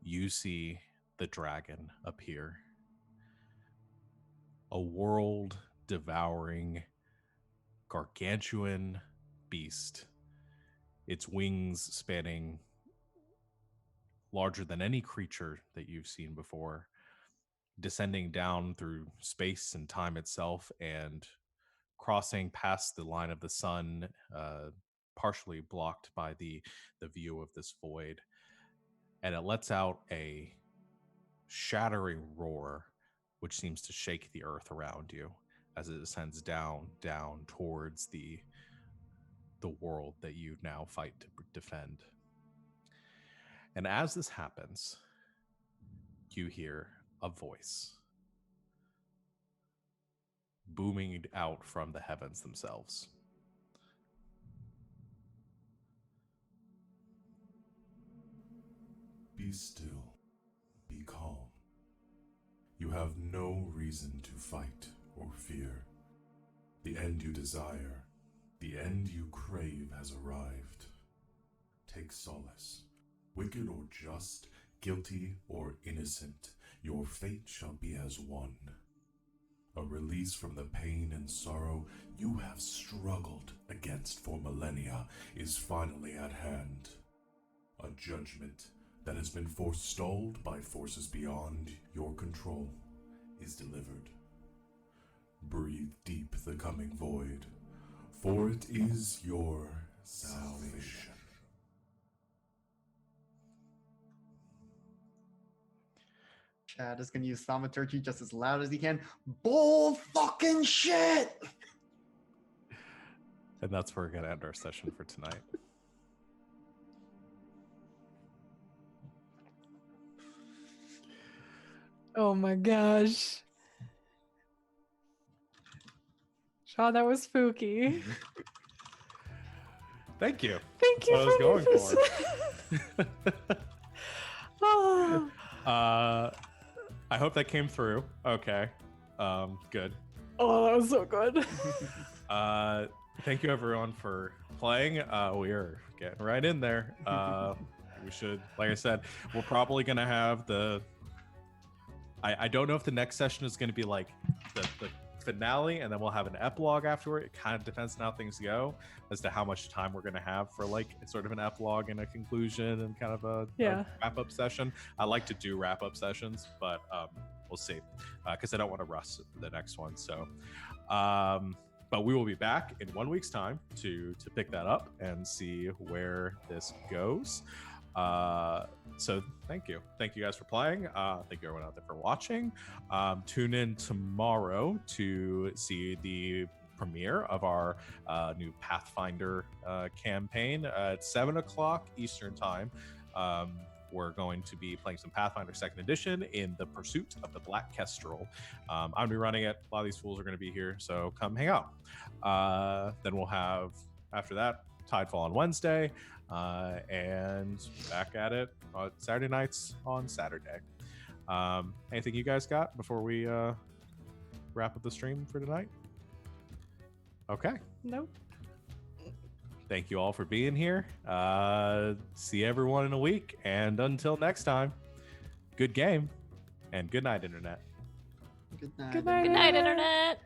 you see the dragon appear. A world-devouring, gargantuan beast. Its wings spanning larger than any creature that you've seen before, descending down through space and time itself and crossing past the line of the sun, partially blocked by the view of this void. And it lets out a shattering roar which seems to shake the earth around you as it ascends down towards the world that you now fight to defend. And as this happens, you hear a voice booming out from the heavens themselves. Be still. Be calm. You have no reason to fight or fear. The end you desire, the end you crave has arrived. Take solace. Wicked or just, guilty or innocent, your fate shall be as one. A release from the pain and sorrow you have struggled against for millennia is finally at hand. A judgment that has been forestalled by forces beyond your control is delivered. Breathe deep the coming void, for it is your salvation. Chad is gonna use thaumaturgy just as loud as he can. Bull fucking shit! And that's where we're going to end our session for tonight. Oh my gosh. Sean, that was spooky. Thank you. Thank you. That's what I was going for. Oh. I hope that came through. Okay. Good. Oh, that was so good. Thank you everyone for playing. We are getting right in there. We should, like I said, we're probably gonna have I don't know if the next session is gonna be like the finale and then we'll have an epilogue afterward. It kind of depends on how things go as to how much time we're going to have for like sort of an epilogue and a conclusion and kind of a wrap-up session. I like to do wrap-up sessions, but we'll see because I don't want to rush the next one. So but we will be back in 1 week's time to pick that up and see where this goes. So thank you guys for playing. Thank you everyone out there for watching. Tune in tomorrow to see the premiere of our new Pathfinder campaign at 7:00 Eastern time. We're going to be playing some Pathfinder 2nd Edition in the Pursuit of the Black Kestrel. I'm going to be running it. A lot of these fools are going to be here, so come hang out. Then we'll have, after that, Tidefall on Wednesday. And back at it on Saturday nights on Saturday. Anything you guys got before we wrap up the stream for tonight? Okay. Nope. Thank you all for being here. See everyone in a week. And until next time, good game and good night, Internet. Good night. Good night, Good night, Internet.